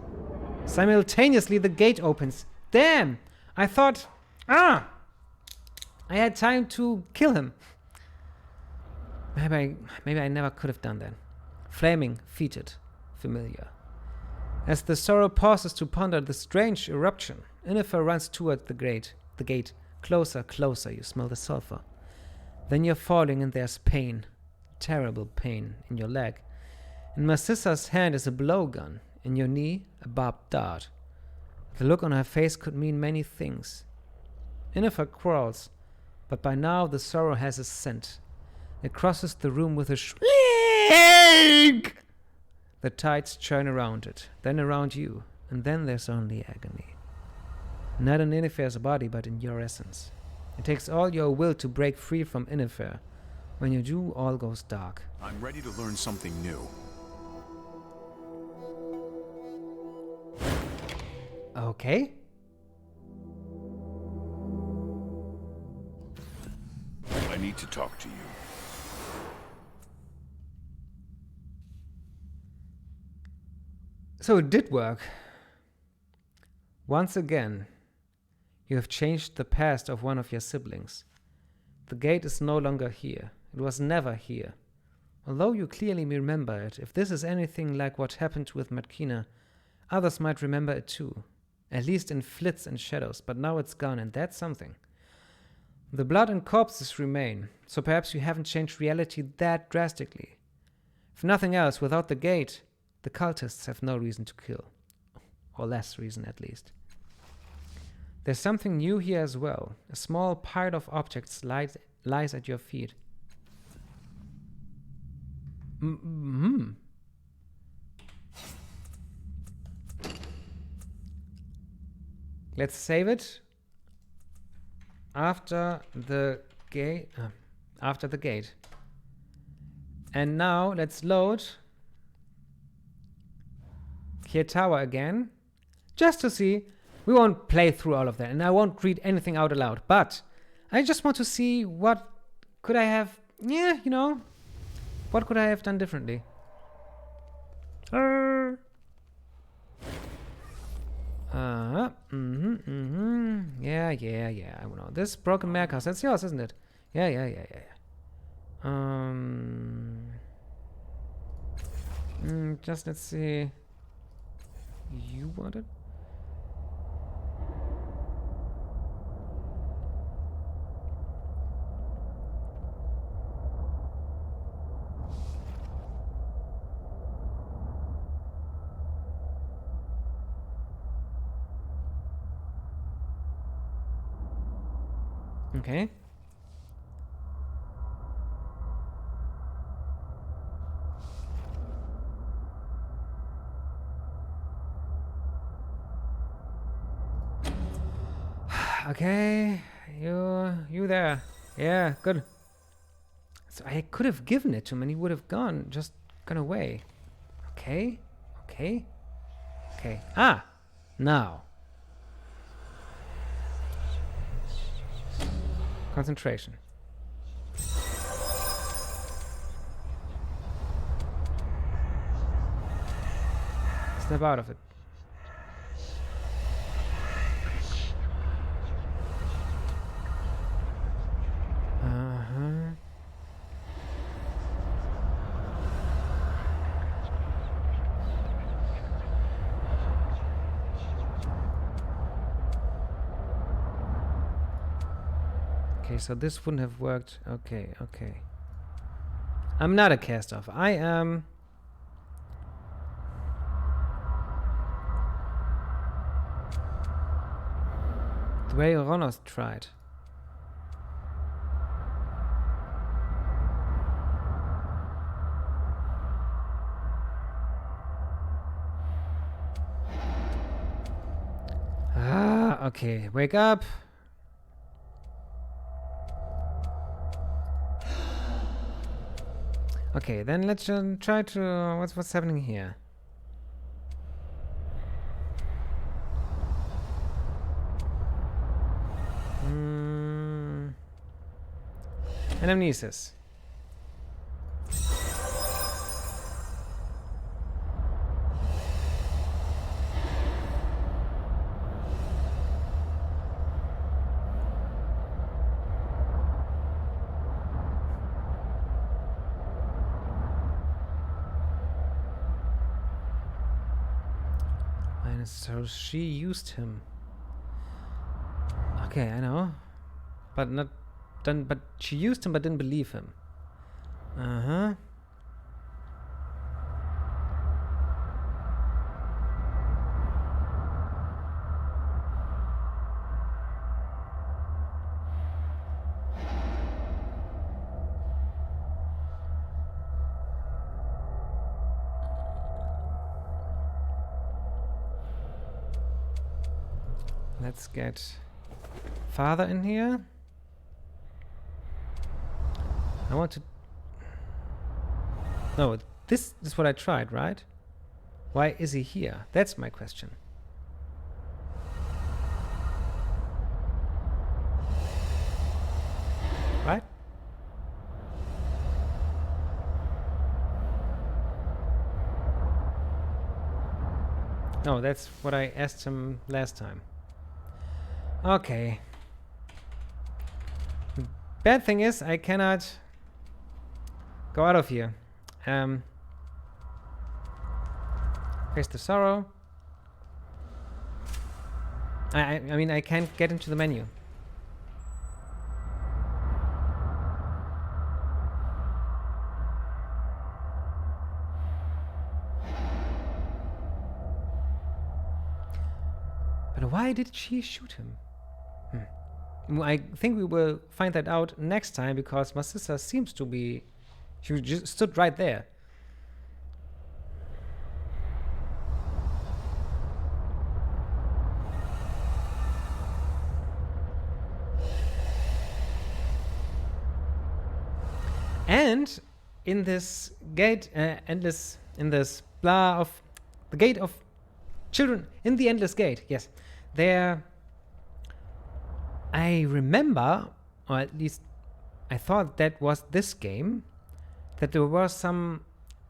Simultaneously, the gate opens. Damn! I thought... I had time to kill him. Maybe I never could have done that. Flaming, fetid, familiar. As the sorrow pauses to ponder the strange eruption, Inifere runs toward the gate. Closer, closer, you smell the sulfur. Then you're falling and there's pain. Terrible pain in your leg. In Marcysa's hand is a blowgun. In your knee, a barbed dart. The look on her face could mean many things. Inifere crawls, but by now the sorrow has a scent. It crosses the room with a shriek. The tides churn around it, then around you, and then there's only agony. Not in Inifere's body, but in your essence. It takes all your will to break free from Inifere. When you do, all goes dark. I'm ready to learn something new. Okay. I need to talk to you. So it did work. Once again, you have changed the past of one of your siblings. The gate is no longer here. It was never here. Although you clearly remember it, if this is anything like what happened with Marcysa, others might remember it too. At least in flits and shadows, but now it's gone, and that's something. The blood and corpses remain, so perhaps you haven't changed reality that drastically. If nothing else, without the gate, the cultists have no reason to kill. Or less reason, at least. There's something new here as well. A small pile of objects lies at your feet. Let's save it after the gate. And now let's load Kiyatawa again, just to see. We won't play through all of that, and I won't read anything out aloud, but I just want to see what could I have, what could I have done differently? Yeah, I know. This broken mare house, that's yours, isn't it? Yeah. Just let's see. You want it? Okay. Okay, you there. Yeah, good. So I could have given it to him and he would have gone away. Okay. Ah, now. Concentration. Snap out of it. Okay, so this wouldn't have worked. Okay. I'm not a cast-off. I am... the way Ronos tried. Okay, wake up. Okay, then let's try to... What's happening here? Anamnesis. So she used him. Okay, I know. But not but she used him but didn't believe him. Uh-huh. Let's get Father in here. I want to... No, this is what I tried, right? Why is he here? That's my question. Right? No, that's what I asked him last time. Okay. The bad thing is I cannot go out of here. Face the sorrow. I mean, I can't get into the menu. But why did she shoot him? I think we will find that out next time, because Marcysa seems to be... She just stood right there. And in this gate, in this blah of the gate of children, in the endless gate, yes, there. I remember, or at least I thought that was this game, that there were some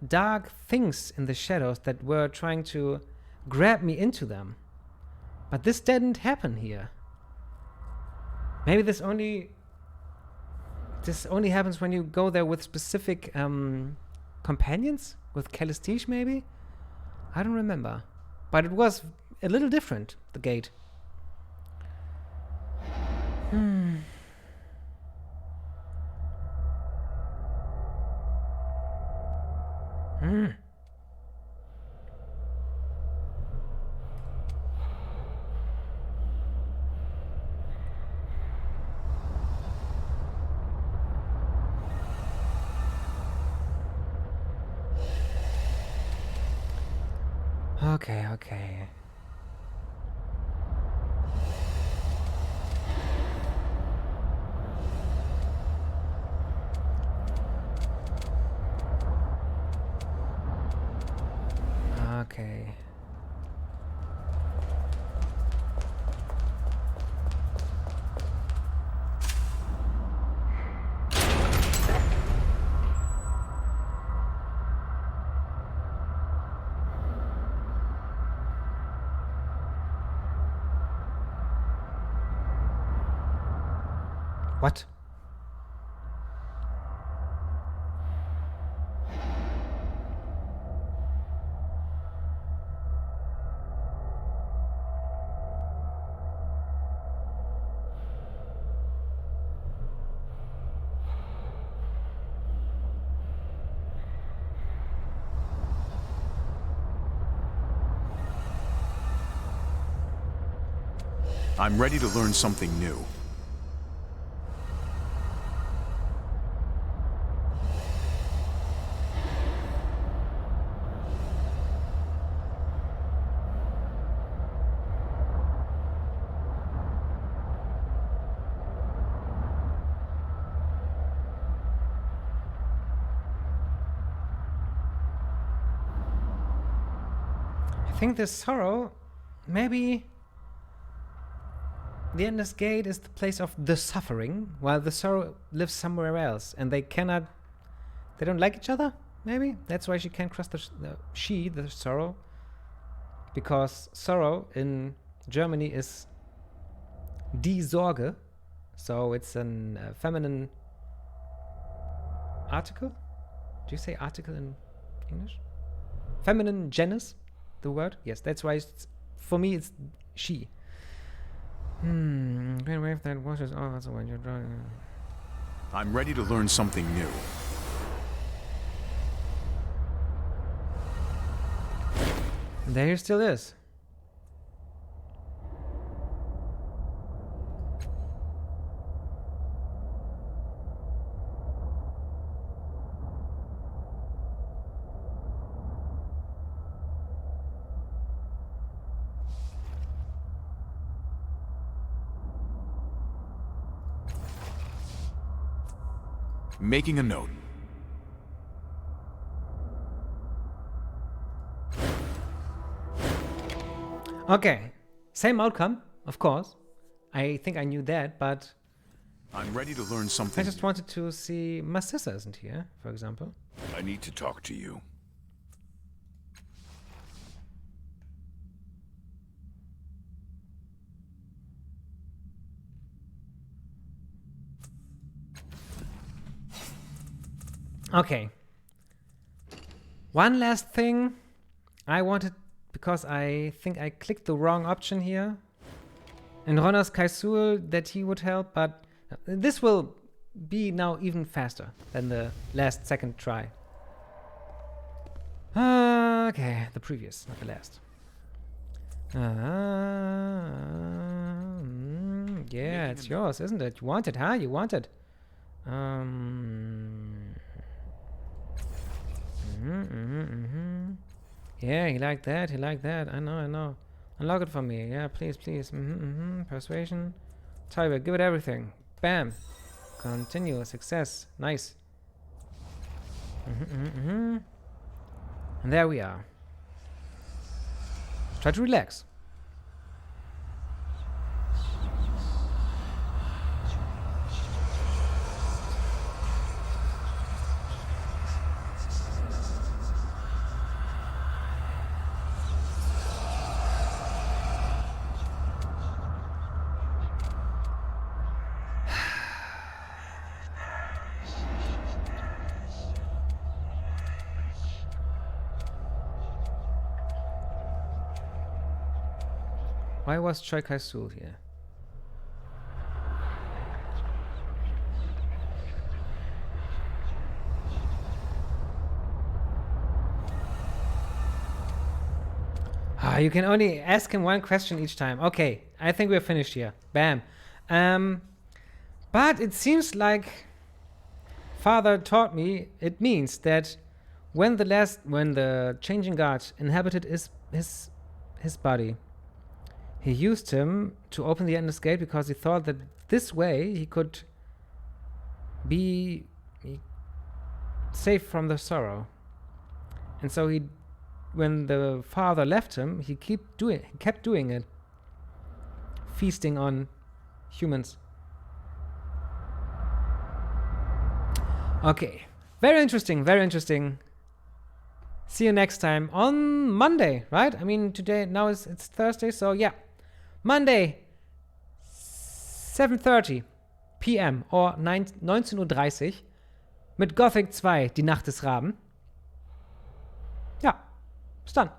dark things in the shadows that were trying to grab me into them. But this didn't happen here. Maybe this only happens when you go there with specific companions? With Calistige, maybe? I don't remember. But it was a little different, the gate. Okay. Okay. What? I'm ready to learn something new. I think this sorrow, maybe the endless gate is the place of the suffering, while the sorrow lives somewhere else, and they don't like each other, maybe? That's why she can't cross the sorrow, because sorrow in Germany is die Sorge, so it's a feminine article? Do you say article in English? Feminine genus, the word? Yes, that's why for me it's she. Great wave that washes off also when you're driving. I'm ready to learn something new. And there he still is. Making a note. Okay, same outcome, of course. I think I knew that, but I'm ready to learn I something just wanted to see Marcysa isn't here, for example. I need to talk to you. Okay. One last thing I wanted, because I think I clicked the wrong option here. In Ronos Cai'sul that he would help, but this will be now even faster than the last second try. Okay, the previous, not the last. Yeah, it's yours, isn't it? You want it, huh? You want it. Yeah, he liked that, he liked that. I know. Unlock it for me. Yeah, please. Persuasion. Tyler, give it everything. Bam. Continue. Success. Nice. And there we are. Try to relax. Why was Choi Cai'sul here? You can only ask him one question each time. Okay, I think we're finished here. Bam. But it seems like Father taught me it means that when the changing guard inhabited his body, he used him to open the endless gate because he thought that this way he could be safe from the sorrow. And so when the father left him, he kept doing it, feasting on humans. Okay, very interesting. See you next time on Monday, right? I mean, today, now it's Thursday, so yeah. Monday, 7:30 p.m. or 19:30 Uhr mit Gothic 2, die Nacht des Raben. Ja, bis dann.